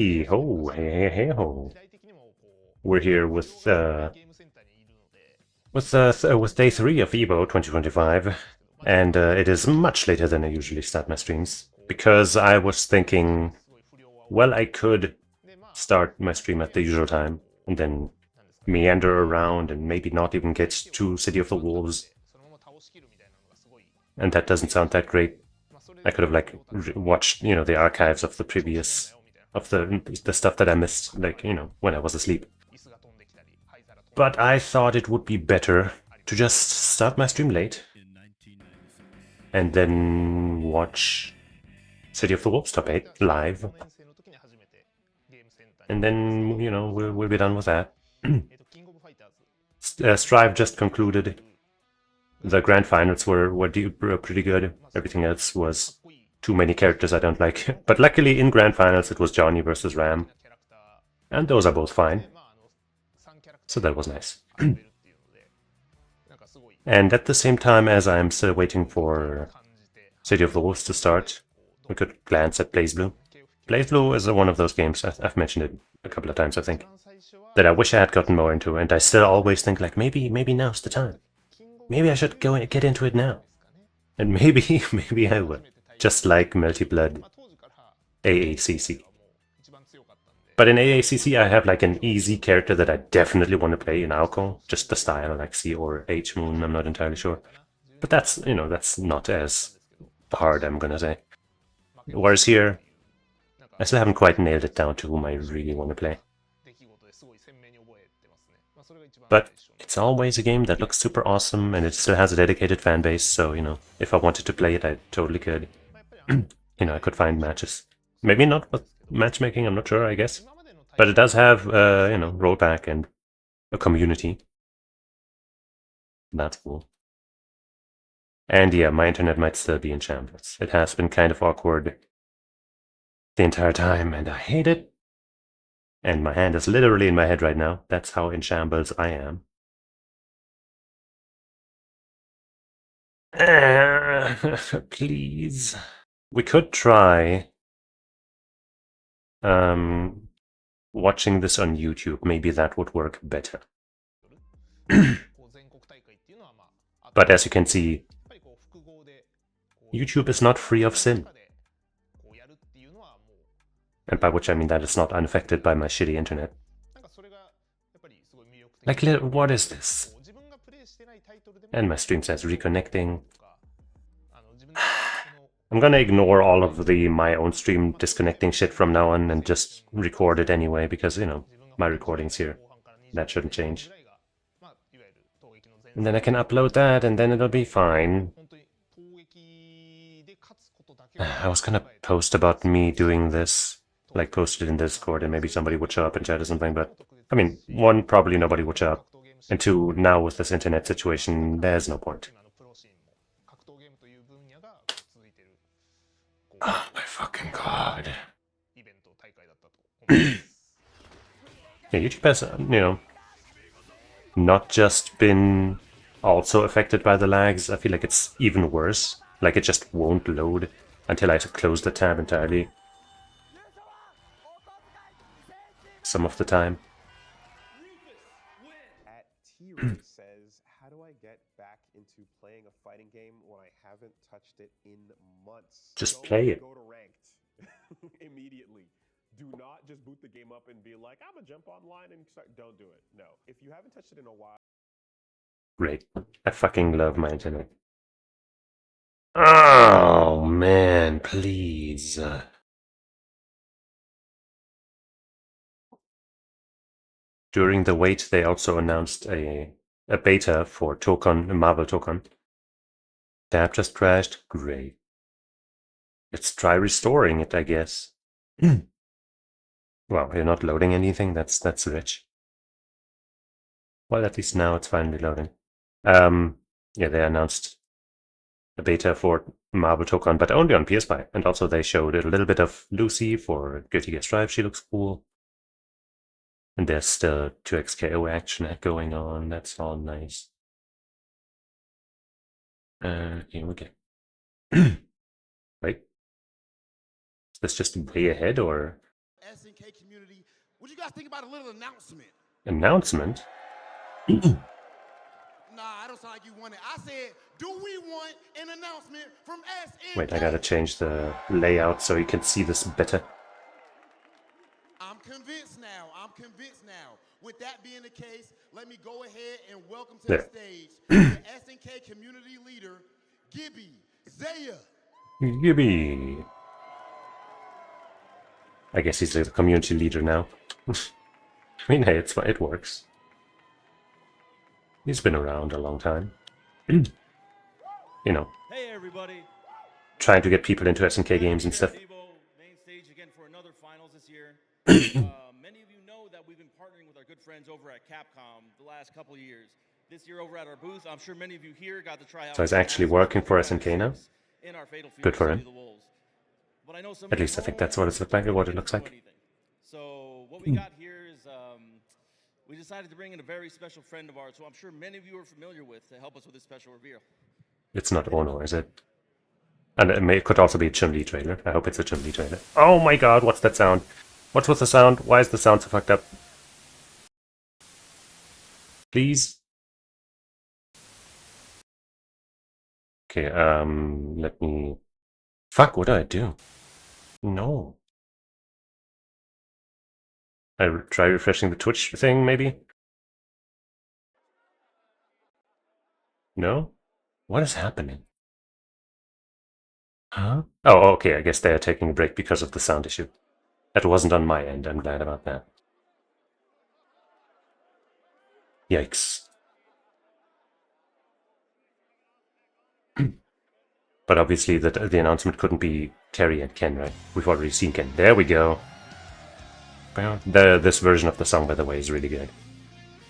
Hey ho, hey ho. We're here with day 3 of EVO 2025, and it is much later than I usually start my streams because I was thinking, well, I could start my stream at the usual time and then meander around and maybe not even get to City of the Wolves, and that doesn't sound that great. I could have like watched, the archives of the previous of the stuff that I missed, like, when I was asleep. But I thought it would be better to just start my stream late and then watch City of the Wolves top 8 live. And then, we'll be done with that. Strive just concluded. The grand finals were pretty good. Everything else was too many characters I don't like. But luckily in grand finals it was Johnny versus Ram. And those are both fine. So that was nice. And at the same time as I'm still waiting for City of the Wolves to start, we could glance at BlazBlue. BlazBlue is one of those games, I've mentioned it a couple of times, I think, that I wish I had gotten more into, and I still always think, like, maybe now's the time. Maybe I should go and get into it now. And maybe, maybe I will. Just like Melty Blood AACC. But in AACC, I have like an easy character that I definitely want to play in Alco. Just the style, like C or H Moon, I'm not entirely sure. But that's not as hard, I'm gonna say. Whereas here, I still haven't quite nailed it down to whom I really want to play. But it's always a game that looks super awesome, and it still has a dedicated fan base, so, if I wanted to play it, I totally could. I could find matches. Maybe not with matchmaking, I'm not sure, I guess. But it does have, rollback and a community. That's cool. And yeah, my internet might still be in shambles. It has been kind of awkward the entire time, and I hate it. And my hand is literally in my head right now. That's how in shambles I am. Please. We could try watching this on YouTube. Maybe that would work better. But as you can see, YouTube is not free of sin. And by which I mean that it's not unaffected by my shitty internet. Like, what is this? And my stream says reconnecting. I'm gonna ignore all of the my own stream disconnecting shit from now on and just record it anyway, because, my recording's here. That shouldn't change. And then I can upload that, and then it'll be fine. I was gonna post about me doing this, like post it in Discord, and maybe somebody would show up in chat or something, but, I mean, one, probably nobody would show up. And two, now with this internet situation, there's no point. Oh my fucking god. Yeah, YouTube has, not just been also affected by the lags. I feel like it's even worse. Like, it just won't load until I close the tab entirely. Some of the time. Says, how do I get back into playing a fighting game when I haven't touched it in months? Just play it. Go to ranked immediately. Do not just boot the game up and be like, I'm gonna jump online and start. Don't do it. No. If you haven't touched it in a while. Great. I fucking love my internet. Oh man, please. During the wait, they also announced a beta for Tokon, Marvel Tokon. Tab just crashed. Great. Let's try restoring it, I guess. Well, you're not loading anything? That's rich. Well, at least now it's finally loading. Yeah, they announced a beta for Marvel Tokon, but only on PS5. And also they showed a little bit of Lucy for Guilty Gear Strive. She looks cool. And there's still 2xKO action going on. That's all nice. Here we go. Wait. Is this just way ahead, or SNK community. What do you guys think about a little announcement? Announcement? Nah, I don't sound like you want it. I said, do we want an announcement from SNK? Wait, I gotta change the layout so you can see this better. I'm convinced now. I'm convinced now. With that being the case, let me go ahead and welcome to the stage the SNK community leader, Gibby Zaya. Gibby. I guess he's the community leader now. I mean, hey, it works. He's been around a long time. You know, hey everybody, trying to get people into SNK games and stuff. EVO main stage again for another finals this year. Many of you know that we've been partnering with our good friends over at Capcom the last couple of years. This year over at our booth, I'm sure many of you here got to try out. So he's actually working for SNK now. In our Fatal Fury Good for him. City of the Wolves. But I know some At least I think that's what it looks like. So what we got here is we decided to bring in a very special friend of ours, who I'm sure many of you are familiar with, to help us with this special reveal. It's not Ono, is it? And it could also be a Chun-Li trailer. I hope it's a Chun-Li trailer. Oh my god, what's that sound? What's with the sound? Why is the sound so fucked up? Please? Okay, let me... Fuck, what do I do? No. I try refreshing the Twitch thing, maybe? No? What is happening? Huh? Oh, okay, I guess they are taking a break because of the sound issue. That wasn't on my end, I'm glad about that. Yikes. But obviously the announcement couldn't be Terry and Ken, right? We've already seen Ken. There we go. This version of the song, by the way, is really good.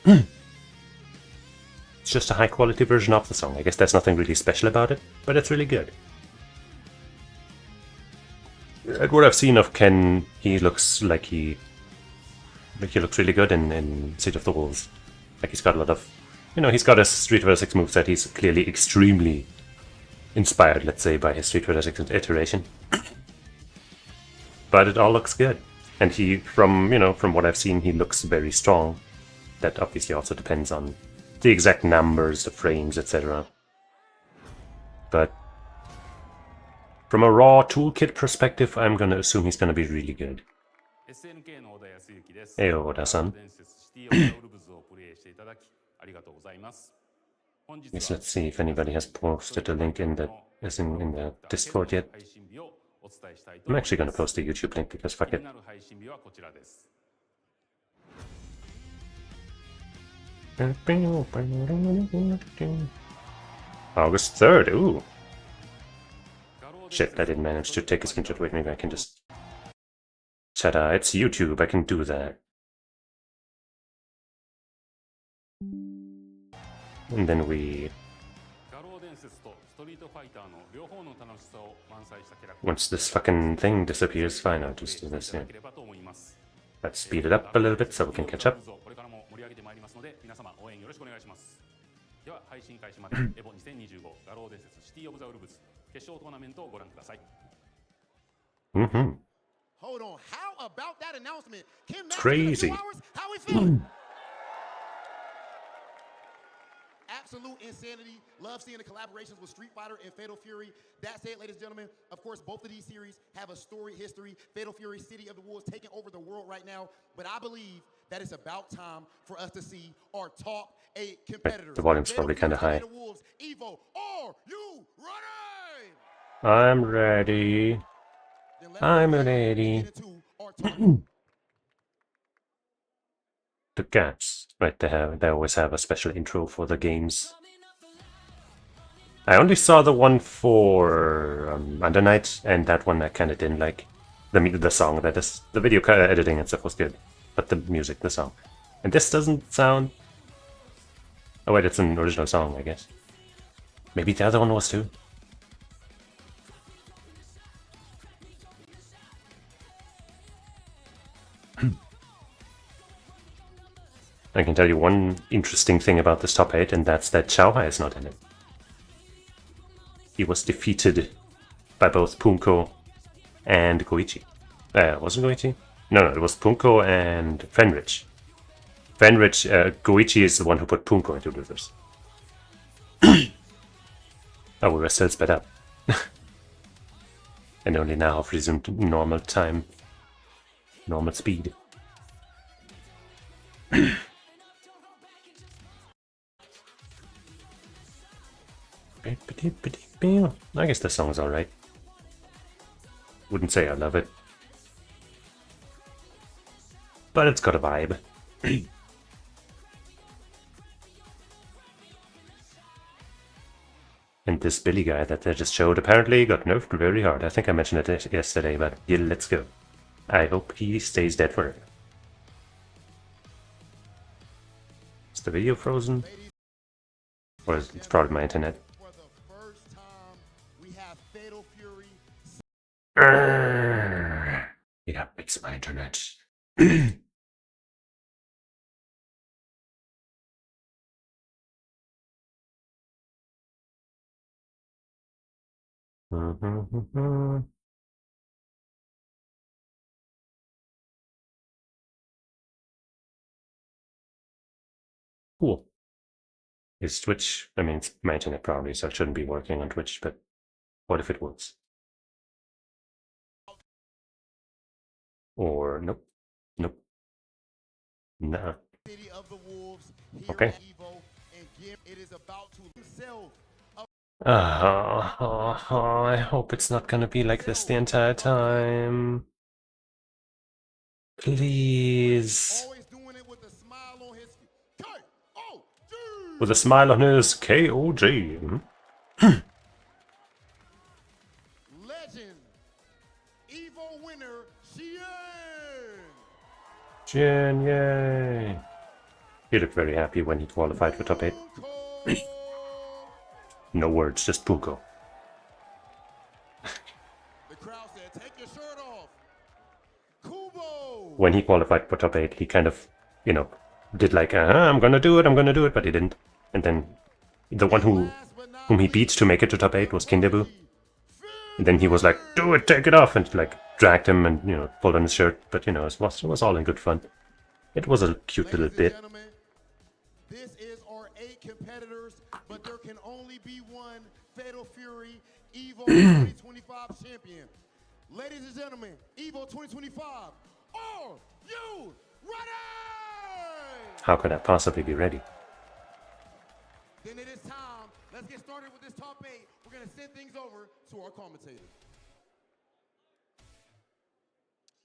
It's just a high-quality version of the song. I guess there's nothing really special about it, but it's really good. At what I've seen of Ken, he looks like he looks really good in City of the Wolves. Like he's got a lot of, he's got a Street Fighter 6 moveset. He's clearly extremely inspired, let's say, by his Street Fighter 6 iteration. But it all looks good. And he, from what I've seen, he looks very strong. That obviously also depends on the exact numbers, the frames, etc. But from a raw toolkit perspective, I'm gonna assume he's gonna be really good. Hey, Oda-san. Yes, let's see if anybody has posted a link in the Discord yet. I'm actually gonna post the YouTube link because fuck it. August 3rd, ooh. Shit, I didn't manage to take a screenshot. Wait, maybe I can just... Ta-da, it's YouTube, I can do that. And then we... Once this fucking thing disappears, fine, I'll just do this here. Let's speed it up a little bit so we can catch up. Mm-hmm. Hold on, how about that announcement? It's crazy. How we feeling? Absolute insanity. Love seeing the collaborations with Street Fighter and Fatal Fury. That said, ladies and gentlemen, of course, both of these series have a storied history. Fatal Fury, City of the Wolves, taking over the world right now. But I believe that it's about time for us to see our top 8 competitors. The volume's probably kind of high. EVO, are you ready? I'm ready. I'm ready. The cats, right? They always have a special intro for the games. I only saw the one for Under Night, and that one I kind of didn't like. The song, that is, the video editing and stuff was good, but the music, the song, and this doesn't sound. Oh wait, it's an original song, I guess. Maybe the other one was too. I can tell you one interesting thing about this top 8, and that's that Xiaohai is not in it. He was defeated by both Punko and Goichi. Wasn't Goichi? No, it was Punko and Fenrich. Fenrich, Goichi is the one who put Punko into losers. Oh, we were still sped up. And only now have resumed normal time. Normal speed. I guess the song's alright. Wouldn't say I love it. But it's got a vibe. And this Billy guy that they just showed apparently got nerfed very hard. I think I mentioned it yesterday, but yeah, let's go. I hope he stays dead forever. Is the video frozen? Or is it probably my internet? For the first time, we have Fatal Fury. Yeah, it's my internet. Cool. Is Twitch, I mean, it's my internet probably, so it shouldn't be working on Twitch, but what if it was? Or nope. Nope. Nah. City of the Wolves here Okay. at EVO, and it is about to himself. I hope it's not gonna be like this the entire time. Please. Always doing it with a smile on his K-O-G. With a smile on his KOG. Legend. EVO winner, Chien. Jin, yay. He looked very happy when he qualified for top 8. No words, just Punko. The crowd said, take your shirt off. Kubo. When he qualified for top 8, he kind of, you know, did like, I'm gonna do it, but he didn't. And then the one whom he beat to make it to top 8 was Kindebu. And then he was like, do it, take it off, and like dragged him and, you know, pulled on his shirt. But, you know, it was all in good fun. It was a cute little bit. This is our 8 competitors, but there can only be one Fatal Fury EVO 2025 champion. Ladies and gentlemen, EVO 2025, are you ready? How could I possibly be ready? Then it is time. Let's get started with this top 8. We're going to send things over to our commentators.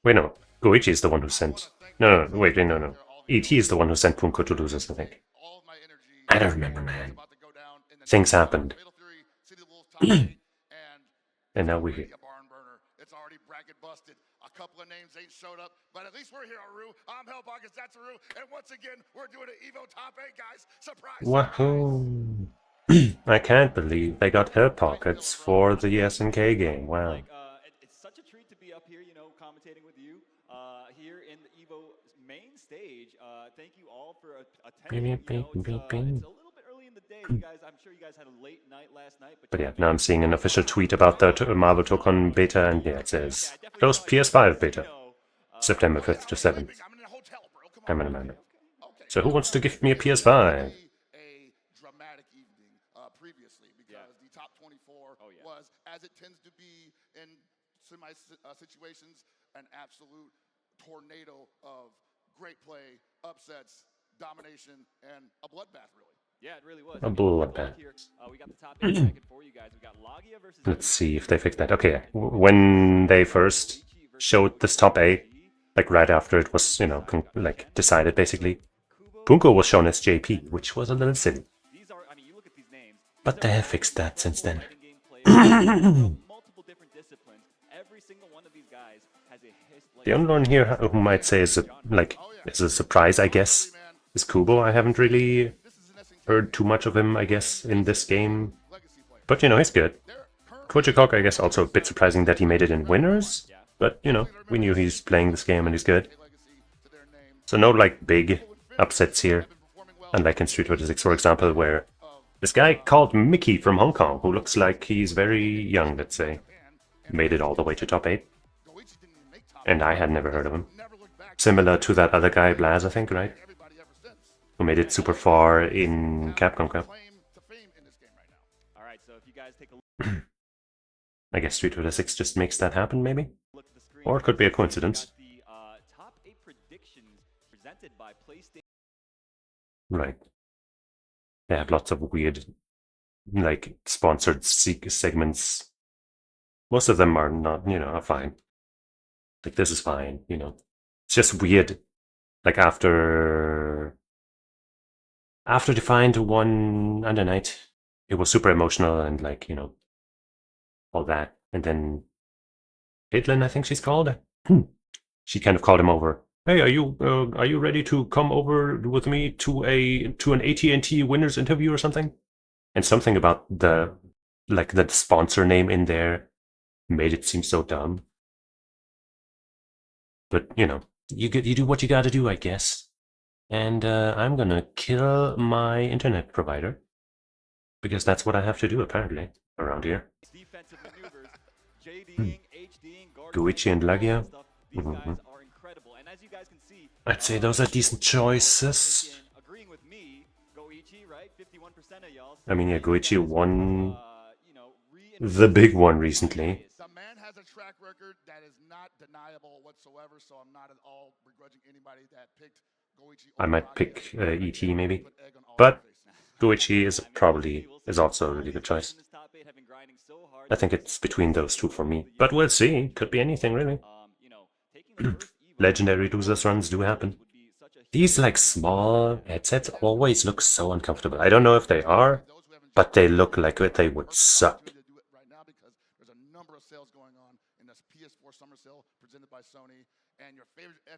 Wait, no. Goichi is the one who sent... No. ET is the one who sent Punko to losers, I think. I don't remember, man. Things happened. And now we're here. It's already bracket busted. A couple of names ain't showed up, but at least we're here, Aru. I'm Hellbogus, that's Aru, and once again, we're doing an EVO top 8, guys. Surprise! Wahoo! I can't believe they got her pockets for the SNK game. Wow. It's such a treat to be up here, you know, commentating with you here in the EVO main stage. Thank you all for attending. You know, it's a little bit early in the day, you guys. I'm sure you guys had a late night last night. But yeah, now I'm seeing an official tweet about the Marvel Tokon beta, and yeah, it says close PS5 beta, September 5th to 7th. I'm an Amanda. So who wants to gift me a PS5? A dramatic evening previously because the top 24 was, as it tends to be in situations, an absolute tornado of great play, upsets, domination, and a bloodbath, really. Yeah, it really was. A bloodbath. We got the top 8 bracket for you guys. We got Logia versus. Let's see if they fix that. Okay, when they first showed this top 8, like right after it was, you know, like decided basically, Punko was shown as JP, which was a little silly. But they have fixed that since then. The only one here who might say is a surprise, I guess, is Kubo. I haven't really heard too much of him, I guess, in this game. But, you know, he's good. Kojikok, I guess, also a bit surprising that he made it in winners. But, you know, we knew he's playing this game and he's good. So no, like, big upsets here. Unlike in Street Fighter 6, for example, where this guy called Mickey from Hong Kong, who looks like he's very young, let's say, made it all the way to top 8. And I had never heard of him. Similar to that other guy, Blaz, I think, right? Who made it super far in Capcom Cup. All right, so if you guys take a look I guess Street Fighter 6 just makes that happen, maybe? at the screen, Or it could be a coincidence. the top 8 predictions presented by PlayStation. Right. They have lots of weird, like, sponsored segments. Most of them are not, are fine. Like, this is fine, It's just weird. Like, after Defiant won Under Night, it was super emotional and, like, all that. And then Caitlyn, I think she's called. She kind of called him over. Hey, are you ready to come over with me to an AT&T winners interview or something? And something about the sponsor name in there made it seem so dumb. But you do what you got to do, I guess. And I'm gonna kill my internet provider because that's what I have to do apparently around here. Defensive maneuvers, JDing, HDing, Goichi and Lagia. These guys are incredible, and as you guys can see, I'd say those are decent choices. agreeing with me, Goichi, right? 51% of y'all. I mean, yeah, Goichi won the big one recently. The man has a track record that is not deniable whatsoever, so I'm not at all begrudging anybody that picked Goichi. I might pick ET maybe, but Goichi is also a really good choice. I think it's between those two for me, but we'll see. Could be anything really. Legendary losers runs do happen. These like small headsets always look so uncomfortable. I don't know if they are, but they look like they would suck.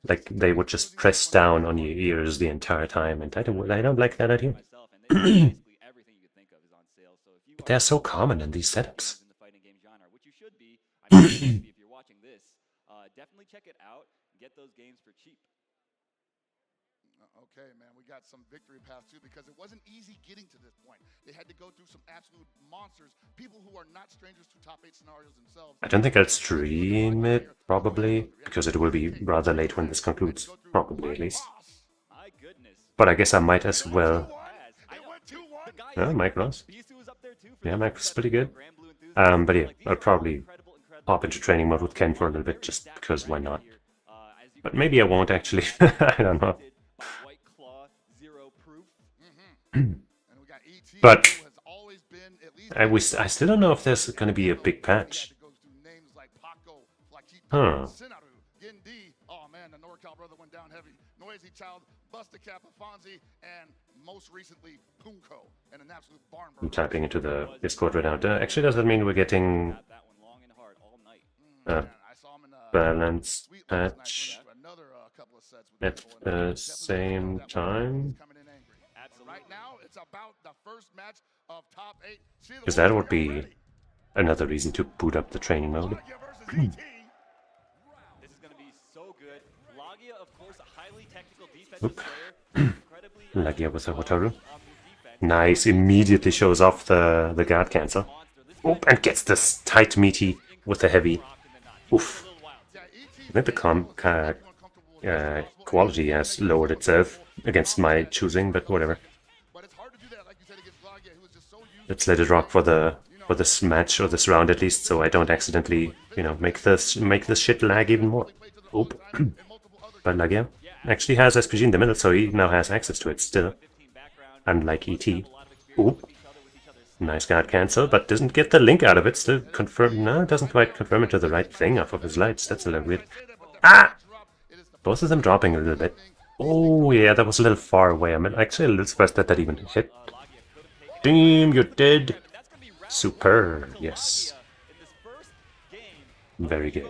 Like they would just press down on your ears the entire time, and I don't like that idea. But they're so common in these setups. If you're watching this, definitely check it out. Get those games for cheap. Okay, man, we got some victory paths too because it wasn't easy getting to this point. They had to go through some absolute monsters, people who are not strangers to top 8 scenarios themselves. I don't think I'll stream it, probably, because it will be rather late when this concludes. Probably, at least. My goodness. But I guess I might as well. Yeah, Mike Ross. Yeah, Mike was pretty good. But yeah, I'll probably hop into training mode with Ken for a little bit, just because why not? But maybe I won't actually. I don't know. But I still don't know if there's going to be a big patch. Huh. Oh man, the NorCal brother went down heavy. Noisy Child, Busta Cap, Fonzie, and most recently Punko, and an absolute barn burner. I'm typing into the Discord right now. Actually, does that mean we're getting balance patch at the same time? Because that would be another reason to boot up the training mode. This is going to be so good. Lagia, of course, a highly technical defensive player. Lagia with a Hotaru. Nice, immediately shows off the guard cancel. Oop, and gets this tight meaty with the heavy. Oof. I think the quality has lowered itself against my choosing, but whatever. Let's let it rock for this match or this round at least, so I don't accidentally, make this shit lag even more. Oop. But Lagia actually has SPG in the middle, so he now has access to it still. Unlike ET. Oop. Nice guard cancel, but doesn't get the link out of it. Still confirm. No, it doesn't quite confirm it to the right thing off of his lights. That's a little weird. Ah! Both of them dropping a little bit. Oh, yeah, that was a little far away. I'm actually a little surprised that even hit. Damn, you're dead. Super. Yes. Very good.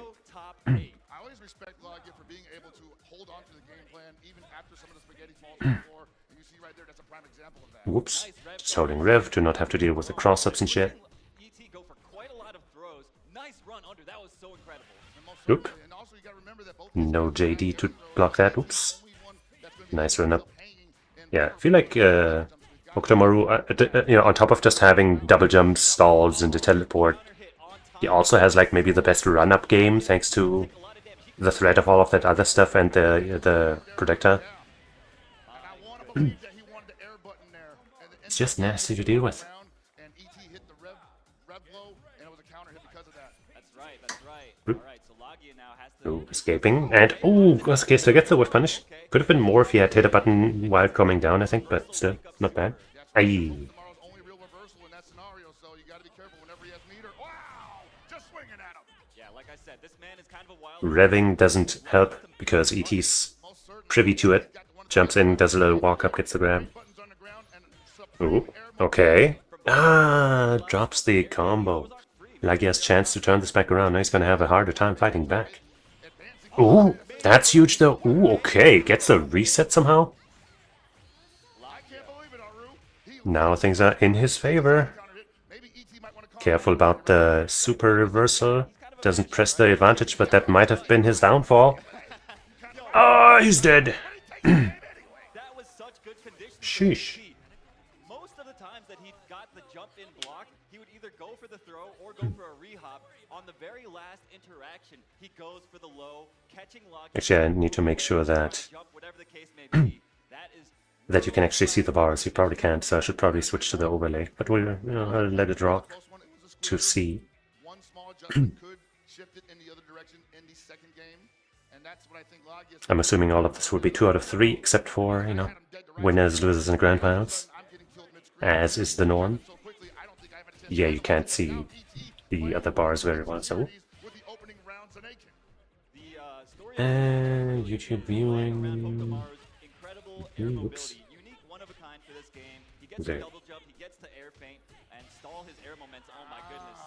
I always respect Lagia for being able to hold on to the game plan even after some of the spaghetti falls on the floor. And you see right there, that's a prime example of that. Whoops. Just holding Rev to not have to deal with the cross-ups and shit. Oop. No JD to block that. Oops. Nice run up. Yeah, I feel like Oktomaru, on top of just having double jumps, stalls, and the teleport, he also has like maybe the best run-up game thanks to the threat of all of that other stuff and the projectile. And I want to believe that he wanted the air button there. And the It's just nasty to deal with. And ET hit the rev blow, and it was a counter hit because of that. That's right, that's right. Oop. All right, so Lagia now has to... Oh, escaping, and oh, okay, so gets the whiff punish. Could have been more if he had hit a button while coming down, I think, but still, not bad. Aye. Tomorrow's only real reversal in that scenario, so you got to be careful whenever he has meter. Wow! Just swinging at him. Yeah, like I said, this man is kind of a wild... Revving doesn't help because ET's privy to it. Jumps in, does a little walk up, gets the grab. Buttons on the ground and Ooh, okay. Ah, drops the combo. Lagia's chance to turn this back around. Now he's gonna have a harder time fighting back. Ooh, that's huge though. Ooh, okay. Gets a reset somehow. Now things are in his favor. Careful about the super reversal. Doesn't press the advantage, but that might have been his downfall. Oh, he's dead. That was such good conditions. Sheesh. Most of the times that he got the jump in block, he would either go for the throw or go for a rehop. On the very last interaction, he goes for the low, catching Lagia. Actually, I need to make sure that Jump, whatever the case may be. That is you can actually see the bars. You probably can't, so I should probably switch to the overlay. But we'll I'll let it rock to see. one small adjustment could shift it in the other direction in the second game, and that's what I think Lagia's... I'm assuming all of this will be 2 out of 3, except for, winners, losers, and grand finals, as is the norm. Yeah, you can't see the other bars very well, so... And YouTube viewing... Oops. unique, one of a kind for this game. He gets There. the double jump, he gets the air feint, and stall his air momentum. Oh my goodness.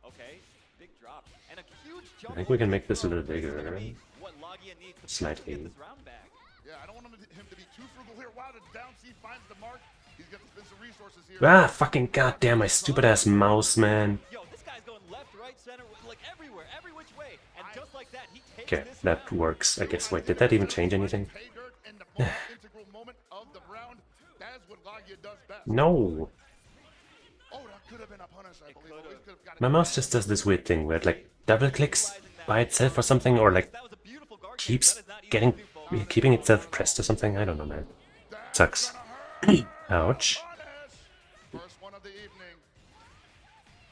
Okay, big drop. And a huge jump. I think we can make this a little bigger. What Lagia needs to Slightly. get this round back. Yeah, I don't want him to be too frugal here. Wow, the down C finds the mark. He's got to spend some resources here. Ah, fucking goddamn, my stupid ass mouse, man. Yo, this guy's going left, right, center, like everywhere, every which way. And just like that, he takes Okay, this that works, I guess. Wait, did that even change anything? Pay dirt in the most integral moment of the round. That is what Lagia does best. No. Oh, that could have been a punish, I believe. Always could have got it. My mouse just does this weird thing where it, like, double clicks by itself or something, or, like, That was a beautiful guard game. keeps That is not easy getting... to do, folks. keeping itself pressed or something. I don't know, man. Sucks. Ouch. First one of the evening.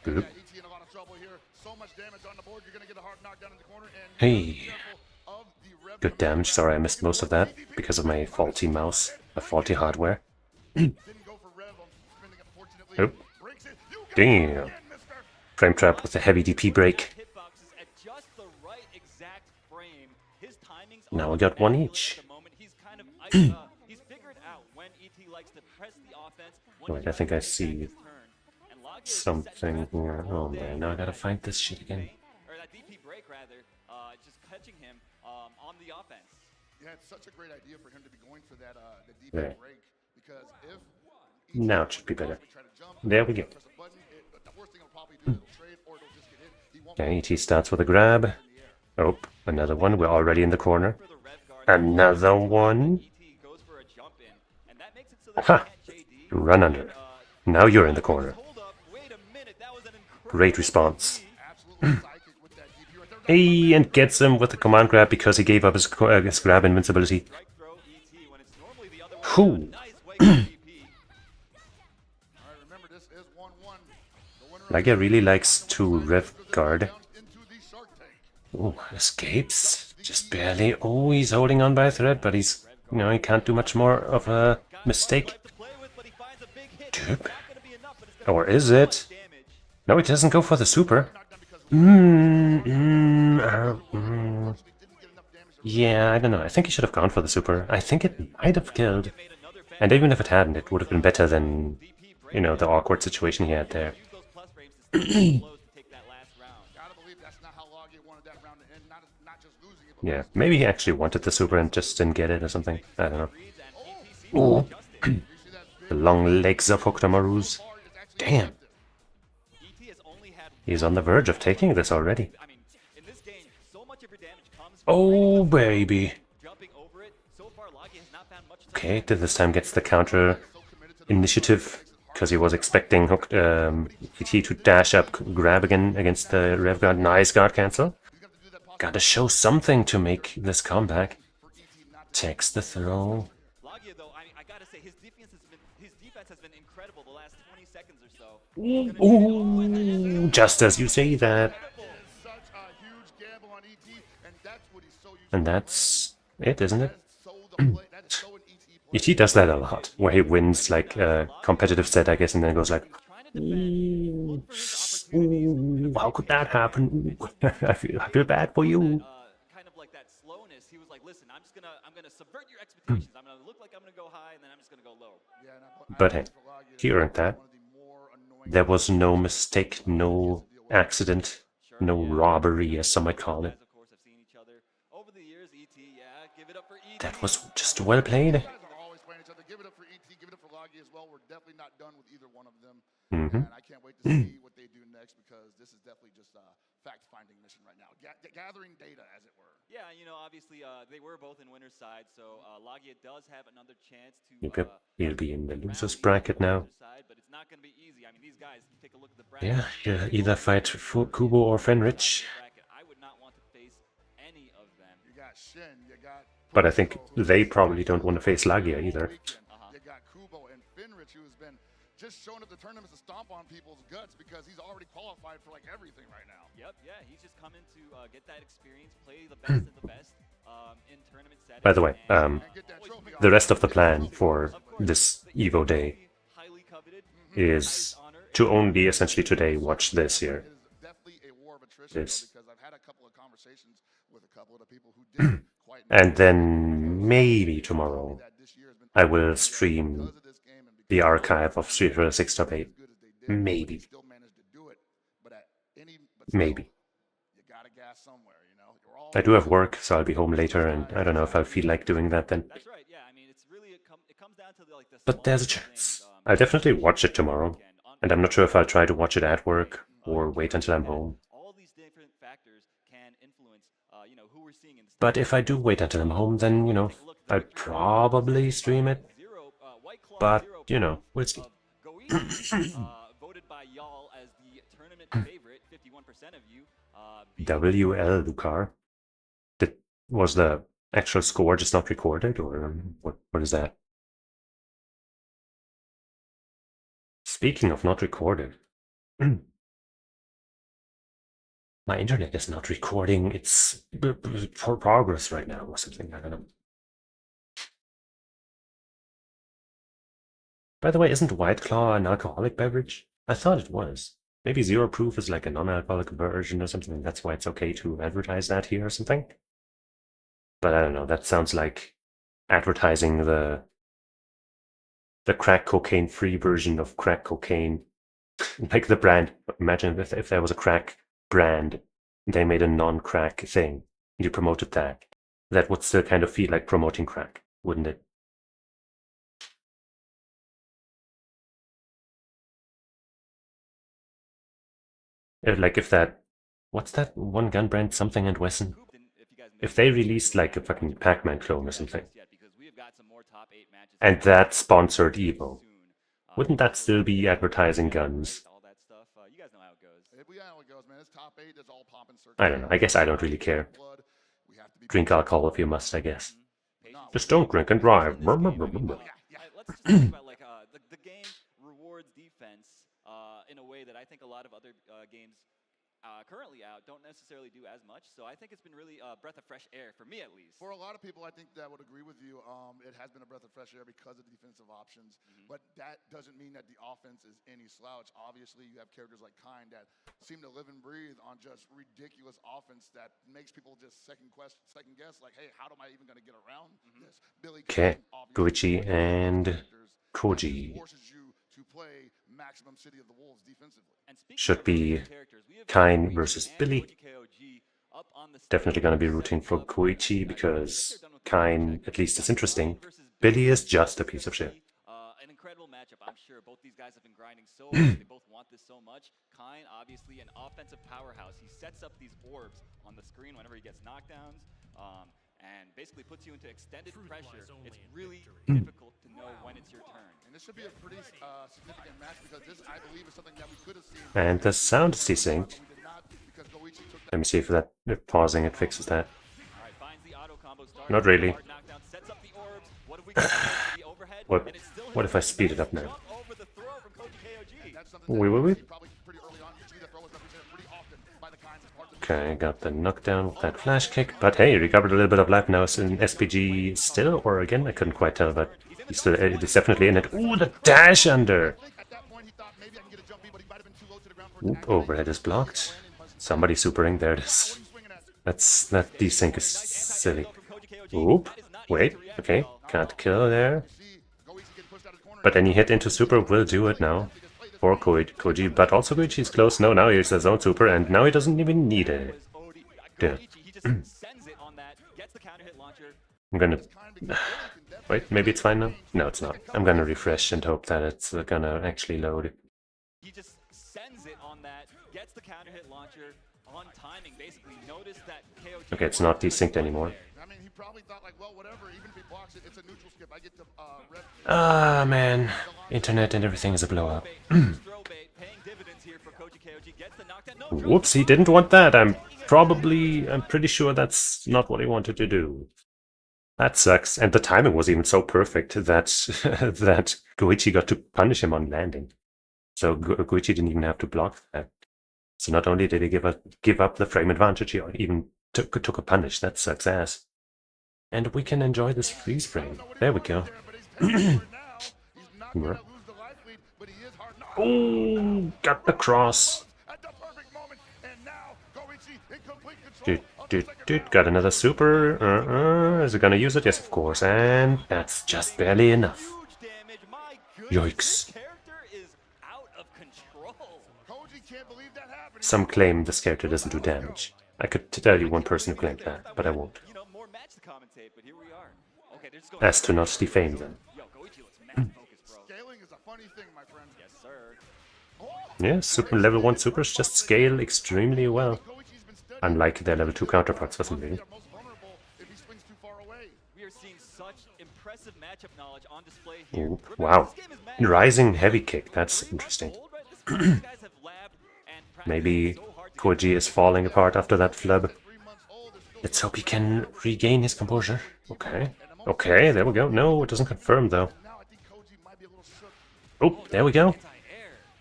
Boop. Yeah, ET in a lot of trouble here. So much damage on the board. You're going to get a hard knockdown in the corner. And Hey. careful of the rev. Good damage. Sorry I missed most of that because of my faulty mouse, my faulty hardware. Didn't go for rev. I'm spinning, unfortunately. Oop. Breaks it. You got it Damn. again, mister. Frame trap with a heavy DP break. Hitboxes at just the right exact frame. His timings Now are we got one immaculate each. at the moment. He's kind of he's figured out when ET likes to press the offense. When Wait, he I think I likes to see attack his turn. And Lagia is something setting trap here. all Oh day. man, now I gotta find this shit again. Or that DP break rather, just catching him on the offense. Yeah, it's such a great idea for him to be going for that the deep There. break because if Now it should be better. try to jump, There we go. press a button, the worst thing it'll probably do is it'll trade or it'll just get hit. He won't Okay, ET starts with a grab. Oh, another one. We're already in the corner. For the rev guard, Another one. ET goes for a jump in, and that makes it so that Ha! he can't JD. Run under. Now you're in the corner. Hold up, wait a minute, that was an incredible Great response. absolutely psychic with that DP right there. Hey, and gets him with the command grab because he gave up his grab invincibility. strike throw ET when it's normally the other way. Whew. Nice way for DP. All right, remember this is 1-1. The winner of Lagia really likes to rev guard. down into the Shark Tank. Ooh, escapes. Just barely. Oh, he's holding on by a thread, but he's, he can't do much more of a mistake. To play with, but he finds a big hit. Dude. Not gonna be enough, but it's gonna Or is it? damage. No, it doesn't go for the super. Yeah, I don't know. I think he should have gone for the super. I think it might have killed. And even if it hadn't, it would have been better than, the awkward situation he had there. Use those plus frames to stay close to take that last round. Gotta believe that's not how Lagia wanted that round to end. Not just losing it, but Yeah, maybe he actually wanted the super and just didn't get it or something. I don't know. Reads and ET Ooh, adjusted. the long legs of Hokutomarus. Damn, ET has only had he's on the verge of taking this already. I mean, in this game, so much of your damage comes from Oh, baby. jumping over it. So far, Lagia has not found much time. Okay, this time gets the counter initiative because he was expecting ET to dash up, grab again against the rev guard. Nice guard cancel. Gotta show something to make this comeback. Takes the throw. Lagia, though, I gotta say, his defense has been incredible the last 20 seconds or so. Ooh, just as you say that. Such a huge gamble on ET, and that's what he's so used And to that's it, isn't it? That is so an ET play. ET does that a lot, where he wins like a competitive set, I guess, and then goes like, ooh, how could that happen? I feel bad for you. Kind of like that slowness. He was like, "Listen, I'm gonna subvert your expectations. I'm gonna look like I'm gonna go high, and then I'm just gonna go low." But hey, he earned that. There was no mistake, no accident, no robbery, as some might call it. Of course, have seen each other over the years. ET, yeah, give it up for ET. That was just well played. You guys are always playing each other. Give it up for ET. Give it up for Logie as well. We're definitely not done with either one of them. And I can't wait to see what they do next because this is definitely just a fact-finding mission right now. Gathering data, as it were. Yeah, you know, obviously they were both in winner's side, so Lagia does have another chance to. He'll be in the loser's bracket now. Side, but it's not going to be easy. I mean, these guys, you take a look at the bracket. Yeah, you either fight for Kubo or Fenrich. I would not want to face any of them. You got Shin, you got. But I think they probably don't want to face Lagia either. You got Kubo and Fenrich, who's been just showing up the tournaments to stomp on people's guts because he's already qualified for like everything right now. Yep, yeah, he's just coming to get that experience, play the best of the best in tournament settings. By the way, the rest of the plan for course, this EVO day highly coveted. is to only essentially today watch this here. It is definitely a war of attrition This. though, because I've had a couple of conversations with a couple of the people who did quite And then maybe tomorrow that this year has been I will stream because of this game and the archive of Street Fighter 6 Top 8. as good as they did, Maybe. they still managed to do it. But still, Maybe. you gotta gas somewhere, you know. You're all I do have work, so I'll be home later, and I don't know if I'll feel like doing that then. That's right, yeah. I mean, it's really it comes down to like the. But there's a smallest chance. things, I'll definitely watch it tomorrow, and I'm not sure if I'll try to watch it at work or wait until I'm home. All these different factors can influence, you know, who we're seeing in the. But if I do wait until I'm home, then, you know, I'll probably stream it. But, you know, we'll see. Voted by y'all as the tournament favorite, 51% of you. WL Lucar. Was the actual score just not recorded, or what is that? Speaking of not recorded, my internet is not recording its progress right now or something, I don't know. By the way, isn't White Claw an alcoholic beverage? I thought it was. Maybe Zero Proof is like a non-alcoholic version or something, and that's why it's okay to advertise that here or something. But I don't know, that sounds like advertising the crack cocaine free version of crack cocaine. Like the brand. Imagine if there was a crack brand, they made a non-crack thing, and you promoted that. That would still kind of feel like promoting crack, wouldn't it? Like if that, what's that one gun brand, Something and Wesson? If they released like a fucking Pac-Man clone or something, and that sponsored EVO, wouldn't that still be advertising guns? All that stuff. You guys know how it goes. We know how it goes, man. It's top 8. It's all popping circles. I don't know. I guess I don't really care. We have to be Drink alcohol if you must, I guess. Patience. Just don't drink and drive. Let's just talk about like the game rewards defense in a way that I think a lot of other games currently out don't necessarily do as much. So I think it's been really a breath of fresh air for me, at least. For a lot of people, I think that would agree with you. It has been a breath of fresh air because of defensive options, but that doesn't mean that the offense is any slouch. Obviously, you have characters like Kind that seem to live and breathe on just ridiculous offense that makes people just second guess, like, hey, how am I even going to get around this? Billy Okay, Kane, obviously, Guichi one of the and characters that Koji forces you to play maximum City of the Wolves defensively. And speaking should of be characters, we have Kain Koji versus and Billy. Koji KOG up on the Definitely stage. gonna be rooting for Koichi because Kain at least is interesting. Billy is just a piece of shit. An incredible matchup, I'm sure. Both these guys have been grinding so hard. They both want this so much. Kain, obviously, an offensive powerhouse. He sets up these orbs on the screen whenever he gets knockdowns, and basically puts you into extended pressure. It's really difficult to know when it's your turn. And this should be a pretty significant match because this, I believe, is something that we could have seen. And the sound is desynced. We did not because Goichi took Let me see if pausing it fixes that. All right, finds the auto combo, starts Not really. hard knockdown, sets up the orbs. What have we got for the overhead? What? And it's still What if I hitting. speed it Nice up now? jump over the throw from Koji KOG. That's something Wait, that wait, we wait. see probably pretty early on. Usually the throw is represented pretty often by the kinds of parts of Okay, got the knockdown with that flash kick, but hey, recovered a little bit of life now. Is in SPG still, or again? I couldn't quite tell, but he's still, he's definitely in it. Ooh, the dash under! I think at that point he thought maybe I can get a jump B, but he might have been too low to the ground for it to Oop, activate. overhead is blocked. Somebody supering, there it is. That desync is silly. Oop, wait, okay, can't kill there. But any hit into super will do it now. For Koji, but also Koichi's close. No, now he's his own super, and now he doesn't even need it. Yeah. I'm gonna... Wait, maybe it's fine now? No, it's not. I'm gonna refresh and hope that it's gonna actually load. He just sends it on that, gets the counter hit launcher on timing, basically. Notice that KOG... Okay, it's not desynced anymore. I mean, he probably thought like, well, whatever, even if he blocks it, it's a neutral skip. I get to rev. Ah, man. Internet and everything is a blow up. Whoops, he didn't want that. I'm pretty sure that's not what he wanted to do. That sucks. And the timing was even so perfect that that Goichi got to punish him on landing. So Goichi didn't even have to block that. So not only did he give up the frame advantage, he even took a punish. That sucks ass. And we can enjoy this freeze frame. There we go. Oh, got the cross. Got another super. Is it gonna use it? Yes, of course. And that's just barely enough. Yikes. Some claim this character doesn't do damage. I could tell you one person who claimed that, but I won't. As to not defame them. Yeah, super level 1 supers just scale extremely well. Unlike their level 2 counterparts for some reason. Ooh, wow. Rising heavy kick, that's interesting. Maybe Koji is falling apart after that flub. Let's hope he can regain his composure. Okay. Okay, there we go. No, it doesn't confirm though. Oh, there we go.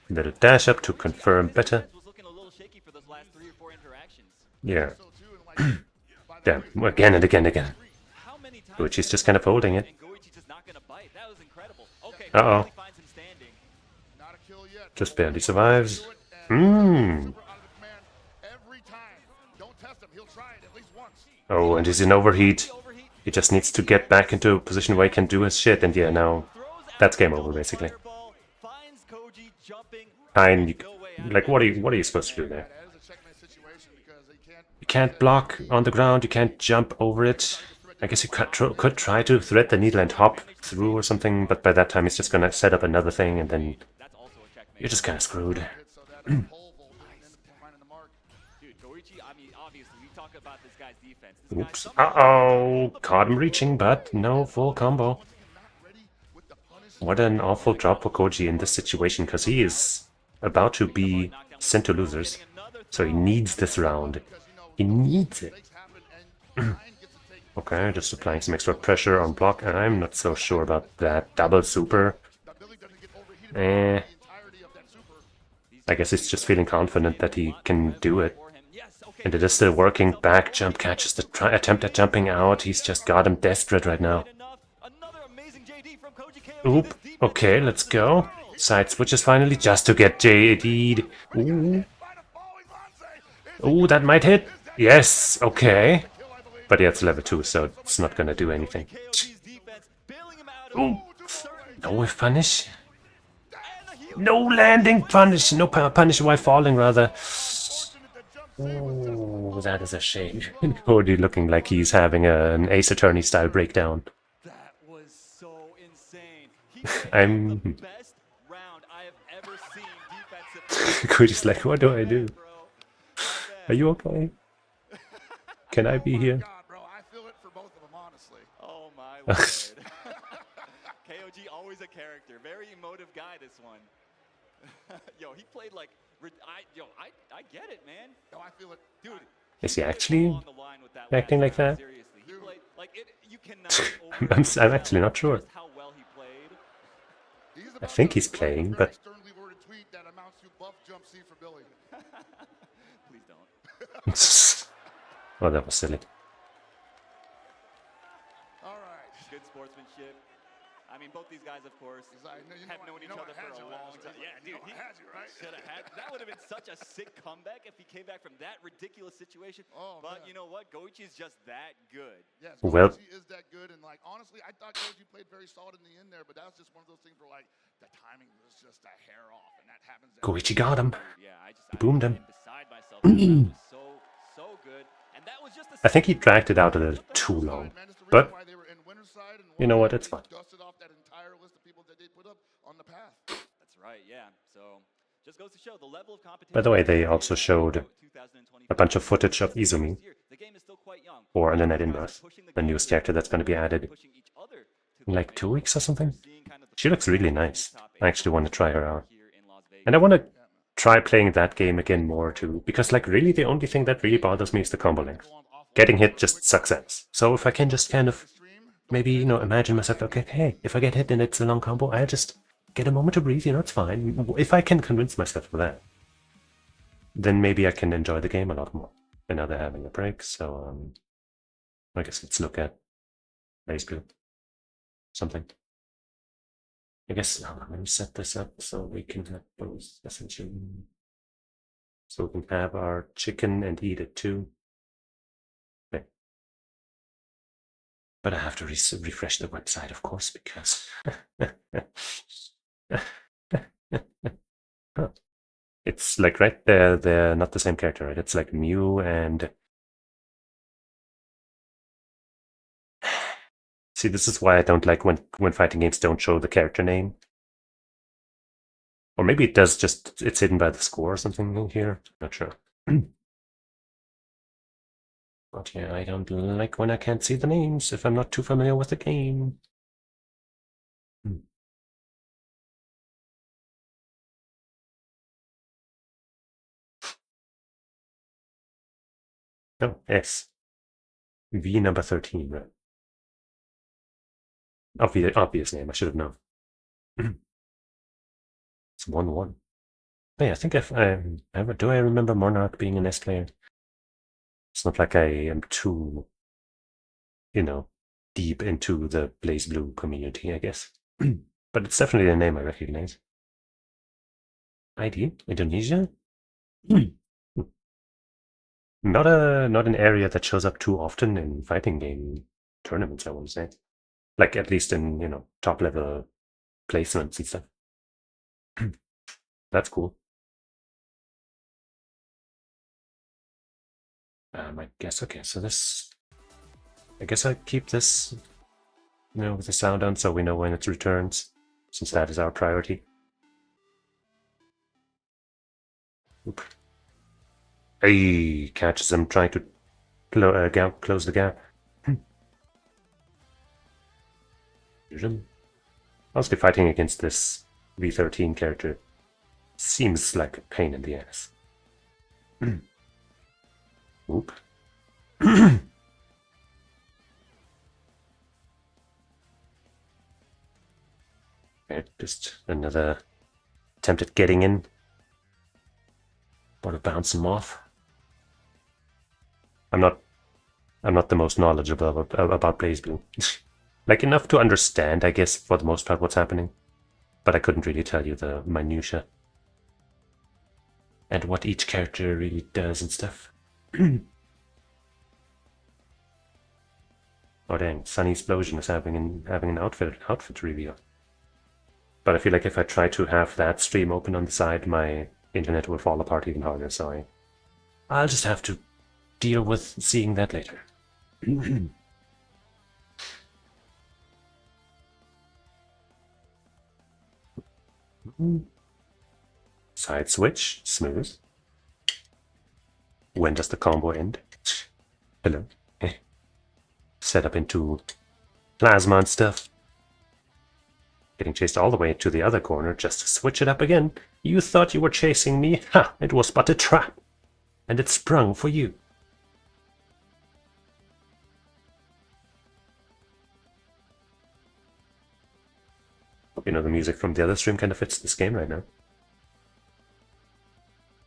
Little dash up to confirm better. Yeah. Damn, again and again and again. Goichi's just kind of holding it. Uh-oh. Just barely survives. Oh, and he's in overheat. He just needs to get back into a position where he can do his shit, and yeah, now that's game over, basically. Fine, like, what are you supposed to do there? You can't block on the ground, you can't jump over it. I guess you could try to thread the needle and hop through or something, but by that time he's just gonna set up another thing, and then you're just kinda screwed. Oops. Uh-oh! Caught him reaching, but no full combo. What an awful drop for Koji in this situation, because he is about to be sent to losers. So he needs this round. He needs it. Okay, just applying some extra pressure on block. I'm not so sure about that. Double super. I guess he's just feeling confident that he can do it. And it is still working. Back jump catches the attempt at jumping out. He's just got him desperate right now. Oop. Okay, let's go. Side switches finally just to get JD'd. Ooh. Ooh, that might hit. Yes, okay. But yeah, it's level 2, so it's not gonna do anything. Ooh. No whiff punish. No landing punish. No punish while falling, rather. Oh, that is a shame. Cody looking like he's having an Ace Attorney style breakdown. That was so insane. I'm... Best round I have ever seen defensively. Cody's like, what do I do? Are you okay? Can I be here? God, bro, I feel it for both of them, honestly. Oh my word. KOG always a character. Very emotive guy, this one. Yo, he played like I get it, man. No, I feel it. Dude, Is he played actually all on the line with that acting last like round, that? seriously. He played like it. You cannot I'm actually not sure. just how well he played. He's I about think to he's write a playing, very but sternly worded tweet that amounts to buff jump C for Billy. Please don't. oh, that was silly. All right. Good sportsmanship. I mean, both these guys, of course, have known each other for a long time. Yeah, dude, he should have had. That would have been such a sick comeback if he came back from that ridiculous situation. Oh, but man. you know what? Goichi is just that good. Yes, Well- Goichi is that good, and like honestly, I thought Goichi played very solid in the end there, but that was just one of those things where like the timing was just a hair off, and that happens. Goichi got him. Dude, yeah, I Boomed him. am beside myself. That was so good, and that was just. I think he dragged it out a little too long. But you know what? It's fine. Dusted off that entire list of people that they put up on the path. That's right. Yeah. So just goes to show the level of competition. By the way, they also showed a bunch of footage of Izumi The game is still quite young. for Undead Inverse, the newest character that's going to be added in like 2 weeks or something. She looks really nice. I actually want to try her out. And I want to try playing that game again more too, because like really the only thing that really bothers me is the combo length. Getting hit just sucks ass. So if I can just kind of maybe, you know, imagine myself, okay, hey, if I get hit and it's a long combo, I'll just get a moment to breathe, you know, it's fine. If I can convince myself of that, then maybe I can enjoy the game a lot more. And now they're having a break, so I guess let's look at basically something. I guess let me set this up so we can have both essentially. So we can have our chicken and eat it too. Okay. But I have to refresh the website, of course, because it's like right there, they're not the same character, right? It's like Mew and see, this is why I don't like when fighting games don't show the character name. Or maybe it does, just it's hidden by the score or something here. Not sure. But yeah, I don't like when I can't see the names if I'm not too familiar with the game. Oh, S. V number 13, right? Obvious name, I should have known. It's 1-1. Hey, I think do I remember Monarch being an S player? It's not like I am too, you know, deep into the Blaze Blue community, I guess. But it's definitely a name I recognize. ID? Indonesia? Not an area that shows up too often in fighting game tournaments, I want to say. Like at least in, you know, top level placements and stuff. That's cool. I guess, okay, so this, I guess I keep this, you know, with the sound on so we know when it returns, since that is our priority. Oop. Hey, catches him trying to close the gap. Honestly, fighting against this V13 character seems like a pain in the ass. Oop. Okay, just another attempt at getting in. Want to bounce him off. I'm not the most knowledgeable about BlazBlue. Like enough to understand, I guess, for the most part what's happening. But I couldn't really tell you the minutia. And what each character really does and stuff. Oh dang, Sunny Explosion is having an outfit reveal. But I feel like if I try to have that stream open on the side, my internet will fall apart even harder, so I'll just have to deal with seeing that later. Side switch, smooth. When does the combo end? Hello. Set up into plasma and stuff. Getting chased all the way to the other corner just to switch it up again. You thought you were chasing me? Ha! It was but a trap. And it sprung for you. Hope you know the music from the other stream kind of fits this game right now.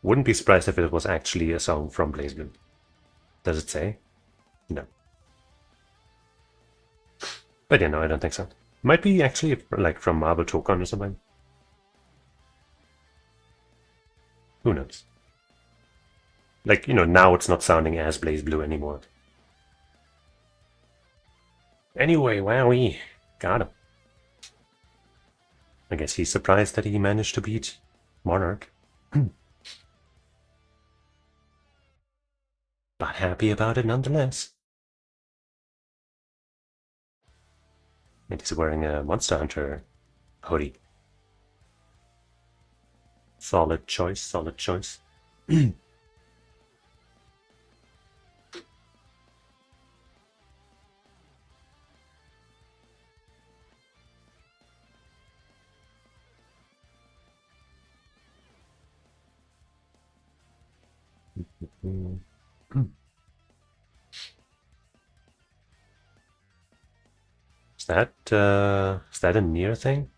Wouldn't be surprised if it was actually a song from BlazBlue. Does it say? No. But yeah, no, I don't think so. Might be actually like from Marble Tokon or something. Who knows? Like, you know, now it's not sounding as BlazBlue anymore. Anyway, wowee. Got him. I guess he's surprised that he managed to beat Monarch. But happy about it nonetheless. And he's wearing a Monster Hunter hoodie. Solid choice, solid choice. Is that a near thing?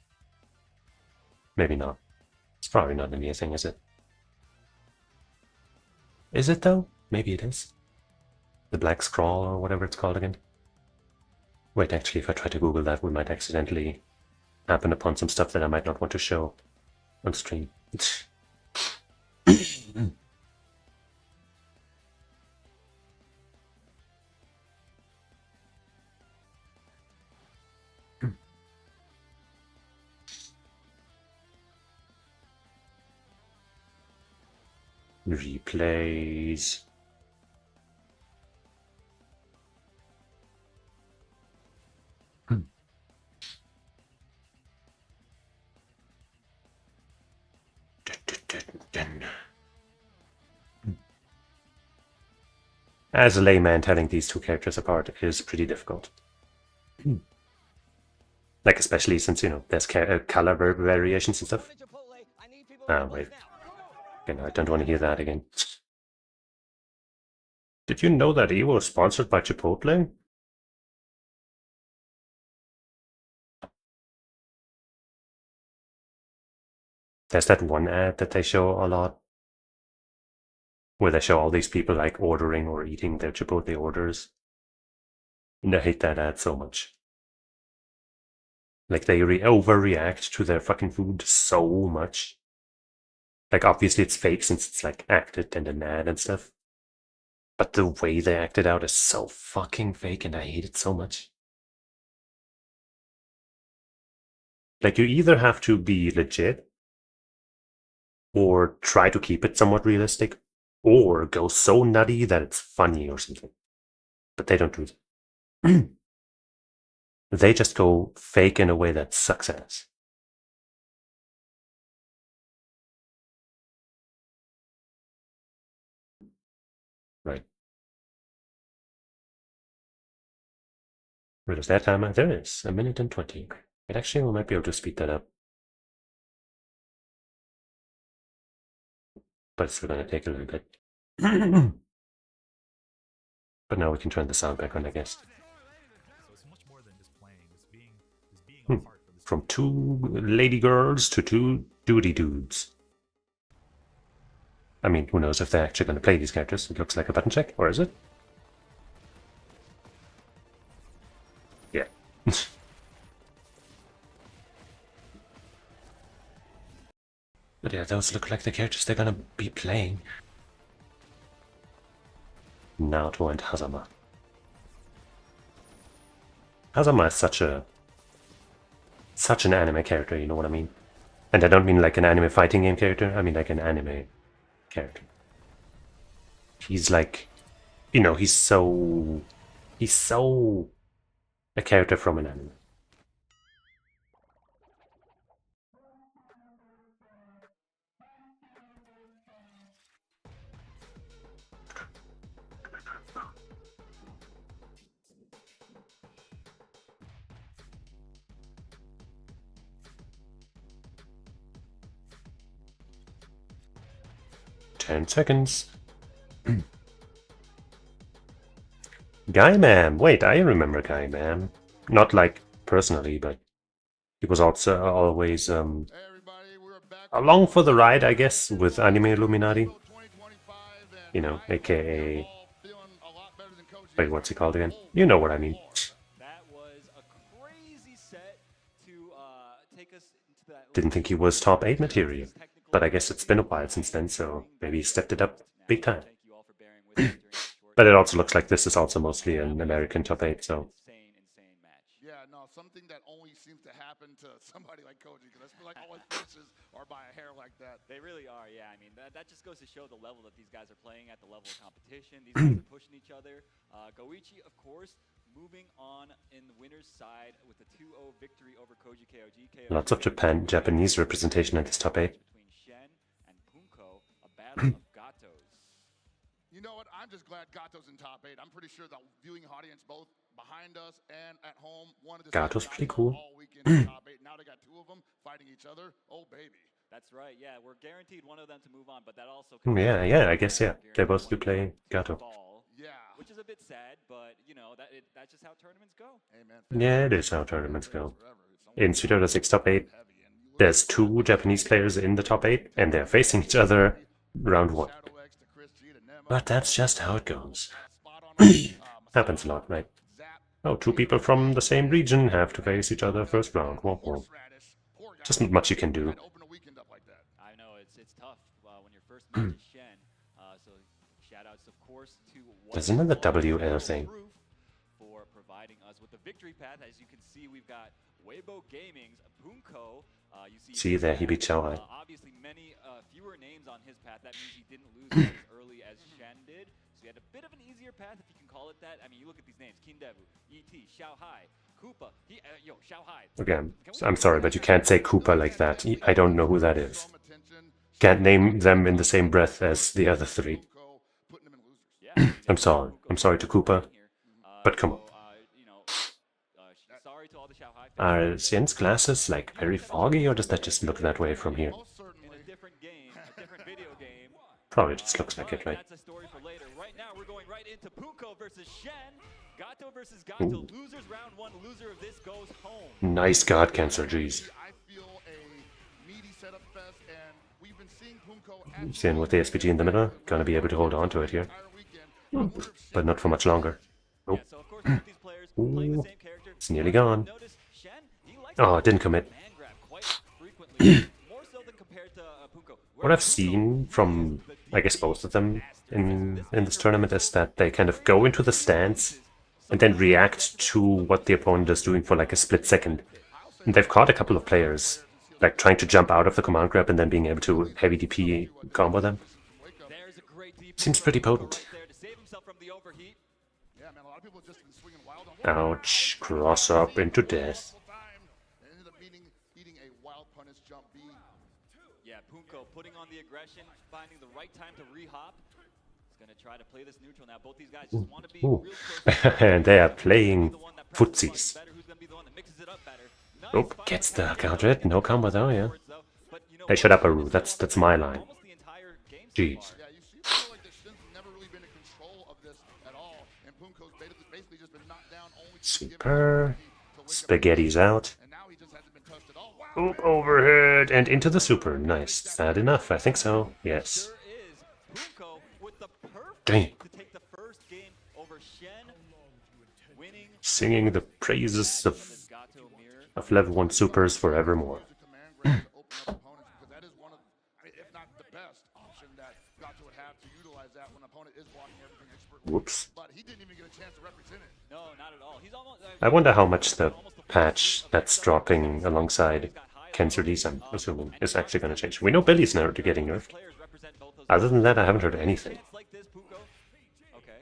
Maybe not. It's probably not a near thing, is it? Is it though? Maybe it is. The Black Scrawl or whatever it's called again. Wait, actually, if I try to Google that, we might accidentally happen upon some stuff that I might not want to show on stream. Replays. As a layman, telling these two characters apart is pretty difficult. Like, especially since, you know, there's color variations and stuff. Oh, wait. Okay, no, I don't want to hear that again. Did you know that EVO is sponsored by Chipotle? There's that one ad that they show a lot, where they show all these people like ordering or eating their Chipotle orders. And I hate that ad so much. Like, they overreact to their fucking food so much. Like, obviously it's fake since it's like acted and an ad and stuff. But the way they act it out is so fucking fake and I hate it so much. Like, you either have to be legit or try to keep it somewhat realistic, or go so nutty that it's funny or something. But they don't do that. They just go fake in a way that sucks ass. Right. Where is that timer? There it is, 1 minute and 20. It actually, we might be able to speed that up. But it's still going to take a little bit. But now we can turn the sound back on, I guess. From 2 lady girls to 2 duty dudes. I mean, who knows if they're actually going to play these characters. It looks like a button check, or is it? Yeah. But yeah, those look like the characters they're going to be playing. Naruto and Hazama. Hazama is such an anime character, you know what I mean? And I don't mean like an anime fighting game character, I mean like an anime character. He's like, you know, he's so a character from an anime. 10 seconds. Guy Ma'am. Wait, I remember Guy Ma'am. Not like personally, but he was also always along for the ride, I guess, with Anime Illuminati. You know, aka... Wait, what's he called again? You know what I mean. That was a crazy set to take us into that. Didn't think he was top 8 material, but I guess it's been a while since then, so maybe he stepped it up big time. Thank you all for bearing with us during this short But it also looks like this is also mostly an American top 8, so... insane match. Yeah, no, something that only seems to happen to somebody like Koji, because I feel like all his finishes are by a hair like that. They really are, yeah. I mean, that just goes to show the level that these guys are playing at, the level of competition. These guys are pushing each other. Goichi, of course, moving on in the winner's side with a 2-0 victory over Koji KOG. Lots of Japanese representation in this top 8. Between Shen and Punko, a battle of gatos. You know what? I'm just glad Gato's in top 8. I'm pretty sure the viewing audience, both behind us and at home, wanted to see Gato's pretty Gato cool. all weekend in top 8. Now they got 2 of them fighting each other. Oh, baby. That's right, yeah. We're guaranteed one of them to move on, but that also... Yeah, I guess, yeah. They both do play Gato. Yeah. Which is a bit sad, but, you know, that's just how tournaments go. Hey, man. Yeah, it is how tournaments go. In Street Fighter 6 top 8, there's 2 Japanese players in the top 8, and they're facing each other round 1. But that's just how it goes. Happens a lot, right? Oh, 2 people from the same region have to face each other first round. Womp womp. Just not much you can do. I know, it's tough when your first match is Shen. So shout-outs, of course, to... There's another WL thing. ...for providing us with the victory path. As you can see, we've got Weibo Gaming's Punko. You See there, he beat Xiao Hai. Obviously, many fewer names on his path. That means he didn't lose as early as Shen did. So he had a bit of an easier path, if you can call it that. I mean, you look at these names: Kindevu, E.T., Xiao Hai, Koopa. Xiao Hai. Okay, I'm sorry, but you can't say Koopa like that. I don't know who that is. Can't name them in the same breath as the other 3. I'm sorry. I'm sorry to Koopa, but come on. Sorry to all the Xiao Hai fans. Are Xian's glasses like very foggy, or does that just look that way from here? In a different game, a different video game. Probably just looks like it, right? That's a story for later. Right now, we're going right into Punko versus Shen. Gato versus Gato. Losers round 1. Loser of this goes home. Nice guard cancel, jeez. I feel a meaty setup fest, and we've been seeing Punko Xian with the SPG in the middle, gonna be able to hold on to it here. But not for much longer. Oh, Yeah, so of course, both these players playing the same character. it's nearly gone. Notice Shen, he likes Oh, didn't commit. man grab quite frequently, more so than compared to Punko. What I've seen from, I guess, both of them in this tournament is that they kind of go into the stance and then react to what the opponent is doing for like a split second. And they've caught a couple of players, like trying to jump out of the command grab and then being able to heavy DP combo them. There's a great deep Seems pretty potent. there to save himself from the overheat. Yeah, man, a lot of people have just been swinging wild on Ouch, cross up into death. and ended up eating a wild punish jump B. Yeah, Punko putting on the aggression, finding the right time to re-hop. He's going to try to play this neutral now. Both these guys just want to be Ooh. real close. And they are playing The one that practices footsies. better, who's going to be the one that mixes it up better. Nice Oh, fight gets from the Punko. counter hit. No combo though, yeah. Though, but you know Hey, what? shut up, Aru. That's my line. Almost the entire game so Jeez. far. Yeah, you see, I feel like the Shin's never really been in control of this at all, and Punko's basically just been knocked down only to give Super. him to wake up, Spaghetti's out. and now he just hasn't been touched at all. Wow, Oop, overhead and into the super. Nice. Is that enough? I think so. Yes. Sure is. Punko with the perfect Damn. to take the first game over Shen, winning Singing the praises the of Gato mirror. level 1 supers forevermore. command grab to open up opponents, because that is one of, I mean, if not the best option that Gato would have to utilize that when an opponent is blocking everything expertly. Whoops. But he didn't even get a chance to represent it. No, not at all. He's almost. I wonder how much the patch that's dropping alongside Ken's release, I'm assuming, is actually going to change. We know Billy's now getting nerfed. Players represent both those. Other than that, I haven't heard anything. Chance like this, Punko. Okay.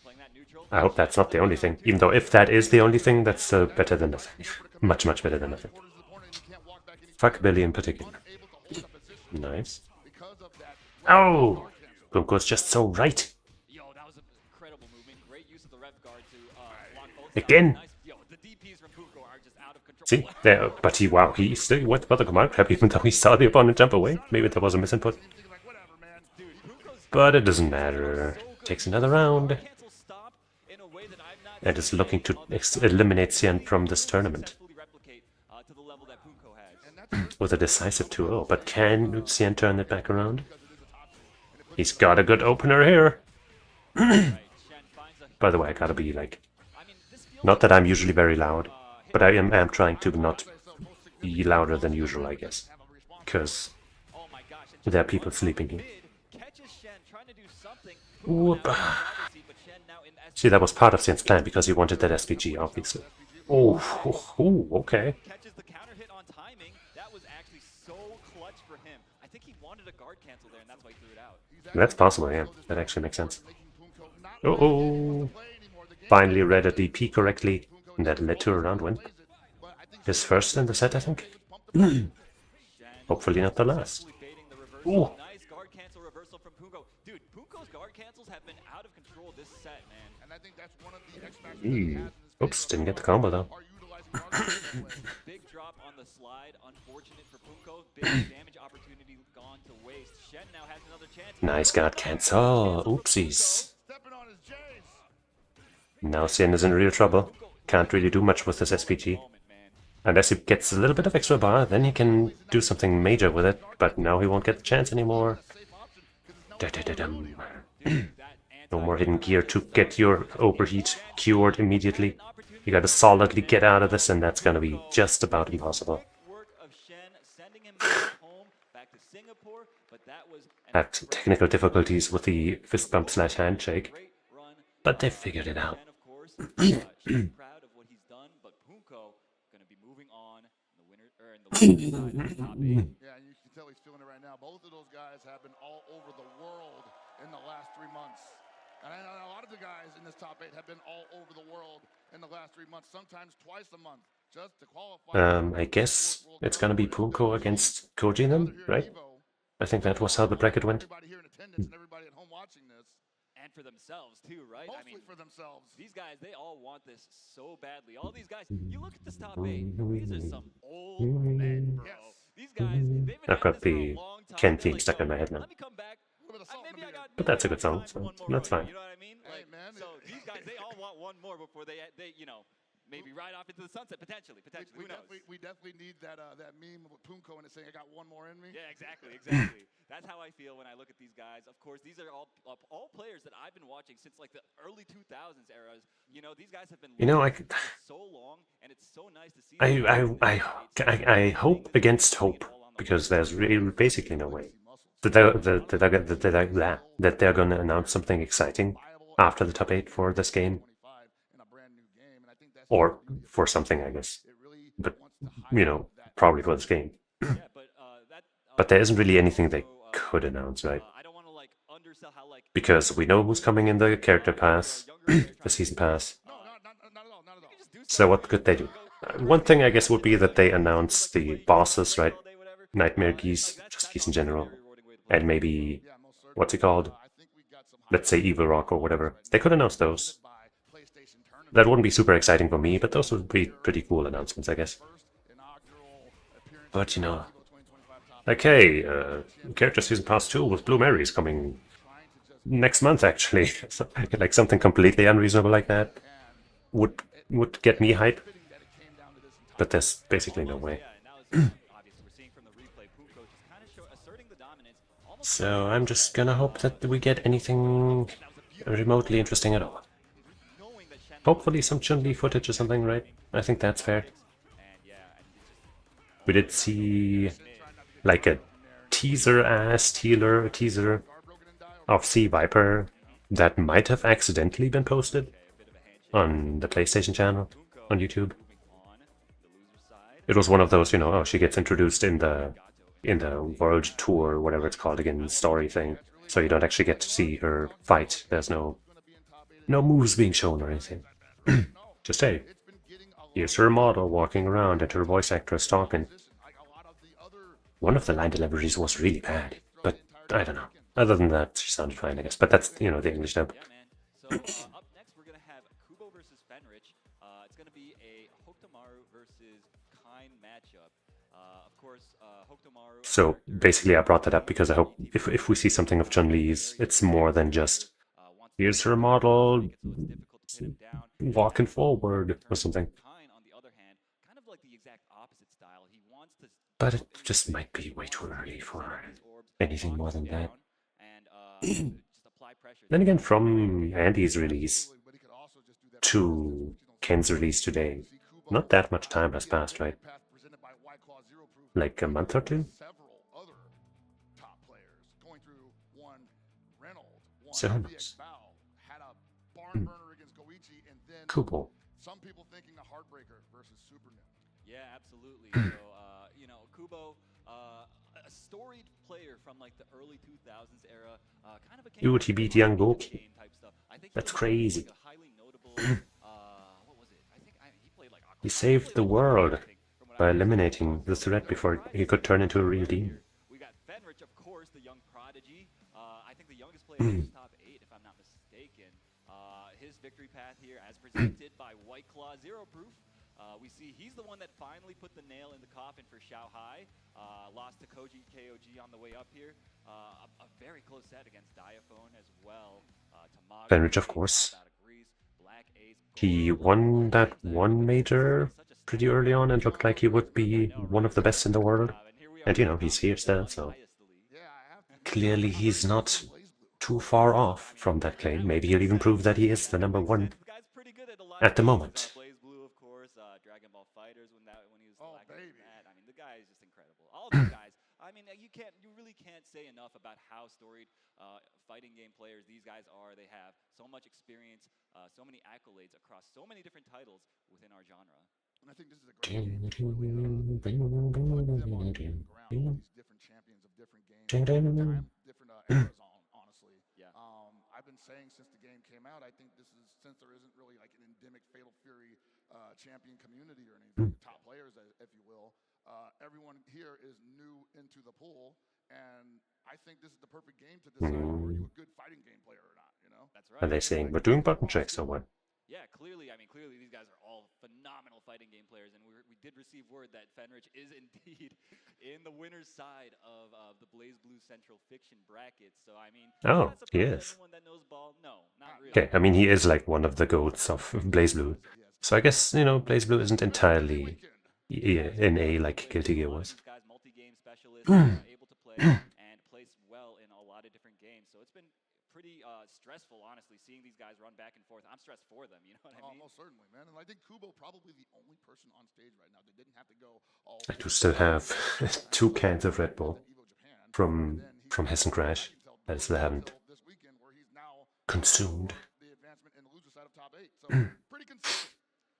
Playing that neutral. I hope that's not the only thing. Even though if that is the only thing, that's better than nothing. Much, much better than nothing. Quarters of the opponent, and you can't walk back any Fuck Billy in particular. able to hold a position Nice. because of that. Oh! Bunko's just so right. Yo, that was an incredible movement. Great use of the rev guard to block both Again. sides. Nice. Yo, the DPs from Punko are just out of control. See? There, but wow, he still went for the command grab even though he saw the opponent jump away. Maybe there was a misinput. Thinking like, whatever, man. Dude, But it doesn't matter. Takes another round. And is looking to eliminate Xian from this tournament. With a decisive 2-0. But can Xian turn it back around? He's got a good opener here. By the way, I gotta be like... Not that I'm usually very loud, but I am trying to not be louder than usual, I guess. Because there are people sleeping here. Whoop. See, that was part of Xian's plan, because he wanted that SPG, obviously. Oh, okay. Catches the counter hit on timing. That was actually so clutch for him. I think he wanted a guard cancel there, and that's why he threw it out. That's possible, yeah. That actually makes sense. Oh, finally read a DP correctly, and that led to a round win. His first in the set, I think. Hopefully not the last. Ooh. Nice guard cancel reversal from Punko. Dude, Punko's guard cancels have been out of control this set, man. And I think that's one of the X factors that he has in his Oops, didn't get the combo though. are utilizing guard Big drop on the slide. Unfortunate for Punko. Big damage opportunity gone to waste. Shen now has another chance. Nice guard cancel. Oopsies. stepping on his J's. Now Xian is in real trouble. Can't really do much with this SPG. Unless he gets a little bit of extra bar, then he can do something major with it. But now he won't get the chance anymore. No more hidden gear to get your overheat cured immediately. You gotta solidly get out of this, and that's gonna be just about impossible. Had technical difficulties with the fist bump / handshake, but they figured it out. Proud of what he's done, but Punko gonna be moving on in the winner or in the top 8. Yeah, you can tell he's feeling it right now. Both of those guys have been all over the world in the last 3 months. And I know a lot of the guys in this top 8 have been all over the world in the last 3 months, sometimes twice a month, just to qualify. I guess it's gonna be Punko against Koji then, right? I think that was how the bracket went. Everybody here in attendance and everybody at home watching this. And for themselves too, right? Mostly I mean, for themselves. these guys, they all want this so badly. All these guys, you look at this top 8, these are some old men, bro. Yes. These guys, they've been I've at got this for a the long time. Ken They're theme like, stuck in "Yo, my head now." Let me come back. A little bit of salt in Maybe the I beer. got But that's a good song, time so for one more that's rodeo, fine. You know what I mean? Hey, Like, man. So these guys, they all want one more before they maybe ride off into the sunset, potentially. Who knows? We definitely need that that meme with Punko and it saying, "I got one more in me." Yeah, exactly. That's how I feel when I look at these guys. Of course, these are all players that I've been watching since like the early 2000s eras. You know, these guys have been for so long, and it's so nice to see. I hope against hope, because there's really basically no way that they're gonna announce something exciting after the top 8 for this game, or for something, I guess. But probably for this game. But there isn't really anything they could announce, right? Because we know who's coming in the character pass, the season pass. So what could they do? One thing I guess would be that they announce the bosses, right? Nightmare Geese, just Geese in general. And maybe, what's it called? Let's say EVO Rock or whatever. They could announce those. That wouldn't be super exciting for me, but those would be pretty cool announcements, I guess. But like, hey, character season pass 2 with Blue Mary's coming next month, actually. Like something completely unreasonable like that would get me hype. But there's basically no way. So I'm just gonna hope that we get anything remotely interesting at all. Hopefully some Chun-Li footage or something, right? I think that's fair. We did see like a teaser of Sea Viper that might have accidentally been posted on the PlayStation channel on YouTube. It was one of those, oh, she gets introduced in the world tour, whatever it's called again, story thing. So you don't actually get to see her fight. There's no moves being shown or anything. Just hey, here's her model walking around and her voice actress talking. One of the line deliveries was really bad, but I don't know. Other than that, she sounded fine, I guess. But that's, the English dub. Yeah, man. So up next, we're going to have Kubo versus Fenrich. It's going to be a Hokumaru versus Kine matchup. Of course, Hokutomaru. So basically I brought that up because I hope if we see something of Chun-Li's, it's more than just here's her model walking forward or something. Kine, on the other hand, kind of like the exact opposite style. He wants to But it just might be way too early for anything more than that. and just apply pressure. Then again, from Andy's release to Ken's release today, not that much time has passed, right? Like a month or two? So who knows? Kubo. Some people thinking a heartbreaker versus Super Nim. Yeah, absolutely. So, you know, Kubo, a storied player from like the early 2000s era, kind of a Dude, he beat Young Goki. type stuff. I think That's crazy. Like a highly notable, what was it? I think he played like He saved the world by eliminating the threat before he could turn into a real demon. We got Fenrich, of course, the young prodigy. I think the youngest player in this top 8, if I'm not mistaken. His victory path here, as presented by White Claw Zero Proof. We see he's the one that finally put the nail in the coffin for Xiaohai. Lost to Koji KOG on the way up here. A very close set against Diaphone as well. Fenrich, of course. He won that one major pretty early on and looked like he would be one of the best in the world. And you know, he's here still, so clearly he's not too far off from that claim. Maybe he'll even prove that he is the number one at the moment. Dragon Ball Fighters when he was lacking that. I mean, the guy is just incredible. All these guys. I mean, you really can't say enough about how storied fighting game players these guys are. They have so much experience, so many accolades across so many different titles within our genre. And I think this is a great game to put them on the ground, all these different champions of different games, different eras, honestly. Yeah. I've been saying since the game came out, I think this is, since there isn't really like an endemic Fatal Fury champion community or anything, top players, if you will, everyone here is new into the pool, and I think this is the perfect game to decide are you a good fighting game player or not, you know? That's right. Are they saying we're doing button checks or what? Yeah, clearly. I mean, clearly these guys are all phenomenal fighting game players, and we did receive word that Fenrich is indeed in the winner's side of the Blaze Blue Central Fiction bracket. So, I mean, Oh, is that he surprising to is. anyone that knows ball? No, not really. Okay, I mean, he is like one of the goats of BlazBlue. So I guess, you know, BlazBlue isn't entirely in A like Guilty Gear was. These guys, multi-game specialists, able to play and place well in a lot of different games. So it's been pretty stressful, honestly, seeing these guys run back and forth. I'm stressed for them, you know what I mean? Most certainly, man. And I think Kubo probably the only person on stage right now that didn't have to go all. I do still have 2 cans of Red Bull from Hessen Crash that I still haven't consumed. The advancement in the loser side of top 8. So pretty consistent.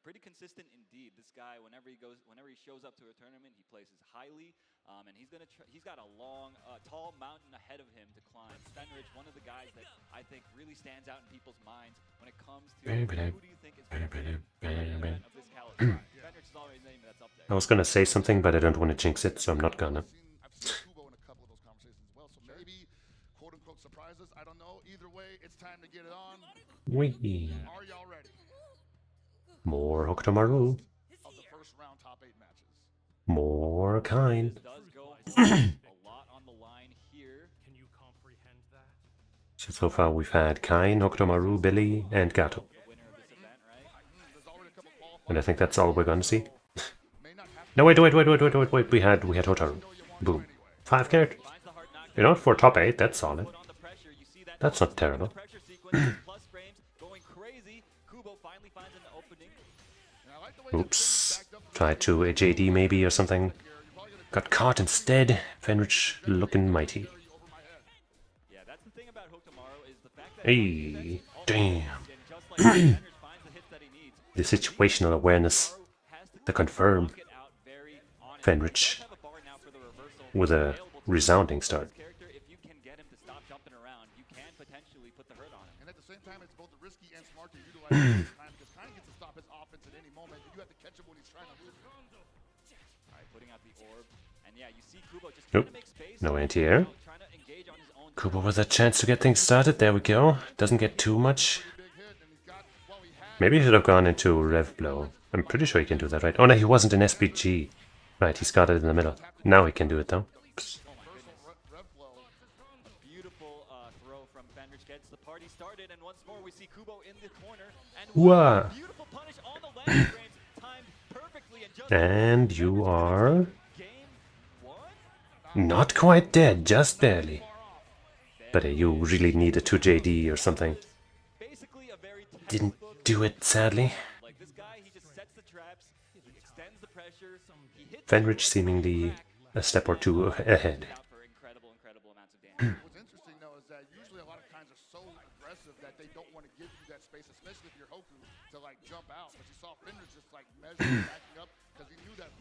Pretty consistent indeed. This guy, whenever he shows up to a tournament, he places highly, and he's got a long, tall mountain ahead of him to climb. Fenrich, one of the guys that I think really stands out in people's minds when it comes to who do you think is going to be of this caliber. Fenrich is always a name that's up there. I was gonna say something, but I don't want to jinx it, so I'm not gonna. I've seen Kubo in a couple of those conversations as well, so maybe quote-unquote surprises. I don't know. Either way, it's time to get it on. Wee. Are y'all ready? More Hokutomaru. Of the first round top 8 matches. More Kine. Does go a lot on the line here. Can you comprehend that? So far we've had Kine, Hokutomaru, Billy, and Gato. The winner of this event, right? There's already a couple qualifiers. And I think that's all we're gonna see. May not have No, wait. We had Hotaru. Boom. 5 characters. Finds the heart knock. You know, for top 8, that's solid. Put on the pressure. You see that That's not terrible. pressure sequence, plus frames, going crazy. Kubo finally finds an opening. And I like the way Oops. Tried to a JD maybe or something. Got caught instead. Fenrich looking mighty. Yeah, that's the thing about Hokutomaru is the fact that Hey, damn. and just like Fenrich finds the hits that he needs, The situational awareness. has to The confirm. get out very honest. Fenrich Have a bar now for the reversal. with a resounding start. This character, if you can get him to stop jumping around, you can potentially put the hurt on him. And at the same time, it's both risky and smart to utilize time because Kine gets to stop his offense at any moment, and you have to catch him when he's trying to move. All right, putting out the orb, and yeah, you see Kubo just Nope. trying to make space. No anti-air. Trying to engage on his own. Kubo with a chance to get things started. There we go. Doesn't get too much. Big hit, and he's got what we had. Maybe he should have gone into Rev Blow. I'm pretty sure he can do that, right? Oh no, he wasn't in SPG. Right, he's got it in the middle. Now he can do it though. Psst. Oh my goodness. Rev flow. A beautiful throw from Fenrich gets the party started, and once more we see Kubo in the corner. And Whoa. beautiful punish on the landing frames, timed perfectly, and just And you are game one. not quite dead, just barely. But you really needed to JD or something. Basically a very Didn't textbook do it, sadly. Like this guy, he just sets the traps, he extends the pressure, he hits Fenrich seemingly a step or two ahead. out for incredible amounts of damage. What's interesting though is that usually a lot of times are so aggressive that they don't want to give you that space, especially if you're Hoku, to like jump out. But you saw Fender just like measuring, backing up, because he knew that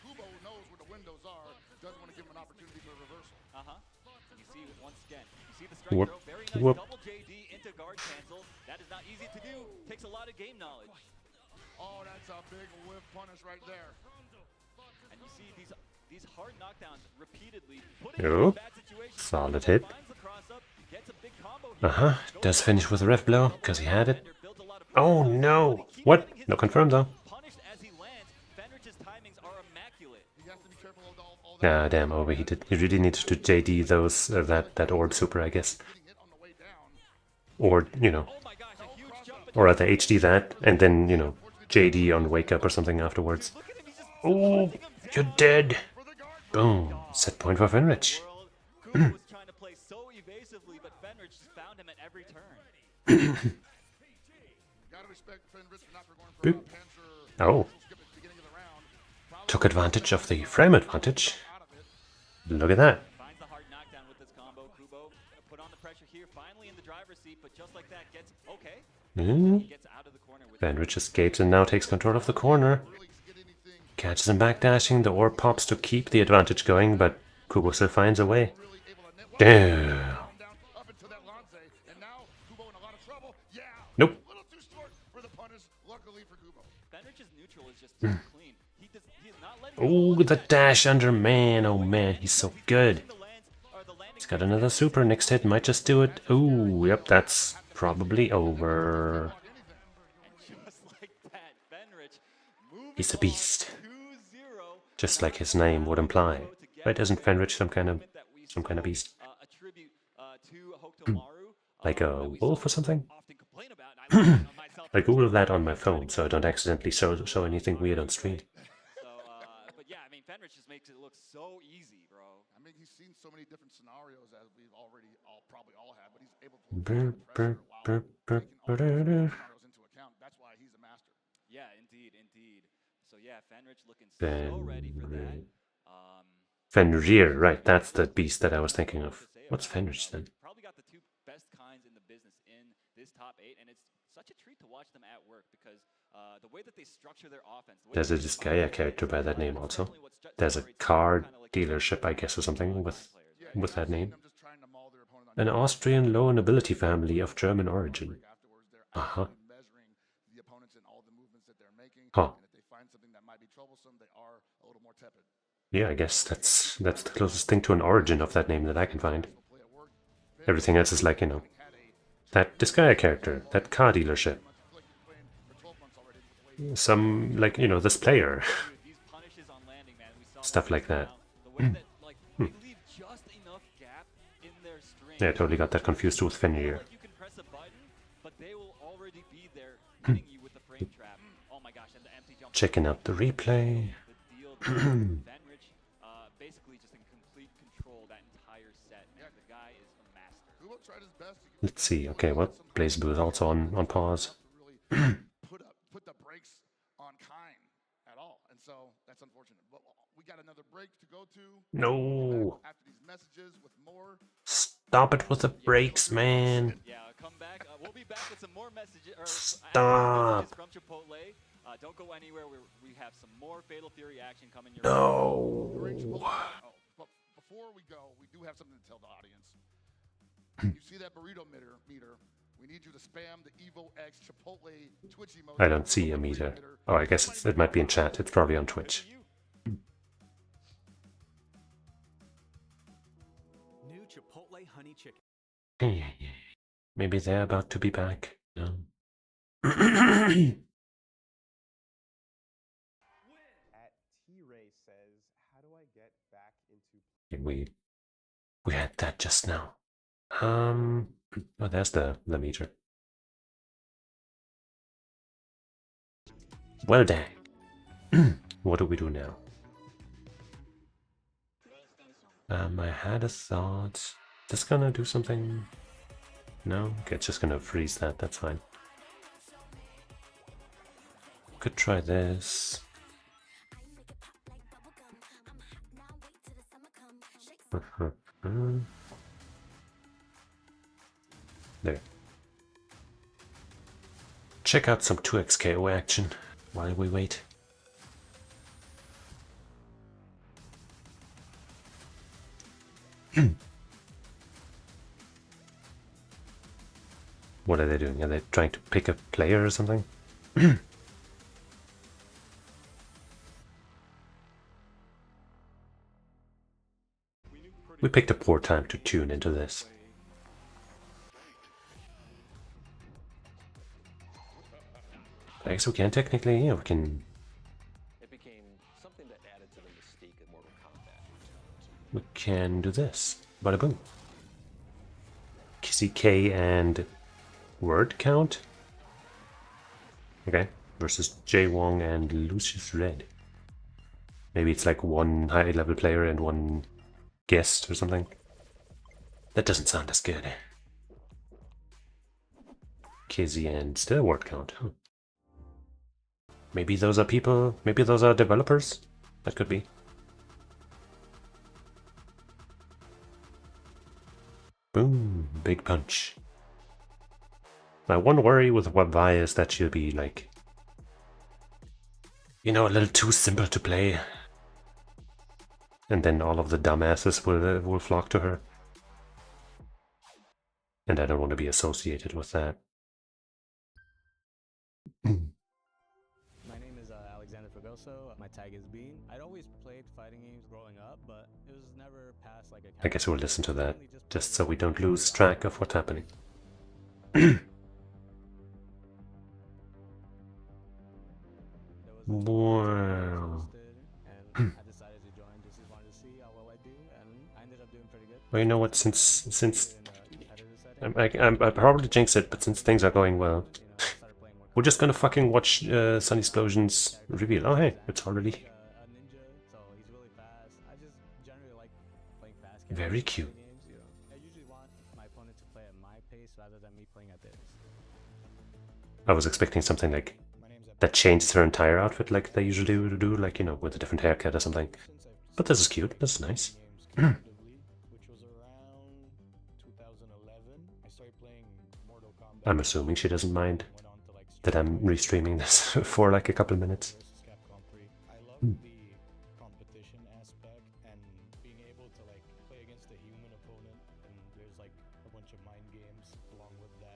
Kubo knows where the windows are, doesn't want to give him an opportunity for a reversal. You see it once again. You see the strike Whoop. throw, very nice Whoop. double JD into guard cancel. That is not easy to do. Takes a lot of game knowledge. Oh, that's a big whiff punish right there. And you see these hard knockdowns repeatedly putting him in Oop. bad situations. Solid hit. Finds the cross up, gets a big combo here. Does finish with a ref blow, because he had it. Builds a lot of Oh pressure, no! but he keeps What? getting his No confirm though. punished as he lands. Fenrich's timings are immaculate. He has to be careful of all that. Ah, damn, over. He really needed to JD those, that orb super, I guess. Getting hit on the way down. Or, you know, Oh my gosh, a huge jump. or either HD that, and then, you know, JD on wake up or something afterwards. Look at him, he's just Oh, you're dead! Boom. Set point for Fenrich. world. Kubo was trying to play so evasively, but Fenrich just found him at every turn. Gotta respect Fenrich for not going for Boop. Panzer. Oh. Skip at the beginning of the round. Probably Took advantage of the frame advantage. out of it. Look at that. Finds the hard knockdown with this combo. Kubo gonna put on the pressure here, finally in the driver's seat, but just like that, gets okay. He gets out of the corner with Fenrich escapes and now takes control of the corner. Really get anything Catches him backdashing, the orb pops to keep the advantage going, but Kubo still finds a way. really able to net. Damn. Down up into that Lance, and now Kubo in a lot of trouble. Yeah. Nope. A little too short for the punish. Luckily for Kubo. Fenrich's neutral is just too clean. He is not letting Oh, the dash under, man. Oh man, he's so good. He's got another super. Next hit might just do it. Oh, yep, that's probably over. just like that, Fenrich moving He's a beast. 2-0. Just like his name would imply. Right, isn't Fenrich some kind of beast? A tribute to Hokutomaru. Like a wolf or something? Often complain about, and I love it myself. I googled that on my phone so I don't accidentally show anything weird on stream. So, but yeah, I mean, Fenrich just makes it look so easy, bro. I mean, he's seen so many different scenarios as we've already probably all have, but he's able to Brr, pressure brr, while brr, taking all brr, those brr. scenarios into account. That's why he's a master. Yeah, indeed. So yeah, Fenrich looking so ready for that. Fenrir, right, that's the beast that I was thinking of. What's Fenrich then? Probably got the two best kinds in the business in this top 8, and it's such a treat to watch them at work because the way that they structure their offense. The way There's a that they Disgaea character by that name also. There's a car dealership, I guess, or something with that name. I'm just trying to maul their opponent on An Austrian low nobility family of German origin. afterwards. They're Uh-huh. actually measuring the opponents and all the movements that they're making. Huh. And if they find something that might be troublesome, they are a little more tepid. Yeah, I guess that's the closest thing to an origin of that name that I can find. Play at work. Everything else is like, you know, Had a that Disgaea character, that car dealership. like he's playing for 12 months already with the weight. Some, like, you know, this player. Dude, these punishes on landing, man. We saw Stuff like that. the way that like they leave just enough gap in their string. Yeah, I totally got that confused with Fenrir. Like you can press a button, but they will already be there hitting you with the frame trap. Oh my gosh, and the empty jump. Checking out the replay. The deal there. Fenrich, basically just in complete control that entire set. Man, the guy is a master. Kubo tried his best. Let's see. Okay, well, BlazBlue is also on pause. To really put the brakes on Kine at all, and so that's unfortunate. But we got another break to go to. No. After these messages with more. Stop it with the brakes, man. Yeah, come back. We'll be back with some more messages. Stop. From Chipotle. Don't go anywhere. We have some more Fatal Fury action coming your No. Oh, but before we go, we do have something to tell the audience. You see that burrito meter? We need you to spam the EVO X Chipotle Twitch emoji. I don't see a meter. Oh, I guess it might be in chat. It's probably on Twitch. New Chipotle honey chicken. Maybe they're about to be back. No. At T-Race says, how do I get back into... We had that just now. Oh, there's the meter. Well done. What do we do now? I had a thought. Is this gonna do something? No? Okay, it's just gonna freeze that, that's fine. Could try this. There. Check out some 2x KO action while we wait. What are they doing? Are they trying to pick a player or something? We picked a poor time to tune into this. I guess we can technically, yeah, we can... It became something that added to the mystique of Mortal Kombat. We can do this. Bada boom. CK and word count? Okay. Versus Jay Wong and Lucius Red. Maybe it's like one high level player and one guest or something. That doesn't sound as good. KZ and still word count. Huh. Maybe those are people, maybe those are developers? That could be. Boom, big punch. My one worry with Wabai is that she'll be like, you know, a little too simple to play. And then all of the dumbasses will flock to her. And I don't want to be associated with that. My name is Alexander Fragoso. My tag is Bean. I'd always played fighting games growing up, but it was never past like a... I guess we'll listen to that, just so we don't lose track of what's happening. Wow. Well, you know what? Since I probably jinx it, but since things are going well, we're just gonna fucking watch Sun Explosion's reveal. Oh hey, it's already very cute. I was expecting something like that changes her entire outfit like they usually would do, like, you know, with a different haircut or something. But this is cute, this is nice. I'm assuming she doesn't mind that I'm restreaming this for like a couple minutes.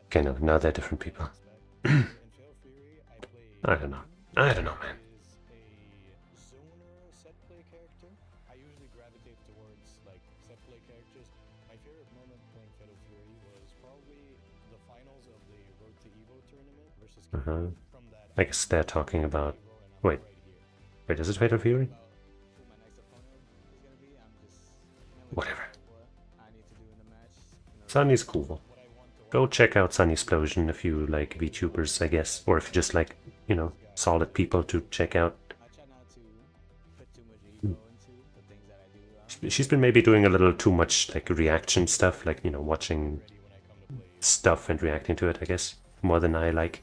Okay, no, now they're different people. I don't know. I don't know, man. I usually gravitate towards like set play characters. My favorite moment playing Fatal Fury was probably the finals of the Road to EVO tournament versus from that. I guess they're talking about... Wait, is it Fatal Fury? Whatever. Sunny's cool. Go check out Sun Explosion if you like VTubers, I guess. Or if you just like, you know, solid people to check out. She's been maybe doing a little too much like reaction stuff, like, you know, watching stuff and reacting to it, I guess, more than I like.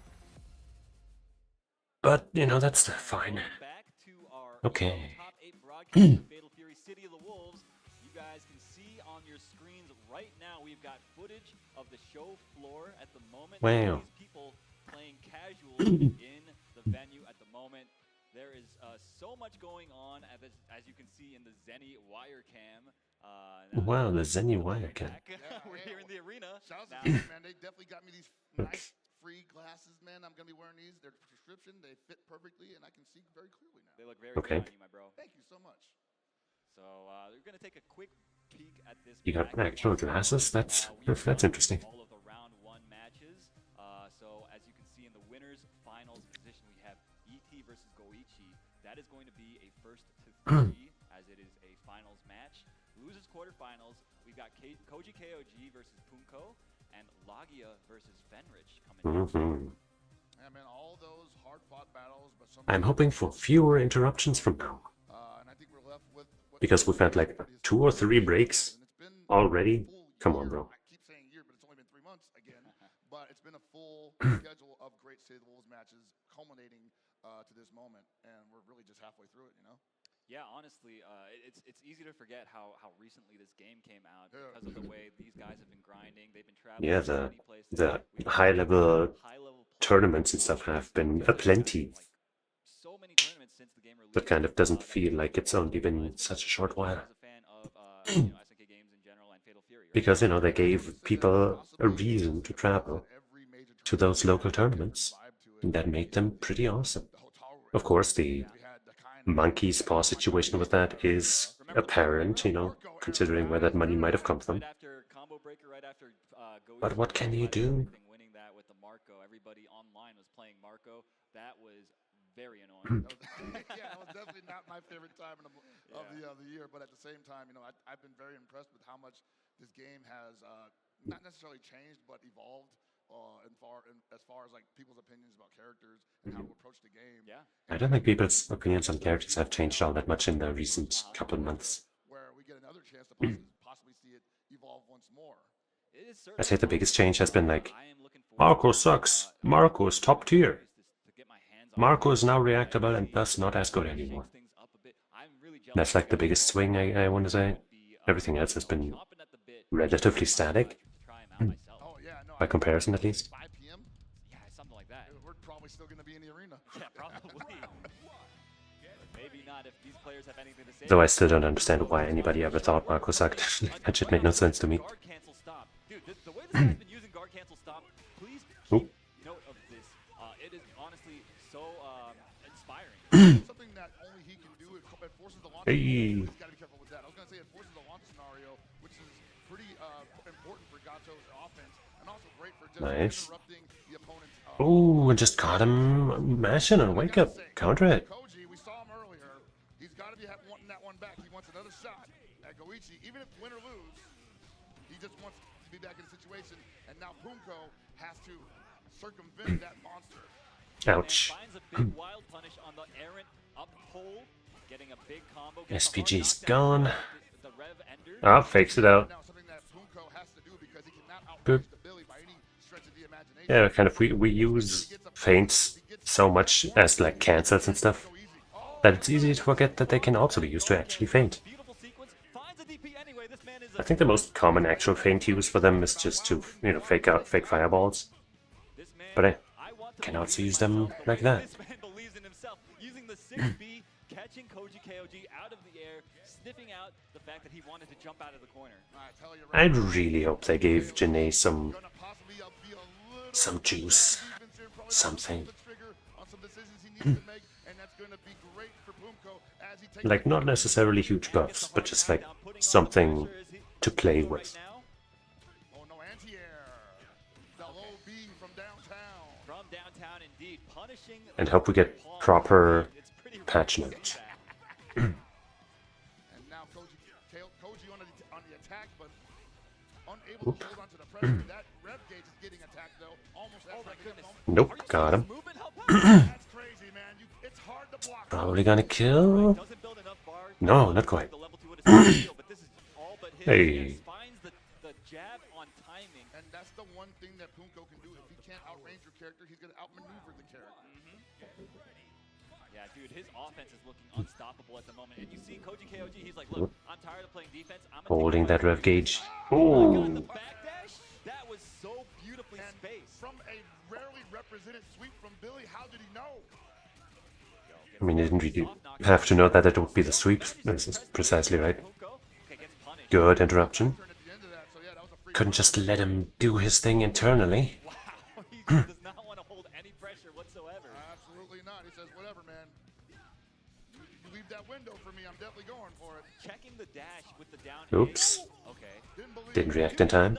But, you know, that's fine. Okay. Wow. People playing casual in the venue at the moment. There is so much going on, as you can see in the Zenny wire cam. Wow, the Zenny wire cam. We're here in the arena. Shout out to them, man. They definitely got me these nice free glasses, man. I'm going to be wearing these. They're prescription. They fit perfectly, and I can see very clearly now. They look very good on you, my bro. Thank you so much. So we're going to take a quick peek at this. You got actual glasses? That's interesting. All of the round one matches. So as you can see in the winners finals position, we have ET versus Goichi. that is going to be a first to 3 as it is a finals match. Losers quarterfinals, we've got Koji KOG versus Punko and Lagia versus Fenrich coming in. Yeah, man, all those hard-fought battles, but I'm hoping for fewer interruptions from now. and I think we're left with Because we've had like 2 or 3 breaks already. Come on, bro. I keep saying year, but it's only been 3 months again. But it's been a full schedule of great State of the Wolves matches culminating to this moment, and we're really just halfway through it, you know? Yeah, honestly, it's easy to forget how recently this game came out because of the way these guys have been grinding. They've been traveling Yeah, to many places. the high-level tournaments and stuff have been aplenty. So many tournaments since the game released. That kind of doesn't feel like it's only been such a short while. As a fan of SNK games in general and Fatal Fury, right? Because, you know, they gave people a reason to travel to those local tournaments. And that made them pretty awesome. Of course, the monkey's paw situation with that is apparent, you know, considering where that money might have come from. But what can you do? Winning that with the Marco, everybody online was playing Marco. That was very annoying. Yeah, that was definitely not my favorite time of the year. But at the same time, you know, I've been very impressed with how much this game has not necessarily changed, but evolved. As far as like people's opinions about characters and how to approach the game. Yeah. I don't think people's opinions on characters have changed all that much in the recent couple of months. Where we get another chance to possibly see it evolve once more. I'd say the biggest change has been like, Marco sucks. Marco is top tier. Marco is now reactable and thus not as good anymore. That's like the biggest swing, I want to say. Everything else has been relatively static. By comparison, at least. 5 p.m. Yeah, something like that. We're probably still going to be in the arena. Yeah, probably. Maybe not if these players have anything to say. Though I still don't understand why anybody ever thought Marco sucked. That shit made no sense to me. Guard cancel stop. Dude, the way this guy's been using guard cancel stop, please keep note of this. It is honestly so inspiring. Something that only he can do. It forces the launch. Hey. He's got to be careful with that. I was going to say it forces the launch scenario, which is pretty important for Gato's offense. And also great for just interrupting the opponent's. Oh, and just caught him mashing on wake up. Counter it. Koji, we saw him earlier. He's got to be wanting that one back. He wants another shot at Goichi, even if win or lose. He just wants to be back in the situation. And now Punko has to circumvent that monster. Ouch. Finds a big wild punish on the errant up pole, getting a big combo. SPG's gone. The Rev Ender. Ah, fakes it out. Now something that Punko has to do because he cannot Boop. outpunch the Billy by any stretch of the imagination. Yeah, kind of, we use feints so much as like cancels and stuff that it's easy to forget that they can also be used to actually feint. I think the most common actual feint use for them is just to, you know, fake fireballs. But I can also use them like that. This man believes in himself, using the 6B, catching Koji KOG out of the air, sniffing out the fact that he wanted to jump out of the corner. I really hope they gave Janae some juice, something. Like, not necessarily huge buffs, but just like something to play with. Oh no, anti-air. The low B from downtown. From downtown, indeed, punishing. And hope we get proper patch notes. And now Koji on the attack, but unable to hold on to the pressure. That rev gauge is getting attacked though. Almost at the moment. Nope, got him. That's crazy, man. It's hard to block. Probably gonna kill. No, not quite. Hey. Finds the jab on timing. And that's the one thing that Punko can do. If he can't outrange your character, he's gonna outmaneuver the character. Yeah, dude, his offense is looking unstoppable at the moment. And you see Koji KOG, he's like, look, I'm tired of playing defense. I'm Holding that rev gauge. The Ooh. backdash, that was so beautifully spaced. From a rarely represented sweep from Billy, how did he know? I mean, he didn't really have to know that it would be the sweep. This is precisely right. Good interruption. Couldn't just let him do his thing internally. Wow, he does not want to hold any pressure whatsoever. Absolutely not. He says, whatever, man. You leave that window for me, I'm definitely going for it. Checking the dash with the down. Oops. Okay. Didn't react in time.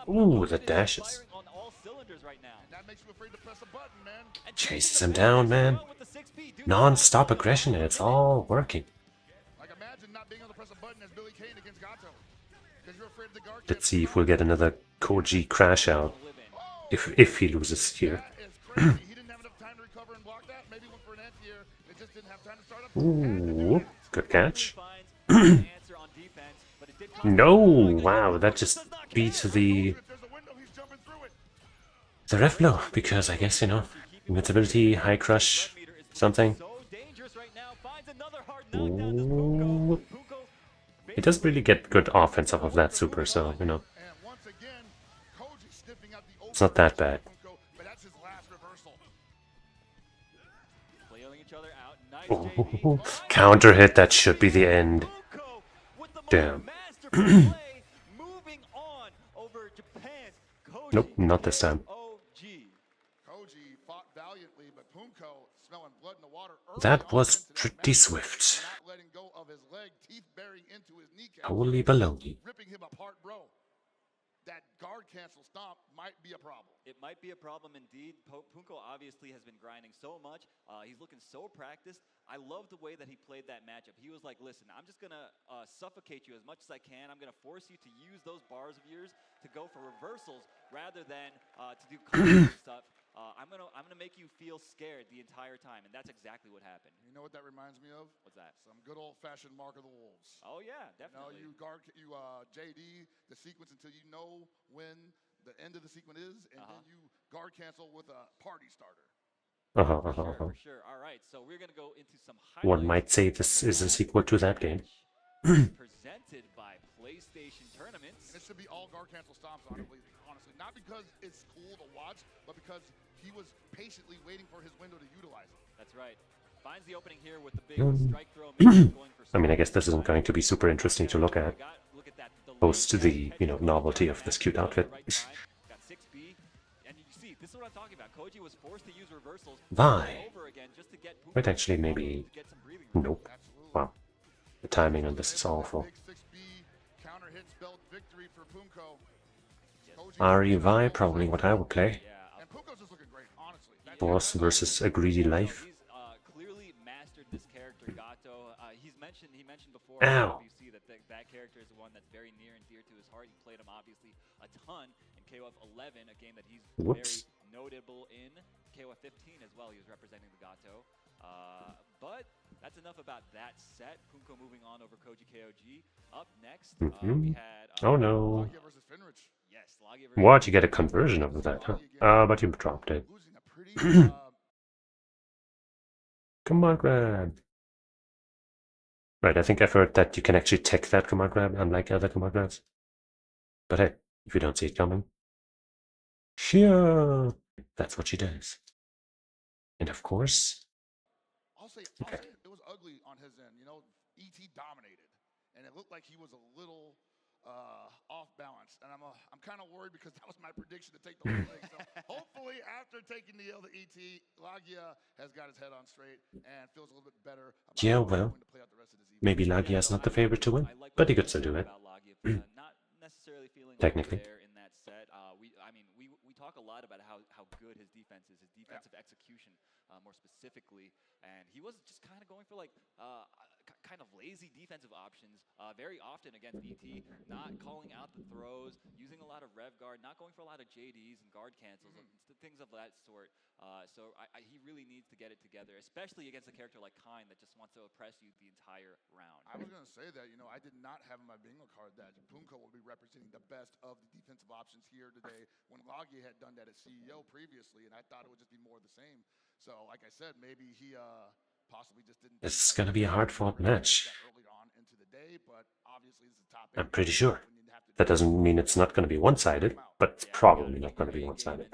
Ooh, the dashes. cylinders right now. And that makes you afraid to press a button, man. And Chases him down, man. Non-stop aggression, and it's all working. Like imagine not being able to press a button as Billy Kane against Gato. Because you're afraid of the guard. Let's see if we'll get another Koji crash out. If he loses here. That is crazy. He didn't have enough time to recover and block that. Maybe went for an anti-air. It just didn't have time to start up. Ooh, good catch. No, wow, that just beat the ref blow, because I guess, you know, invincibility, high crush, something. Ooh. He doesn't really get good offense off of that super, so, you know, it's not that bad. Ooh, counter hit, that should be the end. Damn. Nope, not this time. That was pretty swift. Holy baloney. Ripping him apart, bro. That guard cancel stomp might be a problem. It might be a problem indeed. Punko obviously has been grinding so much. He's looking so practiced. I love the way that he played that matchup. He was like, listen, I'm just going to suffocate you as much as I can. I'm going to force you to use those bars of yours to go for reversals rather than to do stuff. I'm gonna make you feel scared the entire time, and that's exactly what happened. You know what that reminds me of? What's that? Some good old-fashioned Mark of the Wolves. Oh yeah, definitely. You know, you JD the sequence until you know when the end of the sequence is, and then you guard cancel with a party starter. For sure. All right, so we're gonna go into some highlights. One might say this is a sequel to that game. Presented by PlayStation Tournaments. And it should be all guard cancel stomps, honestly. Not because it's cool to watch, but because he was patiently waiting for his window to utilize it. That's right. Finds the opening here with the big strike throw. Going for I mean, I guess this isn't going to be super interesting to look at. Post the, you know, novelty of this cute outfit. Got 6B, and you see, this is what I'm talking about. Koji was forced to use reversals Why? over again just to get Wait, actually, maybe... Nope. Wow. The timing on this is awful. REVI, probably what I would play. Boss versus a greedy life. He's clearly mastered this character, Gato. He mentioned before. Ow. You see that that character is the one that's very near and dear to his heart. He played him obviously a ton in KOF 11, a game that he's very notable in. KOF 15 as well. He was representing the Gato. But that's enough about that set. Punko moving on over Koji KOG. Up next, we had. Oh no. Lagia versus Finrich. Yes, Lagia versus What? You get a conversion of that, huh? But you dropped it. Command grab. Right, I think I've heard that you can actually tech that command grab, unlike other command grabs. But hey, if you don't see it coming, sure, that's what she does. And of course, I'll say it was ugly on his end. You know, ET dominated, and it looked like he was a little off balance. And I'm kind of worried because that was my prediction to take the whole thing. So hopefully, after taking the L to ET, Lagia has got his head on straight and feels a little bit better. Yeah, well, maybe Lagia's not the favorite to win, but he could still do it. Not necessarily feeling Technically. there in that set. We talk a lot about how good his defense is, his defensive execution more specifically, and he was just kind of going for like kind of lazy defensive options very often against ET, not calling out the throws, using a lot of rev guard, not going for a lot of JDs and guard cancels, things of that sort. So he really needs to get it together, especially against a character like Kine that just wants to oppress you the entire round. I was going to say that, you know, I did not have in my bingo card that Punko will be representing the best of the defensive options here today when Lagia had done that as CEO previously, and I thought it would just be more of the same. So, like I said, maybe he possibly just didn't. This is going to be a hard-fought match. Early on into the day, but obviously it's the top. I'm pretty sure. That doesn't mean it's not going to be one-sided, but it's probably not going to be one-sided.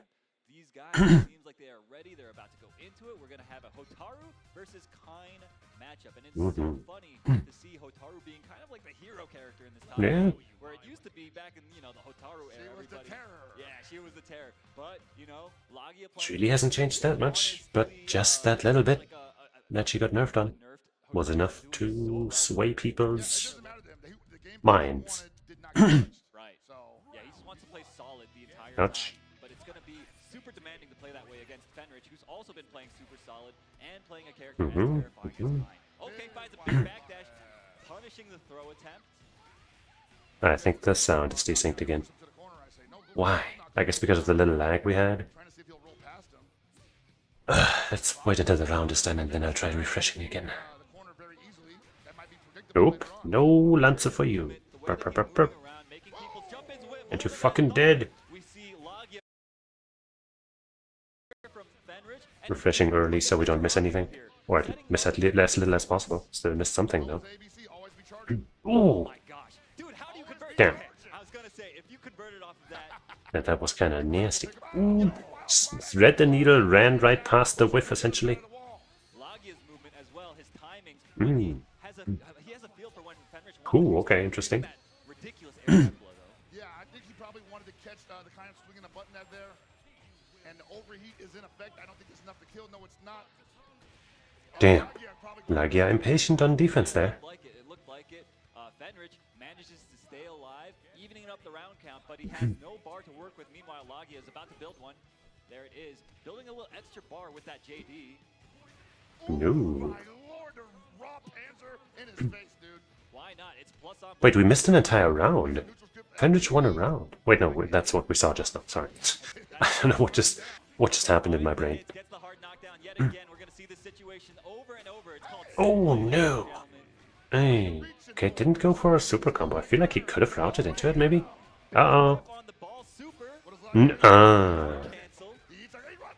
These guys seems like they are ready. They're about to go into it. We're going to have a Hotaru versus Kine matchup, and it's so funny to see Hotaru being kind of like the hero character in this time. Yeah. Where it used to be back in, you know, the Hotaru era. She was the terror. Yeah, she was the terror. But, you know, Lagia It really hasn't changed that much, but just that little bit that she got nerfed on was enough to sway people's minds. Right. So, yeah, he just wants to play solid the entire Ouch. time. But it's going to be Fenrich, who's also been playing super solid and playing a character as terrifying as mine. Okay, finds a big backdash, punishing the throw attempt. I think the sound is desynced again. Why? I guess because of the little lag we had. Let's wait until the round is done and then I'll try refreshing again. Nope, no Lancer for you. Burp, burp, burp, burp. And you're fucking dead. Refreshing early so we don't miss anything. Or miss as little as possible. Still miss something though. Ooh! Damn. That was kinda nasty. Ooh. Thread the needle, ran right past the whiff essentially. Cool, okay, interesting. Yeah, I think he probably wanted to catch the kind of swinging a button out there. And the overheat is in effect. I don't think it's enough to kill. No, it's not. Damn. Lagia impatient on defense there. It looked like it. Fenrich manages to stay alive, evening up the round count, but he has no bar to work with. Meanwhile, Lagia is about to build one. There it is. Building a little extra bar with that JD. No. My lord, the raw panzer in his face, dude. Why not? It's plus on. Wait, we missed an entire round. Fenrich won a round. Wait, no, that's what we saw just now. Sorry. I don't know what just happened in my brain. Oh no! Hey, okay, didn't go for a super combo. I feel like he could have routed into it, maybe? Uh-oh.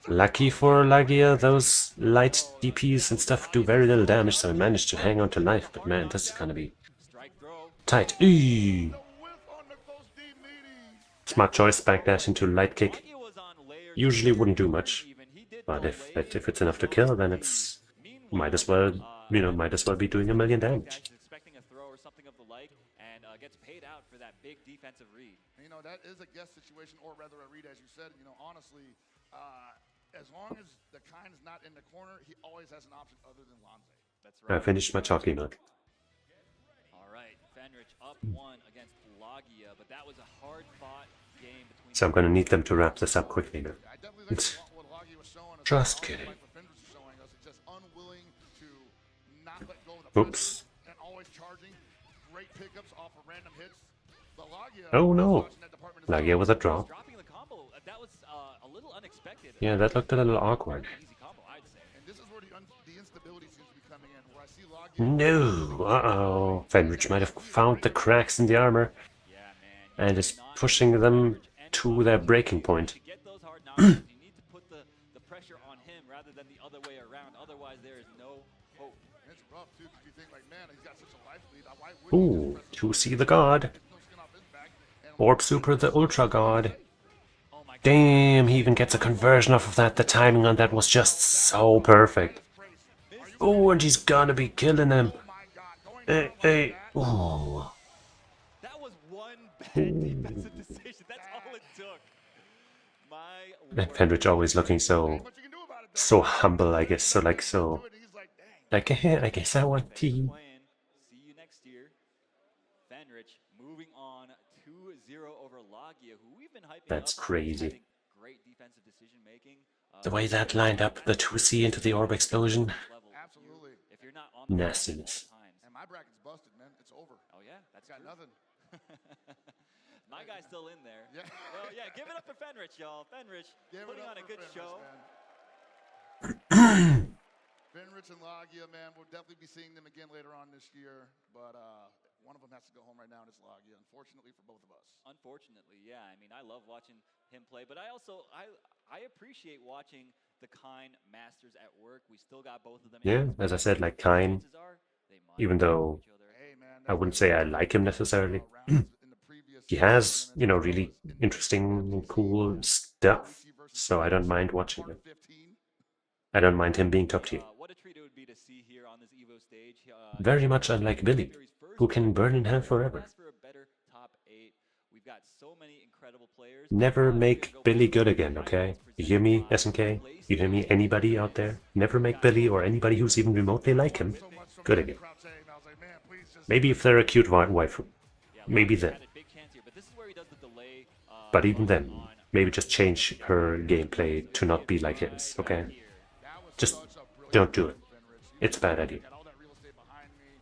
Lucky for Lagia, those light DPs and stuff do very little damage, so I managed to hang on to life. But man, this is gonna be tight. Eee. Smart choice, backdash into light kick. Usually wouldn't do much, but if it's enough to kill, then it's might as well be doing a million damage. Expecting a throw or something of the like, and gets paid out for that big defensive read. You know, that is a guess situation, or rather a read, as you said. You know, honestly, as long as the kind is not in the corner, he always has an option other than Lanze. That's right. I finished my chocolate milk. All right, Fenrich up 1 against Lagia, but that was a hard-fought game between. So I'm gonna need them to wrap this up quickly now. It's just kidding. Oops. Oh no! Lagia with a drop. Yeah, that looked a little awkward. No! Uh-oh. Fenrich might have found the cracks in the armor and is pushing them to their breaking point. Ooh, 2C the god. Orb Super the Ultra God. Damn, he even gets a conversion off of that. The timing on that was just so perfect. Oh, and he's gonna be killing him. Hey. Ooh. That was one bad defensive decision. That's all it took. And Fenrich always looking so humble, I guess. I guess I want tea. See you next year. Fenrich moving on 2-0 over Lagia, who we've been hyping. That's crazy. Great defensive decision making. The way that lined up, the 2C into the orb explosion. Absolutely. If you're not on nastiness. And my bracket's busted, man. It's over. Oh yeah, that's got nothing. My guy's still in there. Yeah. Well, yeah, give it up for Fenrich, y'all. Fenrich putting on a good show. Fenrich and Lagia, man, we'll definitely be seeing them again later on this year. But one of them has to go home right now, and it's Lagia, unfortunately for both of us. Unfortunately, yeah. I mean, I love watching him play, but I also I appreciate watching the Kine masters at work. We still got both of them. Yeah, as I said, like Kine, even though I wouldn't say I like him necessarily. He has, really interesting, cool stuff, so I don't mind watching him. I don't mind him being top tier. What a treat it would be to see here on this EVO stage. Very much unlike Billy, who can burn in hell forever. Never make Billy good again, okay? You hear me, SNK? You hear me, anybody out there? Never make Billy or anybody who's even remotely like him good again. Maybe if they're a cute waifu. Maybe then. But even then, maybe just change her gameplay to not be like his, okay? Just don't do it. It's a bad idea. Got all that real estate behind me.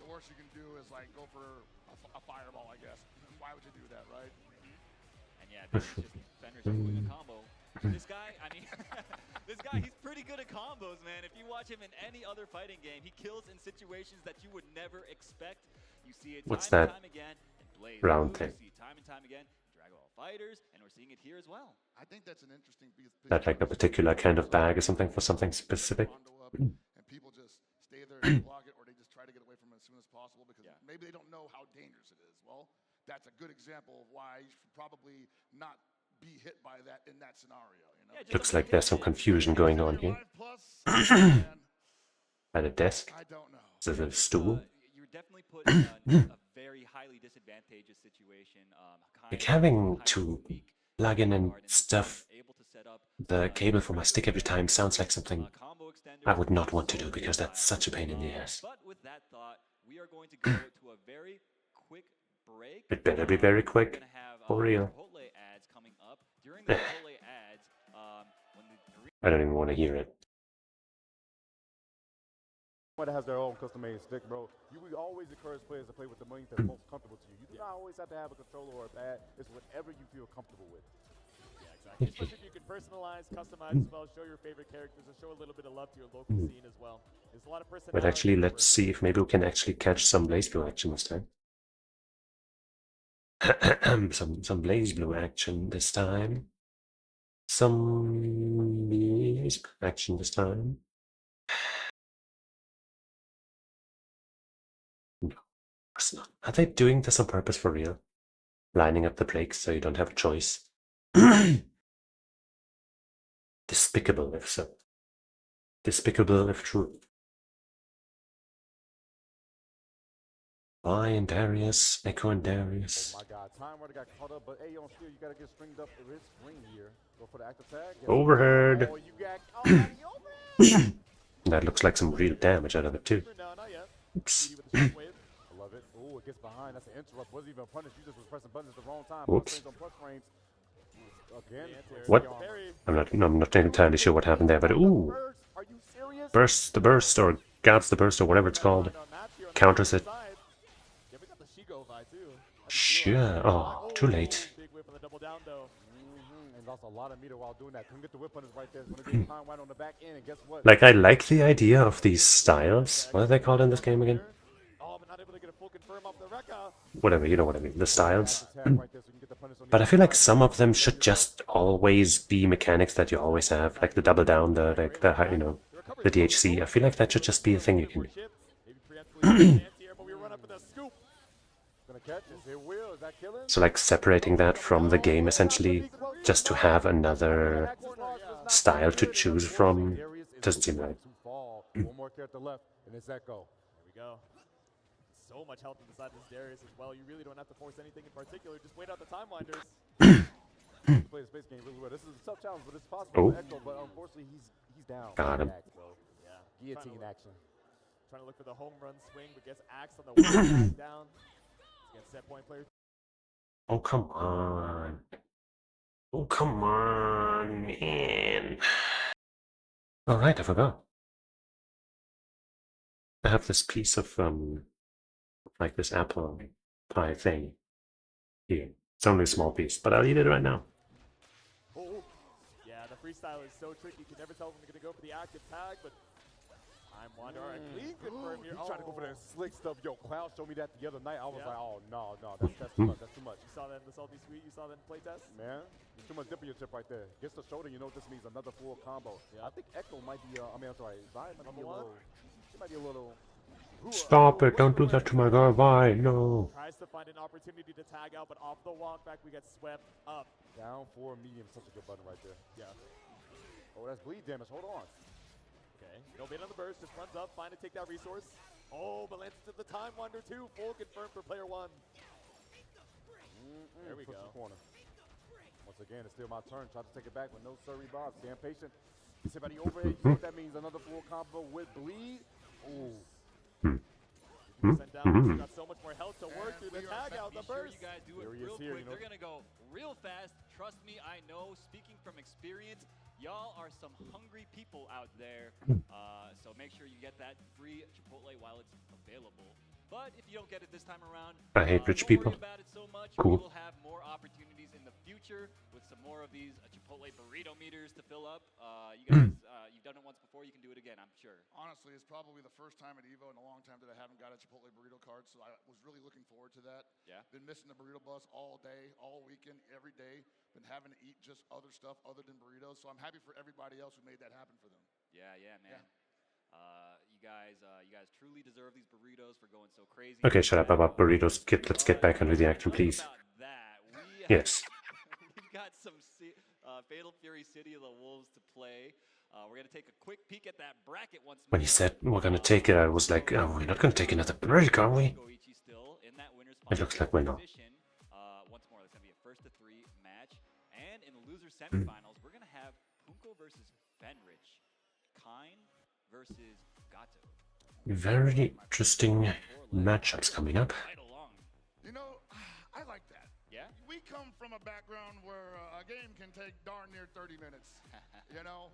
The worst you can do is like go for a fireball, I guess. Why would you do that, right? And yeah, this is just Fenris doing a combo. This guy, I mean, this guy, he's pretty good at combos, man. If you watch him in any other fighting game, he kills in situations that you would never expect. You see it What's time and that time again in Blaze round Blue, thing? you see it time and time again in Dragon Ball Fighters, and we're seeing it here as well. I think that's an interesting piece. That like a particular kind of bag or something for something specific? And people just stay there and block it, or they just try to get away from it as soon as possible because maybe they don't know how dangerous it is. Well, that's a good example of why you should probably not be hit by that in that scenario. You know? Looks like there's some confusion going on here. At a desk? I don't know. Is it a stool? You're definitely put in a very highly disadvantageous situation. Like having to plug in and stuff the cable for my stick every time sounds like something I would not want to do because that's such a pain in the ass. But with that thought, we are going to go to a very quick break. It better be very quick. For real. Chipotle ads coming up. During the Chipotle ads, when the I don't even want to hear it. That has their own custom-made stick, bro. You will always encourage players to play with the money that's most comfortable to you. You do not always have to have a controller or a pad. It's whatever you feel comfortable with. Yeah, exactly. Especially if you can personalize, customize as well, show your favorite characters, and show a little bit of love to your local scene as well. There's a lot of personality. But actually, let's see if maybe we can actually catch some Blaze Blue action this time. some Blaze Blue action this time. Some Blaze action this time. No, of course not. Are they doing this on purpose for real? Lining up the breaks so you don't have a choice. Despicable if so. Despicable if true. Vi and Darius, Echo and Darius. Oh my god, Time Warner got caught up, but hey, on still, you gotta get stringed up. It is string here. Go for the active tag. Overheard. Oh, you got That looks like some real damage out of it too. No, not yet. Oops. I love it. Oh, it gets behind. That's an interrupt. Wasn't even punished. You just was pressing buttons at the wrong time. Whoops. Plus frames. Again. What? I'm not entirely sure what happened there, but ooh. Are you serious? Bursts the burst or guards the burst or whatever it's called. Counters it. Yeah, we got the Shigo vibe too. Sure. Oh, too late. Big whip on the double down though. And lost a lot of meter while doing that. Couldn't get the whip on his right there. It's gonna get time right on the back end, and guess what? Like, I like the idea of these styles. What are they called in this game again? Oh, but not able to get a full confirm off the Rekka. Whatever, you know what I mean. The styles. But I feel like some of them should just always be mechanics that you always have, like the double down, the you know, the DHC. I feel like that should just be a thing you can do. So like separating that from the game essentially, just to have another style to choose from, doesn't seem right. One more character left, and it's Echo. There we go. So much health inside this Darius as well. You really don't have to force anything in particular. Just wait out the time winders. Play the space game really well. This is a tough challenge, but it's possible for Echo. But unfortunately, he's down. Got him. Yeah. Guillotine action. Trying to look for the home run swing, but gets axed on the way back down. Against set point player. Oh, come on. Oh, come on, man. Alright, I forgot. I have this piece of, like this apple pie thing here. It's only a small piece, but I'll eat it right now. Oh, yeah, the freestyle is so tricky. You can never tell when they're going to go for the active tag, but Time Wander. All right, clean confirm here. He's trying to go for that slick stuff. Yo, Cloud showed me that the other night. I was like, oh, no, that's too much. That's too much. You saw that in the Salty Sweet? You saw that in playtest? Man, there's too much dip in your chip right there. Gets the shoulder, you know this means another full combo. Yeah. I think Echo might be, I'm sorry, Vi might be a little, she might be a little... Stop it, don't do that to my guy, Vi, no. Tries to find an opportunity to tag out, but off the walk back, we get swept up. Down for medium, such a good button right there. Yeah. Oh, that's bleed damage, hold on. Okay, no bait on the burst, just runs up, fine to take that resource. Oh, but lands into the Time Wander too. Full confirmed for player one. There we go. The corner. Once again, it's still my turn. Try to take it back with no siree Bob. Stand patient. Gets hit by the overhead. You know what that means? Another full combo with bleed. Ooh. Sent down. Got so much more health to work through the tag out, the Be sure burst. you guys do it Fury is real here, quick. you know. They're gonna go real fast. Trust me, I know. Speaking from experience, y'all are some hungry people out there. So make sure you get that free Chipotle while it's available. But if you don't get it this time around, I hate rich don't people. worry about it so much. Cool. We will have more opportunities in the future with some more of these Chipotle burrito meters to fill up. You guys, you've done it once before. You can do it again, I'm sure. Honestly, it's probably the first time at EVO in a long time that I haven't got a Chipotle burrito card, so I was really looking forward to that. Yeah. Been missing the burrito bus all day, all weekend, every day. Been having to eat just other stuff other than burritos, so I'm happy for everybody else who made that happen for them. Yeah, man. Yeah. You guys truly deserve these burritos for going so crazy. Okay, shut up about burritos. Let's get back into the action, please. Yes. We've got some Fatal Fury City of the Wolves to play. We're going to take a quick peek at that bracket once more. When he said we're gonna take it, I was like, oh, we're not gonna take another break, are we? It looks like we're not. Once more, it's going to be a 1-3 match. And in the loser semifinals, we're going to have Punko versus Fenrich. Kine versus Gato. Very interesting matchups coming up. You know, I like that. Yeah? We come from a background where a game can take darn near 30 minutes. You know,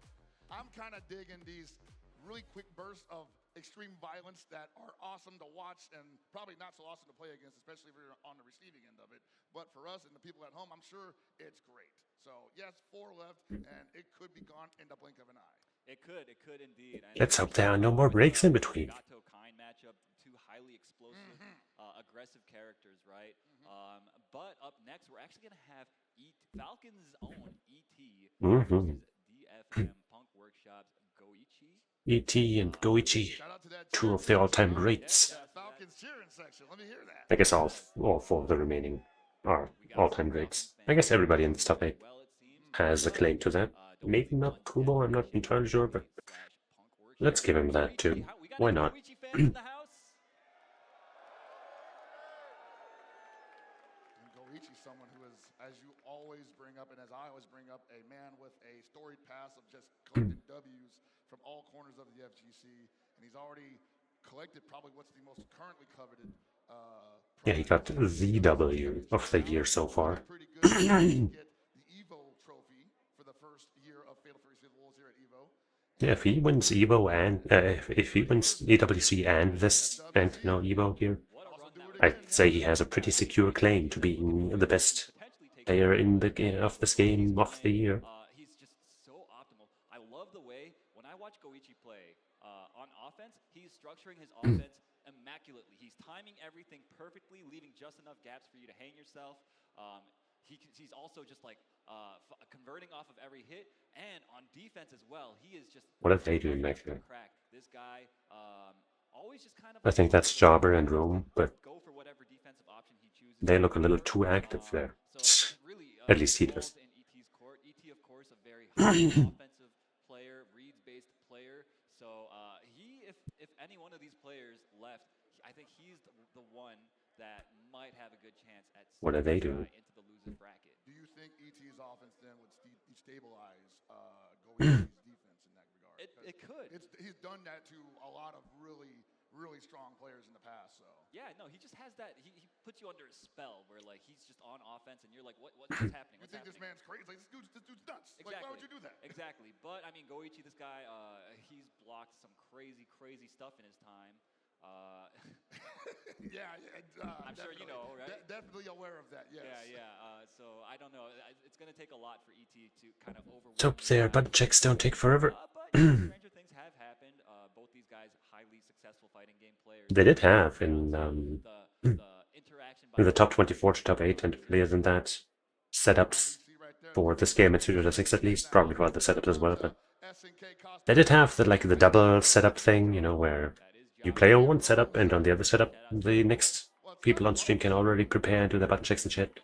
I'm kind of digging these really quick bursts of extreme violence that are awesome to watch and probably not so awesome to play against, especially if you're on the receiving end of it. But for us and the people at home, I'm sure it's great. So, yes, 4 left, and it could be gone in the blink of an eye. It could indeed. Let's hope there are no more breaks in between. Gato Kine matchup, two highly explosive, aggressive characters, right? But up next, we're actually gonna have Falcon's own ET versus DFM Punk Workshop's Goichi. ET and Goichi, two of the all-time greats. Falcons cheering section. Let me hear that. I guess all 4 of the remaining are all-time greats. I guess everybody in this top 8 has a claim to that. Maybe not Kubo, I'm not entirely sure, but let's give him that too. Why not? And Goichi's someone who is, as you always bring up, and as I always bring up, a man with a storied past of just collecting W's from all corners of the FGC, and he's already collected probably what's the most currently coveted. Yeah, he got the W of the year so far. Pretty good to get the EVO trophy for the first year of Fatal Fury City of the Wolves here at EVO. Yeah, if he wins EVO and if he wins AWC and this and EVO here, I'd say he has a pretty secure claim to being the best player in the of this game of the year. He's just so optimal. I love the way when I watch Goichi play on offense, he's structuring his offense immaculately. He's timing everything perfectly, leaving just enough gaps for you to hang yourself. He's also just like converting off of every hit, and on defense as well. He is just. What are they doing back there? This guy always just kind of. I think that's Jobber and Rome, but go for whatever defensive option he chooses. they look a little too active there. So really, At least he does. in ET's court. ET, of course, a very high offensive player, reads-based player. So if any one of these players left, I think he's the one that might have a good chance at. What are they doing? Into the loser bracket. Do you think ET's offense then would stabilize Goichi's defense in that regard? It could. He's done that to a lot of really, really strong players in the past. So yeah, no, he just has that. He puts you under a spell where like he's just on offense and you're like, what's happening? You think this man's crazy? Like this dude's nuts. Exactly. Like why would you do that? Exactly. But I mean, Goichi, this guy, he's blocked some crazy stuff in his time. I'm sure you know, right? Definitely aware of that. Yes. Yeah. So I don't know. It's going to take a lot for ET to kind of overwhelm. So their button checks don't take forever. But stranger things have happened. Both these guys, highly successful fighting game players. They did have in the top 24 to top 8 and earlier than that setups for this game at Studio 6 at least, probably for other setups as well, but they did have the double setup thing, where you play on one setup and on the other setup the next people on stream can already prepare and do their button checks and shit.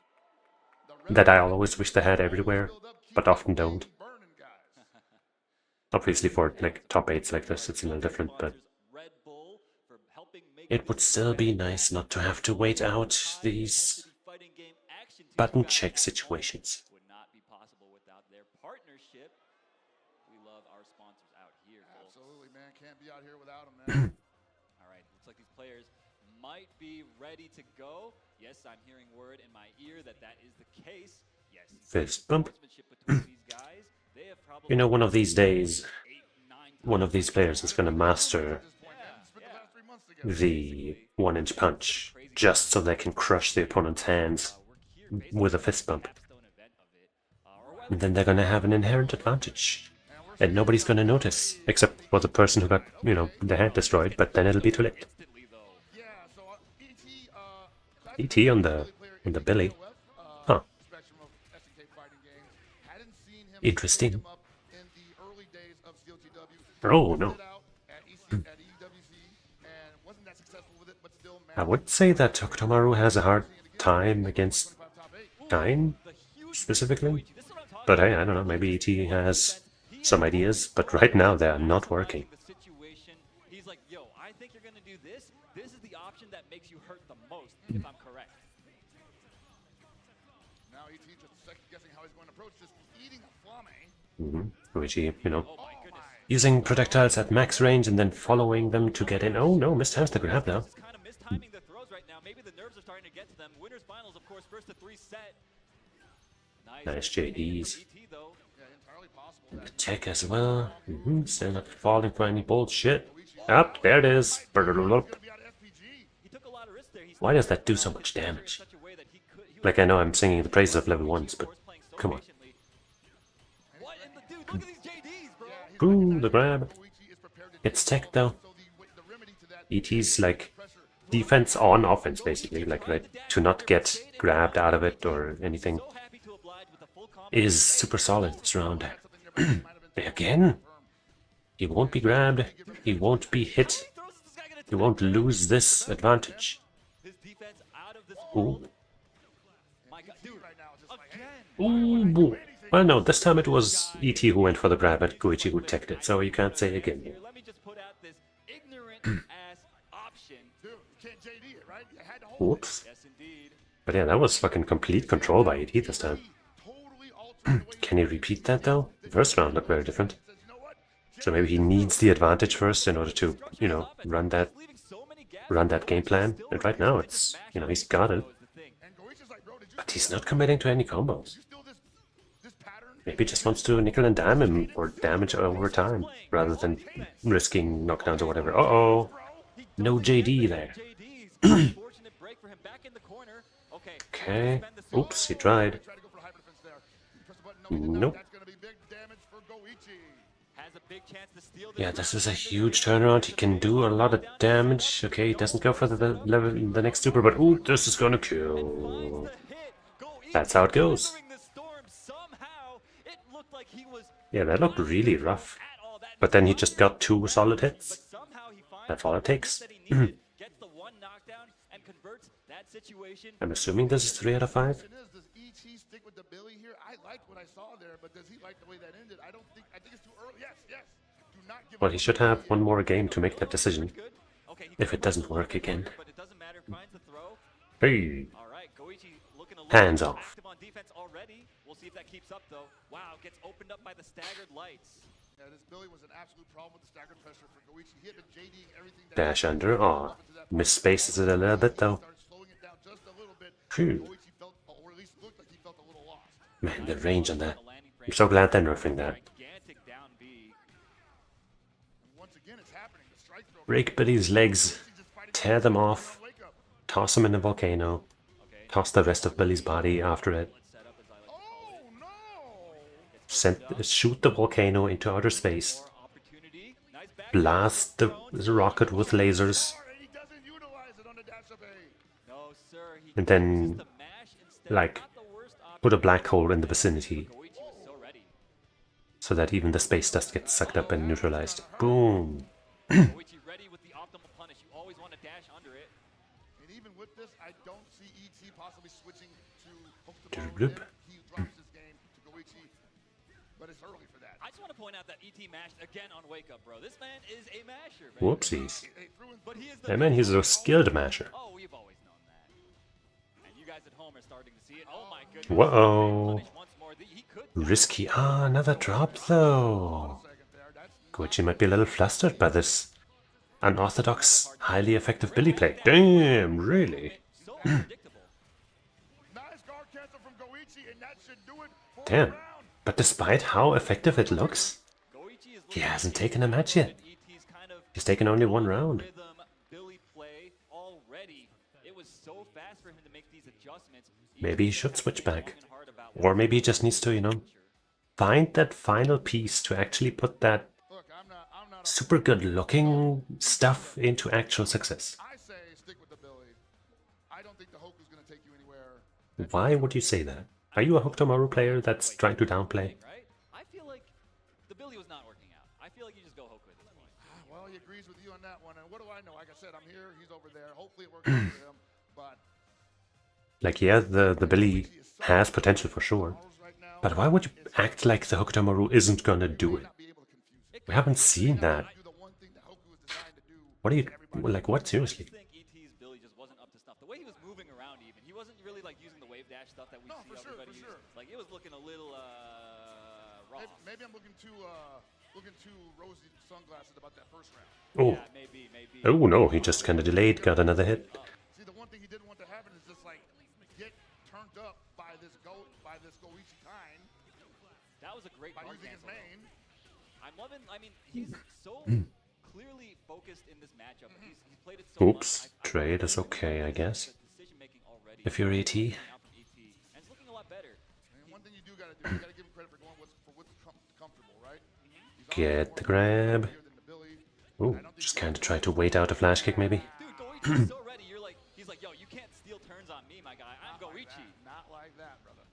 That I always wish they had everywhere, but often don't. Obviously for top 8s like this it's a little different, but it would still be nice not to have to wait out these button check situations. Would not be possible without their partnership. We love our sponsors out here, folks. Absolutely, man. Can't be out here without them, man. All right, looks like these players might be ready to go. Yes, I'm hearing word in my ear that that is the case. Yes, Fist bump. sportsmanship between these guys. They have probably You know, one of these days, 8, 9 one of these players is going to master the 1-inch punch just so they can crush the opponent's hands with a fist bump. And then they're going to have an inherent advantage. And nobody's going to notice, except for the person who got, you know, their head destroyed, but then it'll be too late. ET on the belly. Huh. Interesting. Oh, no. I would say that Tokutomaru has a hard time against Kain, specifically. But hey, I don't know, maybe ET has some ideas, but right now they are not working. He's like, yo, I think you're going to do this. This is the option that makes you hurt the most, if I'm correct. Now ET just second guessing how he's going to approach this, eating a flame. Luigi, you know, using projectiles at max range and then following them to get in. Oh no, mistimes the grab though. Kind of mistiming the throws right now. Maybe the nerves are starting to get to them. Winners finals, of course, first to 3 set. Nice JDs. And the tech as well. Still not falling for any bullshit. Up, there it is. Why does that do so much damage? Like, I know I'm singing the praises of level 1s, but come on. Ooh, the grab. It's tech though. ET's like defense on offense, basically, like right, to not get grabbed out of it or anything, is super solid this round. Again, he won't be grabbed, he won't be hit, he won't lose this advantage. Ooh. Ooh. Well, no, this time it was ET who went for the grab and Goichi who teched it, so you can't say again. Let me just put out this ignorant ass option. Whoops. But yeah, that was fucking complete control by ET this time. Can he repeat that though? The first round looked very different. So maybe he needs the advantage first in order to, you know, run that game plan. And right now it's, you know, he's got it. But he's not committing to any combos. Maybe he just wants to nickel and dime him or damage over time rather than risking knockdowns or whatever. Uh-oh. No JD there. Okay. Oops, he tried. Nope. Yeah, this is a huge turnaround. He can do a lot of damage. Okay, he doesn't go for the next super, but ooh, this is gonna kill. That's how it goes. Yeah, that looked really rough. But then he just got 2 solid hits. That's all it takes. I'm assuming this is 3 out of 5. Well, he should have one more game to make that decision. If it doesn't work again. Hey! Hands off. We'll see if that keeps up though. Wow, gets opened up by the staggered lights. Yeah, this Billy was an absolute problem with the staggered pressure for Goichi. He had been JDing everything that Dash under. Aw, misspaces it a little bit though. Phew. Man, the range on that. I'm so glad they're nerfing that. Break Billy's legs, tear them off, toss him in the volcano, toss the rest of Billy's body after it. Shoot the volcano into outer space. Blast the rocket with lasers. And then, like, put a black hole in the vicinity. So that even the space dust gets sucked up and neutralized. Boom! Bloop. I just want to point out that ET mashed again on Wake Up, bro. This man is a masher, man. Whoopsies. Yeah, man, he's a skilled masher. Oh, we've always known that. And you guys at home are starting to see it. Oh my goodness. Whoa. Risky. Ah, another drop though. Goichi might be a little flustered by this unorthodox, highly effective Billy play. Damn, really? So unpredictable. Nice guard cancel from Goichi, and that should do it for the Damn. round. But despite how effective it looks, Goichi is he looking hasn't to taken a match yet. ET's kind of He's taken only one round. rhythm Billy play already. It was so fast for him to make these adjustments. Maybe he should switch back. Or maybe he just needs to, you know, find that final piece to actually put that Look, I'm not super good looking stuff into actual success. I say stick with the Billy. I don't think the Hoku's gonna take you anywhere. Why would you say that? Are you a Hokutomaru player that's trying to downplay? Right? I feel like the Billy was not working out. I feel like you just go Hoku at this point. Well, he agrees with you on that one. And what do I know? Like I said, I'm here. He's over there. Hopefully it works out for him. But Like, yeah, the Billy has potential for sure. But why would you act like the Hokutomaru isn't gonna do it? We haven't seen that. What are you, like, what, seriously? I think ET's Billy just wasn't up to snuff. The way he was moving around even, he wasn't really like using the wave dash stuff that we see everybody use. Like it was looking a little raw. maybe I'm looking too rosy sunglasses about that first round. Oh. Maybe. Oh no, he just kinda delayed, got another hit. See, the one thing he didn't want to happen is just like get turned up by this Goichi kind. That was a great by guard using his cancel, main. though. I'm loving. I mean, he's so clearly focused in this matchup. He's played it so Oops, much. trade is okay, I guess. If you're AT. And it's looking a lot better. And one thing you do gotta do, you gotta give him credit for going for what's comfortable, right? Get the grab. Ooh, just kinda try to wait out a flash kick maybe. Dude, Goichi's so ready. He's like, yo, you can't steal turns on me, my guy. I'm Goichi. Not like that, brother.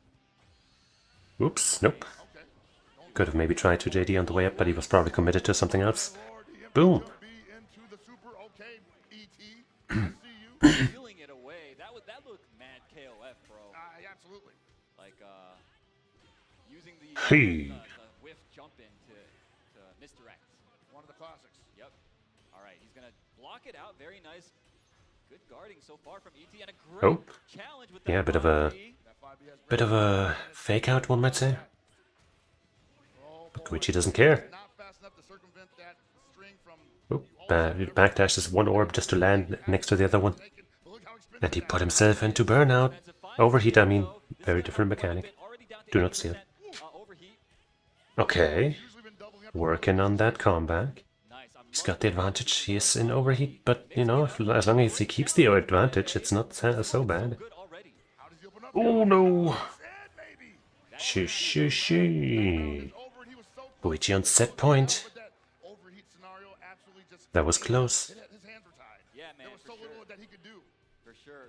Oops, nope. Could have maybe tried to JD on the way up, but he was probably committed to something else. Boom! Stealing it away. That looked mad KOF, bro. Absolutely. Like using the whiff jump in to misdirect. One of the classics. Yep. All right, he's gonna block it out. Very nice. Good guarding so far from ET and a great challenge with that. Yeah, a bit of a fake out, one might say. But Goichi doesn't care. Oh, backdashes one orb just to land next to the other one. And he put himself into burnout. Overheat, I mean, very different mechanic. Do not steal. Okay. Working on that comeback. He's got the advantage. He is in overheat, but, you know, as long as he keeps the advantage, it's not so bad. Oh no! She. Goichi on set point. That was close.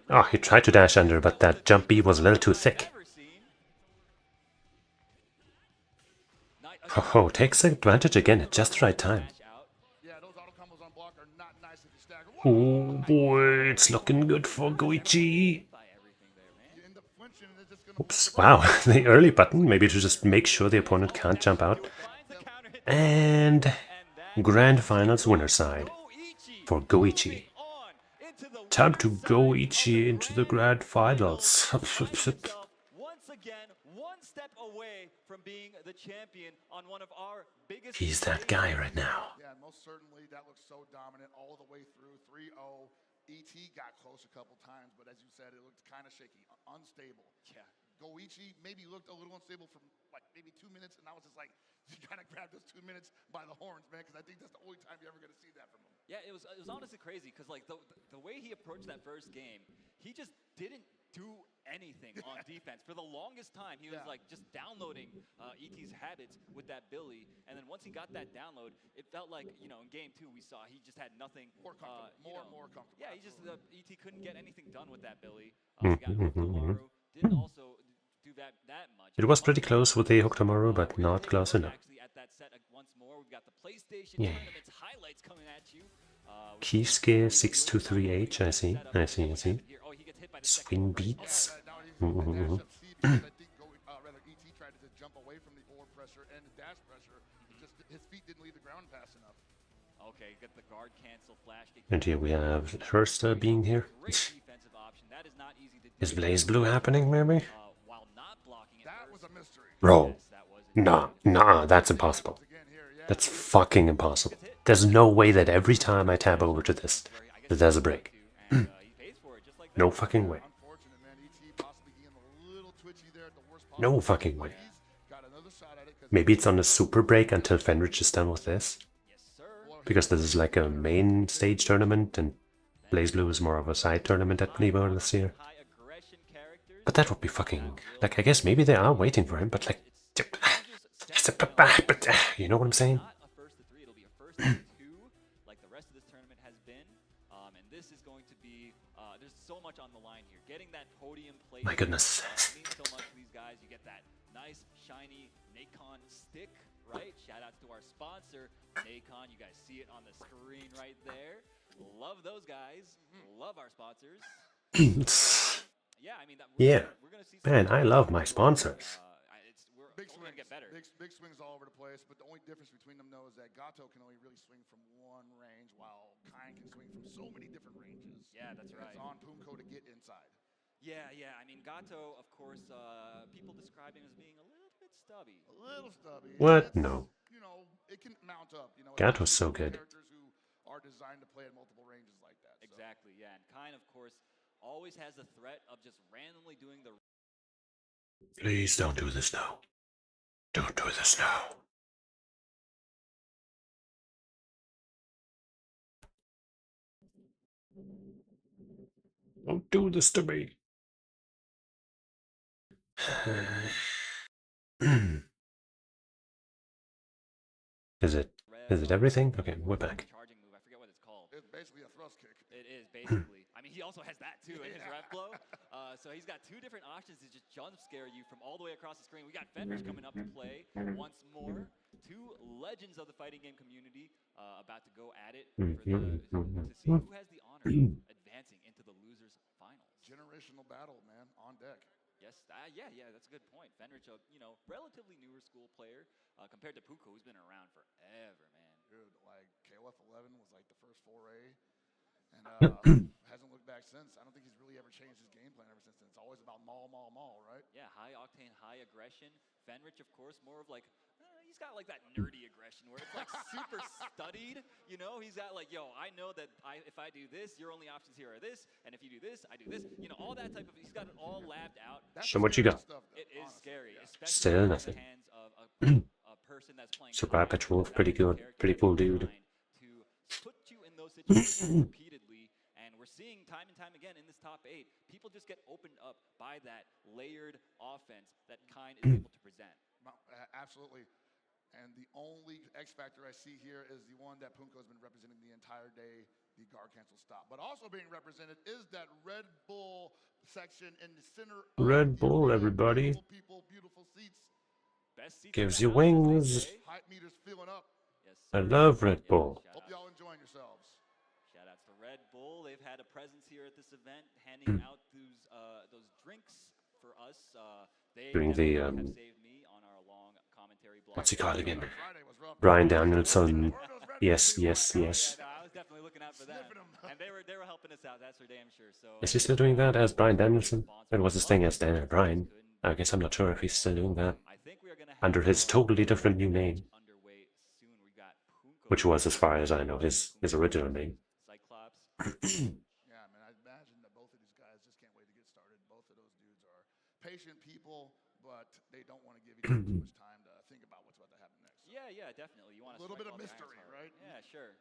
Oh, he tried to dash under, but that jump B was a little too thick. Oh, takes advantage again at just the right time. Oh boy, it's looking good for Goichi. Oops, wow, the early button, maybe to just make sure the opponent can't jump out. And Grand Finals winner side for Goichi. Time to Goichi into the Grand Finals. He's that guy right now. Yeah, most certainly that looks so dominant all the way through 3-0. ET got close a couple times, but as you said, it looked kind of shaky, unstable. Yeah. Goichi maybe looked a little unstable for like maybe 2 minutes, and I was just like, you gotta grab those 2 minutes by the horns, man, because I think that's the only time you're ever gonna see that from him. Yeah, it was honestly crazy because like the way he approached that first game, he just didn't do anything on defense for the longest time. He was like just downloading ET's habits with that Billy, and then once he got that download, it felt like, you know, in game 2 we saw he just had nothing more comfortable, more comfortable. Yeah, he just ET couldn't get anything done with that Billy. We got Hokutomaru, didn't also do that much. It was pretty close with the Hokutomaru, but not close enough. Yeah. Kisuke 623H, I see. Swing beats. And here we have Hersta being here. Is Blaze Blue happening, maybe? Bro. Nah, that's impossible. That's fucking impossible. There's no way that every time I tab over to this, that there's a break. No fucking way. No fucking way. Maybe it's on a super break until Fenrich is done with this. Because this is like a main stage tournament and BlazBlue is more of a side tournament at EVO this year. But that would be fucking... Like, I guess maybe they are waiting for him, but like... You know what I'm saying? Like the rest of this tournament has been, and this is going to be, there's so much on the line here. Getting that podium place. My goodness. Means so much to these guys. You get that nice, shiny Nacon stick, right? Shout outs to our sponsor, Nacon. You guys see it on the screen right there. Love those guys. Love our sponsors. Yeah, I mean, we're gonna see Man, I love my sponsors. Big swings, get better. Big swings all over the place, but the only difference between them, though, is that Gato can only really swing from one range, while Kine can swing from so many different ranges. Yeah, that's right. It's on Punko to get inside. Yeah, yeah. I mean, Gato, of course, people describe him as being a little bit stubby. A little stubby. What? No. You know, it can mount up. You know, Gato's so good. Characters who are designed to play at multiple ranges like that. So. Exactly. Yeah, and Kine, of course, always has the threat of just randomly doing the. Please don't do this now. Don't do this now. Don't do this to me. Is it everything? Okay, we're back. Charging move. I forget what it's called. It's basically a thrust kick. It is basically. I mean, he also has that too in his ref blow. So he's got two different options to just jump scare you from all the way across the screen. We got Fenrich coming up to play once more. Two legends of the fighting game community about to go at it to see who has the honor of advancing into the losers finals. Generational battle, man, on deck. Yes, yeah, that's a good point. Fenrich, relatively newer school player compared to Puko, who's been around forever, man. Dude, like KOF 11 was like the first foray, and hasn't looked back since. I don't think he's really ever changed his game plan ever since then. It's always about maul, right? Yeah, high octane, high aggression. Fenrich, of course, more of like, he's got like that nerdy aggression where it's like super studied, you know? He's got like, yo, I know that if I do this, your only options here are this, and if you do this, I do this. You know, all that type of, he's got it all labbed out. So what you got? Stuff, it is scary, especially Still nothing. in the hands of a person that's playing Super Petrol, pretty good, pretty cool dude. To put you in those situations repeatedly, and we're seeing time and time again in this top 8, people just get opened up by that layered offense that Kine is able to present. Absolutely. And the only X factor I see here is the one that Punko has been representing the entire day, the guard cancel stop. But also being represented is that Red Bull section in the center. Red Bull, everybody. Beautiful seats. Best seats Gives you wings. Hype meters filling up. Yes, I love Red Bull. Hope y'all enjoying yourselves. Shout outs to Red Bull. They've had a presence here at this event, handing out those drinks for us. They Doing the have saved me on our long commentary blog. what's he called again? Brian Danielson. Yes. Yeah, no, I was definitely looking out for them, and they were helping us out. That's for damn sure. So Is he still doing that as Brian Danielson? It was his thing as Dan Brian. I guess I'm not sure if he's still doing that. Under his totally different new name. Which was, as far as I know, his original name. Yeah, man, I imagine that both of these guys just can't wait to get started. Both of those dudes are patient people, but they don't want to give each other too much time to think about what's about to happen next. So yeah, definitely. You want a little bit of mystery, right? Yeah, sure.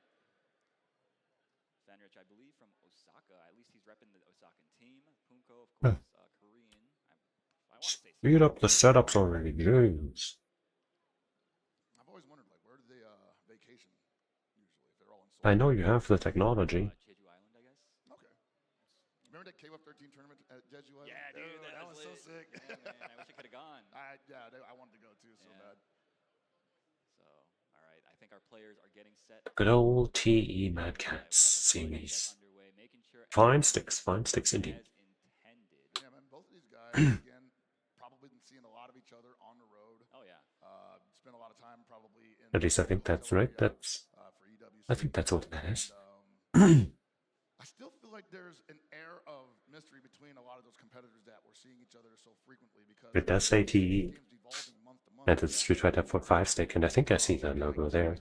Fenrich, I believe, from Osaka. At least he's repping the Osakan team. Punko, of course, Korean. I want to say. Speed up the setups already, jeez. I've always wondered, like, where do they vacation usually if they're all in Seoul? I know you have the technology. Jeju Island, I guess. Okay. Remember that KOF 13 tournament at Jeju Island? Yeah, dude, that was so sick. Yeah, man, I wish I could have gone. I wanted to go too so bad. So, all right, I think our players are getting set. Good old TE Mad Cats series. Fine sticks indeed. Yeah, man, both of these guys, again, probably been seeing a lot of each other on the road. Oh, yeah. Spend a lot of time probably in. At least I think that's right. I think that's what that is. I still feel like there's an air of mystery between a lot of those competitors that we're seeing each other so frequently because It does say TE. And it's Street Fighter 4 5 stick, and I think I see that logo there.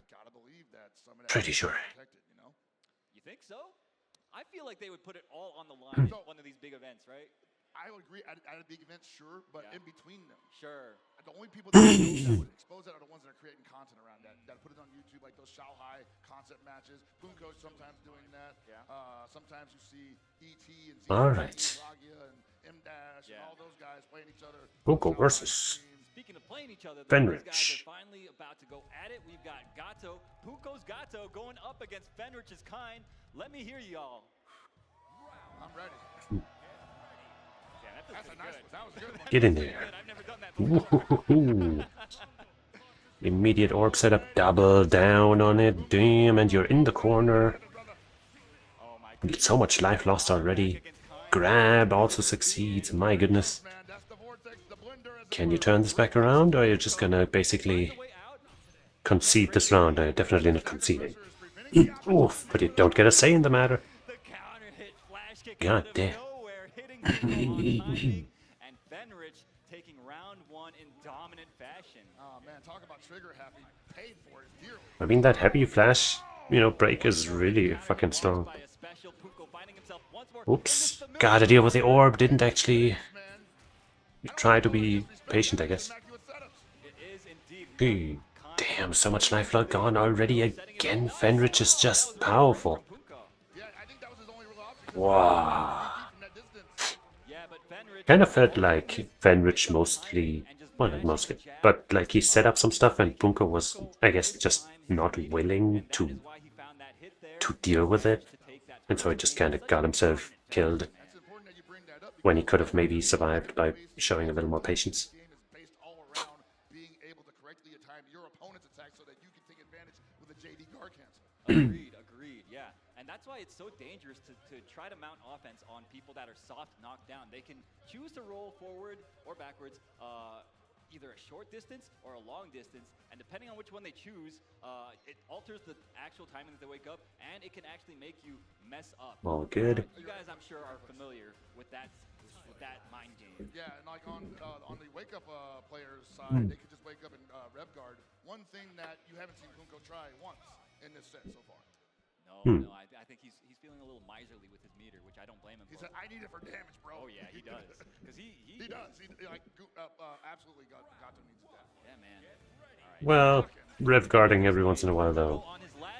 Pretty sure. You think so? I feel like they would put it all on the line at one of these big events, right? I would agree at a big event, sure, but in between them. Sure. The only people that would expose that are the ones that are creating content around that put it on YouTube, like those Shanghai concept matches. Bunko's sometimes doing that. Yeah. Sometimes you see ET and Z All right. and M-Dash and all those guys playing each other. Bunko versus Speaking of playing each other, Fenrich. these guys are finally about to go at it. We've got Gato, Punko's Gato going up against Fenrich's Kind. Let me hear y'all. I'm ready. Yeah, that's a nice one. That was a good one. Get in there. I've never done that before. Ooh. Immediate orb setup, double down on it. Damn, and you're in the corner. So much life lost already. Grab also succeeds. My goodness. Can you turn this back around, or are you just gonna basically concede this round? Definitely not conceding. Oof, but you don't get a say in the matter. God damn. And Fenrich taking round one in dominant fashion. Oh man, talk about trigger happy. Paid for it dearly. I mean, that heavy flash, break is really fucking strong. Oops. Gotta deal with the orb. Didn't actually try to be patient, I guess. Hey, damn, so much life log gone already again. Fenrich is just powerful. Wow. Kind of felt like Fenrich mostly, well, not mostly, but like he set up some stuff and Bunko was, I guess, just not willing to deal with it. And so he just kind of got himself killed when he could have maybe survived by showing a little more patience. Agreed, yeah. And that's why it's so dangerous to try to mount offense on people that are soft knocked down. They can choose to roll forward or backwards, either a short distance or a long distance, and depending on which one they choose, it alters the actual timing that they wake up, and it can actually make you mess up. All good. You guys, I'm sure, are familiar with that mind game. Yeah, and like on the wake up players side, they could just wake up in rev guard. One thing that you haven't seen Bunko try once in this set so far. No, I think he's feeling a little miserly with his meter, which I don't blame him for. He said, "I need it for damage, bro." Oh yeah, he does. Because he does. He like absolutely got to needs that. Yeah, man. Well, rev guarding every once in a while though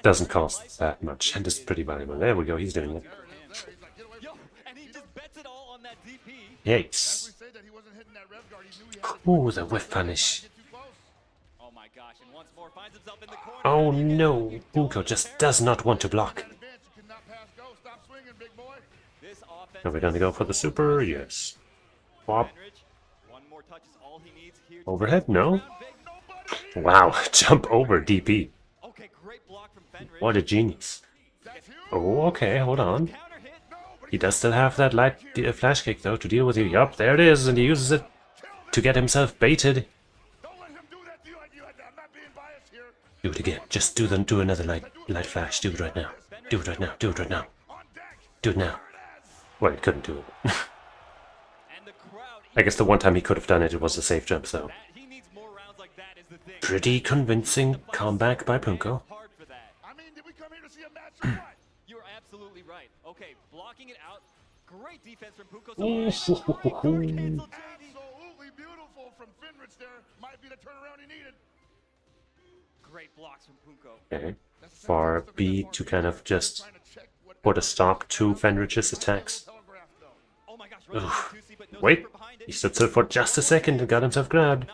doesn't cost that much and is pretty valuable. There we go. He's doing it. Yo, and he just bets it all on that DP. Yikes. Ooh, the whiff punish. Oh my gosh, and once more finds himself in the corner. Oh no, Bunko just does not want to block. Are we gonna go for the super? Yes. Wop. Overhead? No. Wow, jump over DP. What a genius. Oh, okay, hold on. He does still have that light flash kick though to deal with you. Yup, there it is, and he uses it to get himself baited. Do it again. Just do another light flash. Do it right now. Do it right now. Do it right now. Do it now. Well, he couldn't do it. I guess the one time he could have done it, it was a safe jump, so. Pretty convincing comeback by Bunko. I mean, did we come here to see a match or what? You're absolutely right. Okay, blocking it out. Great defense from Bunko. Absolutely beautiful from Fenrich there. Might be the turnaround he needed. Great blocks from Bunko. Okay. Far B to kind of just put a stop to Fenrich's attacks. Oof. Wait, he stood still for just a second and got himself grabbed.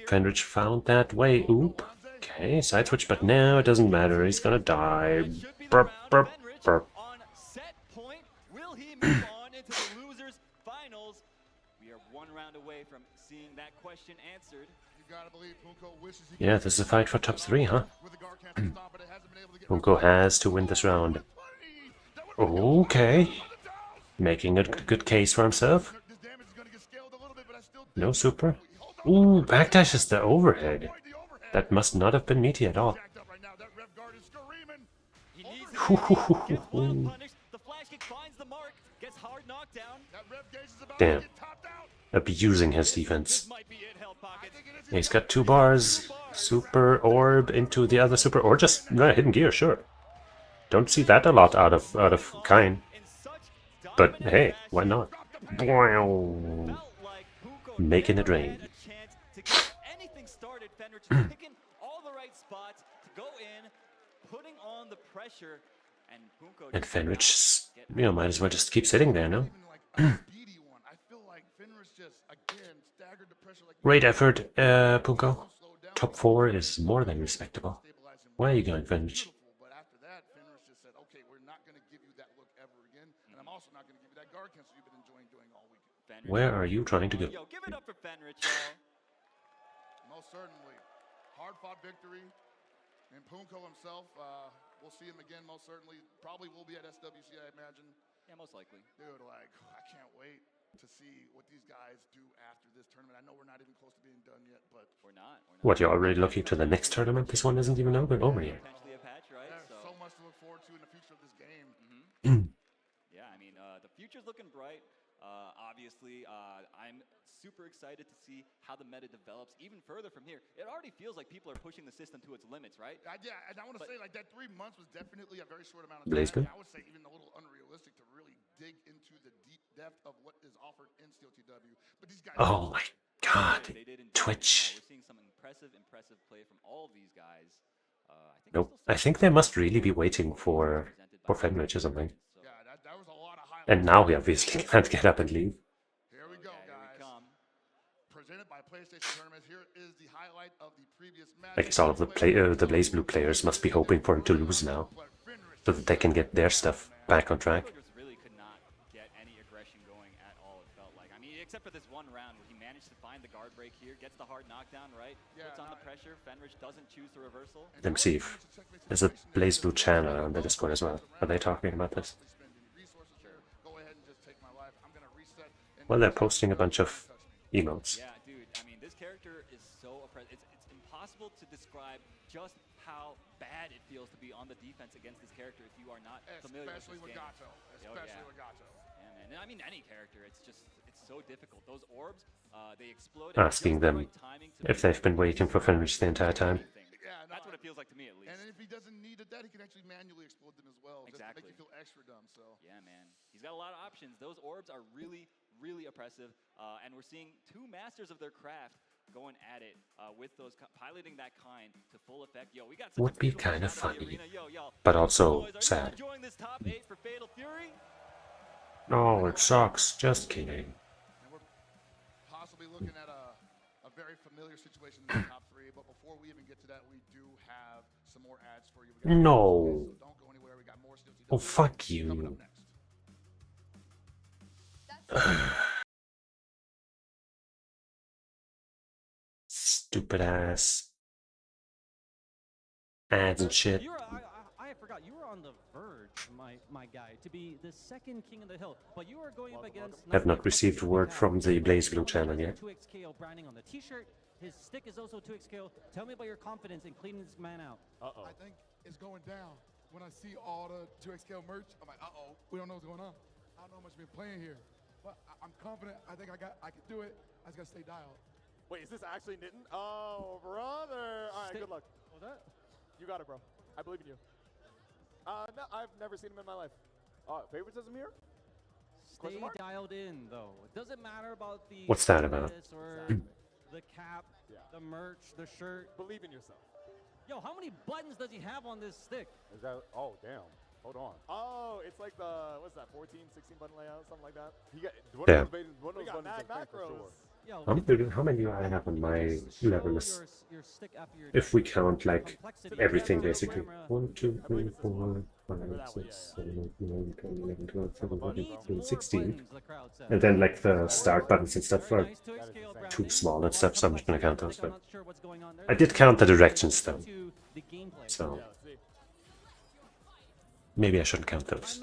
Fenrich found that way. Oop. Okay, side switch, but now it doesn't matter. He's gonna die. Burp, burp, burp. On set point, will he move on into the losers finals? We are one round away from seeing that question answered. Yeah, this is a fight for top 3, huh? Bunko has to win this round. Okay. Making a good case for himself. No super. Ooh, backdashes the overhead. That must not have been meaty at all. Damn. Abusing his defense. He's got 2 bars. Super orb into the other super, or just hidden gear, sure. Don't see that a lot out of Kain. But hey, why not? Wow. Making it rain. To get anything started, Fenrich is picking all the right spots to go in, putting on the pressure, and Punko And Fenrich, you know, might as well just keep sitting there, no? Great effort, Punko. Top 4 is more than respectable. Where are you going, Fenrich? But after that, Fenrich just said, okay, we're not going to give you that look ever again, and I'm also not going to give you that guard cancel you've been enjoying doing all weekend. Where are you trying to go? Yo, give it up for Fenrich, y'all. Most certainly. Hard-fought victory. And Punko himself, we'll see him again most certainly. Probably will be at SWC, I imagine. Yeah, most likely. Dude, like, I can't wait to see what these guys do after this tournament. I know we're not even close to being done yet, but... We're not. What, you're already looking to the next tournament? This one isn't even over yet. Potentially a patch, right? There's so much to look forward to in the future of this game. Yeah, I mean, the future's looking bright. Obviously, I'm super excited to see how the meta develops even further from here. It already feels like people are pushing the system to its limits, right? Yeah, and I want to say, like, that 3 months was definitely a very short amount of Blazeman? time. I would say even a little unrealistic to really dig into the deep depth of what is offered in Steel TW. But these guys... Oh my god. They did indeed. Twitch. We're seeing some impressive play from all of these guys. Nope. I think they must really be waiting for Fenrich or something. Yeah, that was a lot of highlights. And now he obviously can't get up and leave. Here we go, guys. Presented by PlayStation Tournaments. Here is the highlight of the previous match. I guess all of the BlazBlue players must be hoping for him to lose now, so that they can get their stuff back on track. Really could not get any aggression going at all, it felt like. I mean, except for this one round where he managed to find the guard break here, gets the hard knockdown, right? Puts on the pressure. Fenrich doesn't choose the reversal. Let me see if there's a BlazBlue channel on the Discord as well. Are they talking about this? Well, they're posting a bunch of emotes. Yeah, dude. I mean, this character is so oppressive. It's impossible to describe just how bad it feels to be on the defense against this character if you are not familiar Especially with with this Gato. game. Especially with Gato. Yeah, man. I mean, any character. It's so difficult. Those orbs, they explode. Asking them if they've been waiting for Fenrich the entire time. Yeah, that's what it feels like to me, at least. And if he doesn't need that, he can actually manually explode them as well, just to make you feel extra dumb. So yeah, man, he's got a lot of options. Those orbs are really oppressive, and we're seeing two masters of their craft going at it with those piloting that kind to full effect. Yo, we got Would be kind of funny, but also sad. This top 8 for Fatal Fury? No, it sucks. Just kidding. And we're possibly looking at a very familiar situation in the top 3, but before we even get to that, we do have some more ads for you. No. So don't go anywhere. We got more Steel TW Oh, fuck you. coming up next. Stupid ass ads and shit. I forgot you were on the verge, my guy, to be the second king of the hill, but you are going up against. Have not received word from the BlazBlue channel yet. 2xKO branding on the T-shirt. His stick is also 2xKO. Tell me about your confidence in cleaning this man out. I think it's going down. When I see all the 2xKO merch, I'm like, we don't know what's going on. I don't know how much I've been playing here, but I'm confident. I think I can do it. I just gotta stay dialed. Wait, is this actually Nitten? Oh, brother. All right, good luck. What's that? You got it, bro. I believe in you. No, I've never seen him in my life. Favoritism here? Stay dialed in, though. It doesn't matter about the... What's that about? Or the cap, the merch, the shirt. Believe in yourself. Yo, how many buttons does he have on this stick? Is that... Oh, damn. Hold on. Oh, it's like the... What's that? 14, 16 button layout? Something like that? He got... Yeah. One of those buttons is for sure. How many do I have on my levels? If we count like everything basically. 1, 2, 3, 4, 5, 6, 7, 8, 9, 10, 11, 12, 13, 14, 15, 16. And then like the start buttons and stuff are too small and stuff, so I'm just gonna count those. But I did count the directions though. So maybe I shouldn't count those.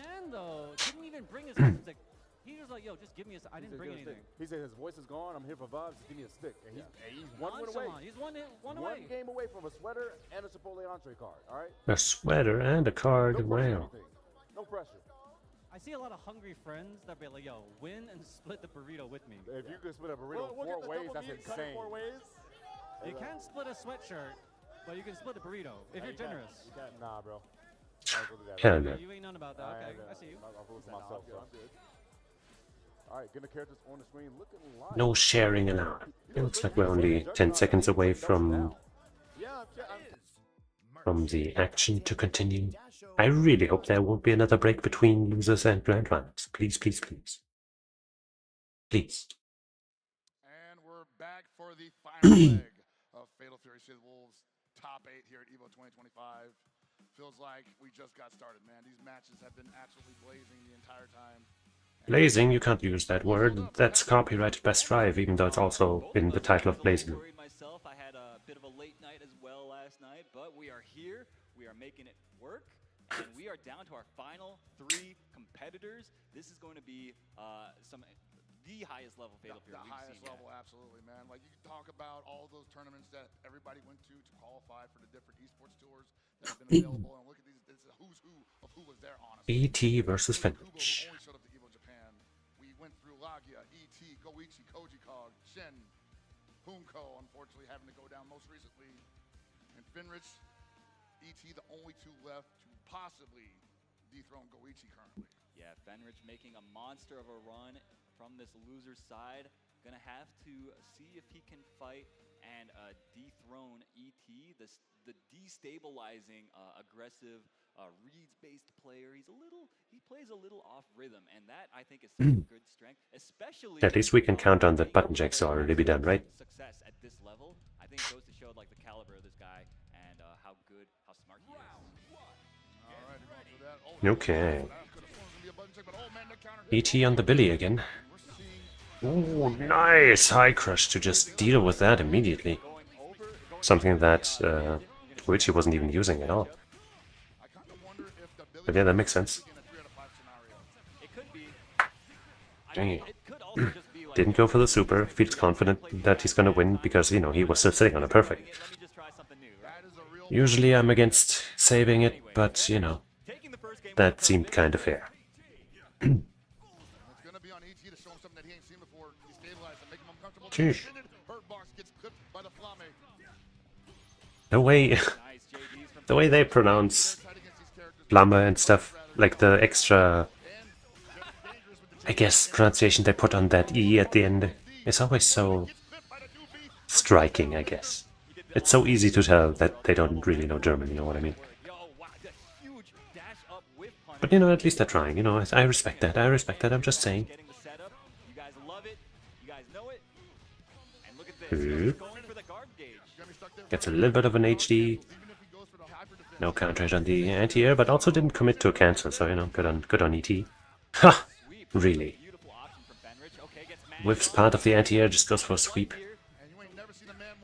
Like, yo, just give me I didn't bring anything. He said his voice is gone. I'm here for vibes. Just give me a stick. And he's one win away. He's one game away from a sweater and a Chipotle entree card. All right. A sweater and a card. Wow. No pressure. I see a lot of hungry friends that be like, yo, win and split the burrito with me. If you could split a burrito 4 ways, that's insane. 4 ways? You can't split a sweatshirt, but you can split a burrito if you're generous. Nah, bro. Hell no. You ain't known about that. Okay, I see you. I'll vote for myself. So I'm good. All right, getting the characters on the screen, looking live. No sharing allowed. It looks like we're only 10 seconds away from the action to continue. I really hope there won't be another break between losers and grand finals. Please, please, please. Please. And we're back for the final leg of Fatal Fury City of the Wolves top 8 here at EVO 2025. Feels like we just got started, man. These matches have been absolutely blazing the entire time. Blazing, you can't use that word. That's copyrighted by Strive, even though it's also in the title of Blazing. Myself, I had a bit of a late night as well last night, but we are here. We are making it work, and we are down to our final 3 competitors. This is going to be the highest level Fatal Fury we've highest seen level, absolutely, man. Like, you can talk about all those tournaments that everybody went to qualify for the different esports tours that have been available, and look at these. This is who's who of who was there, honestly. ET versus Fenrich. Who only showed up to EVO Japan. We went through Lagia, ET, Goichi, Kojikog, Shen, Humko, unfortunately having to go down most recently, and Fenrich, ET, the only 2 left to possibly dethrone Goichi currently. Yeah, Fenrich making a monster of a run from this loser side. Gonna have to see if he can fight and dethrone ET, the destabilizing, aggressive, reads-based player. He plays a little off rhythm, and that I think is such a good strength, especially. At least we can count on that button jacks to already be done, right? Success at this level, I think, goes to show like the caliber of this guy and how smart he is. Okay. ET on the Billy again. Ooh, nice high crush to just deal with that immediately. Something that Koichi wasn't even using at all. But yeah, that makes sense. Dang it. Didn't go for the super, feels confident that he's gonna win because, you know, he was still sitting on a perfect. Usually I'm against saving it, but, you know, that seemed kind of fair. Sheesh. The way the way they pronounce Flamme and stuff, like the extra, I guess, pronunciation they put on that E at the end is always so striking, I guess. It's so easy to tell that they don't really know German, you know what I mean? But, you know, at least they're trying, you know, I respect that, I'm just saying. Gets a little bit of an HD. No counter on the anti-air, but also didn't commit to a cancel, so, you know, good on ET. Ha! Really? Whiffs part of the anti-air, just goes for a sweep.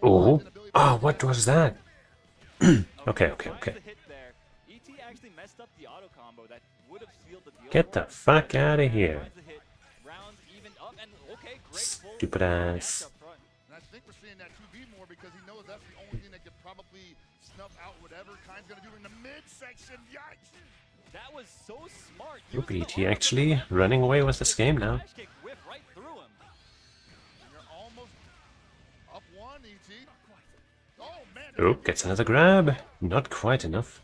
Oh! Oh, what was that? Okay. Get the fuck out of here. Stupid ass. And I think we're seeing that 2B more because he knows that's the only thing that could probably snuff out whatever Kai's gonna do in the midsection. Yikes! That was so smart. Look, ET actually running away with this game now. You're almost up 1, ET. Oh man! Oh, gets another grab. Not quite enough.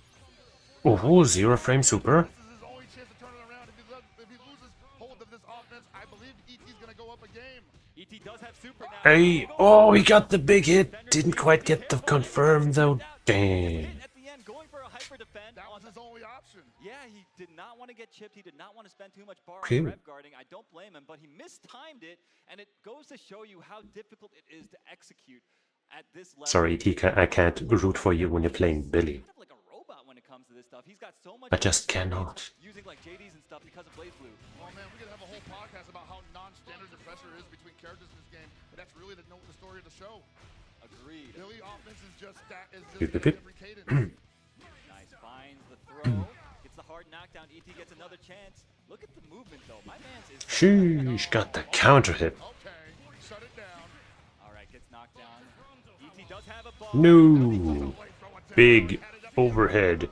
Oh, 0 frame super. This is his only chance to turn it around. If he loses hold of this offense, I believe ET's gonna go up a game. ET does have super now. Hey, oh, he got the big hit. Didn't quite get the confirm though. Damn. At the end, going for a hyper defend. That was his only option. Yeah, he did not want to get chipped. He did not want to spend too much bar Okay. on rev guarding. I don't blame him, but he mistimed it, and it goes to show you how difficult it is to execute at this level. Sorry, ET, I can't root for you when you're playing Billy. Kind of like a robot when it comes to this stuff. He's got so much. I just cannot. Using like JDs and stuff because of Blaze Blue. Oh man, we could have a whole podcast about how non-standard the pressure is between characters in this game, but that's really the story of the show. Agreed. Billy offense is just that is Beep, just beep, beep. different cadence. Nice, finds the throw. Gets the hard knockdown. ET gets another chance. Look at the movement though. My man's is. Sheesh, got the counter hit. Okay, shut it down. All right, gets knocked down. ET does have a ball. No. Big overhead.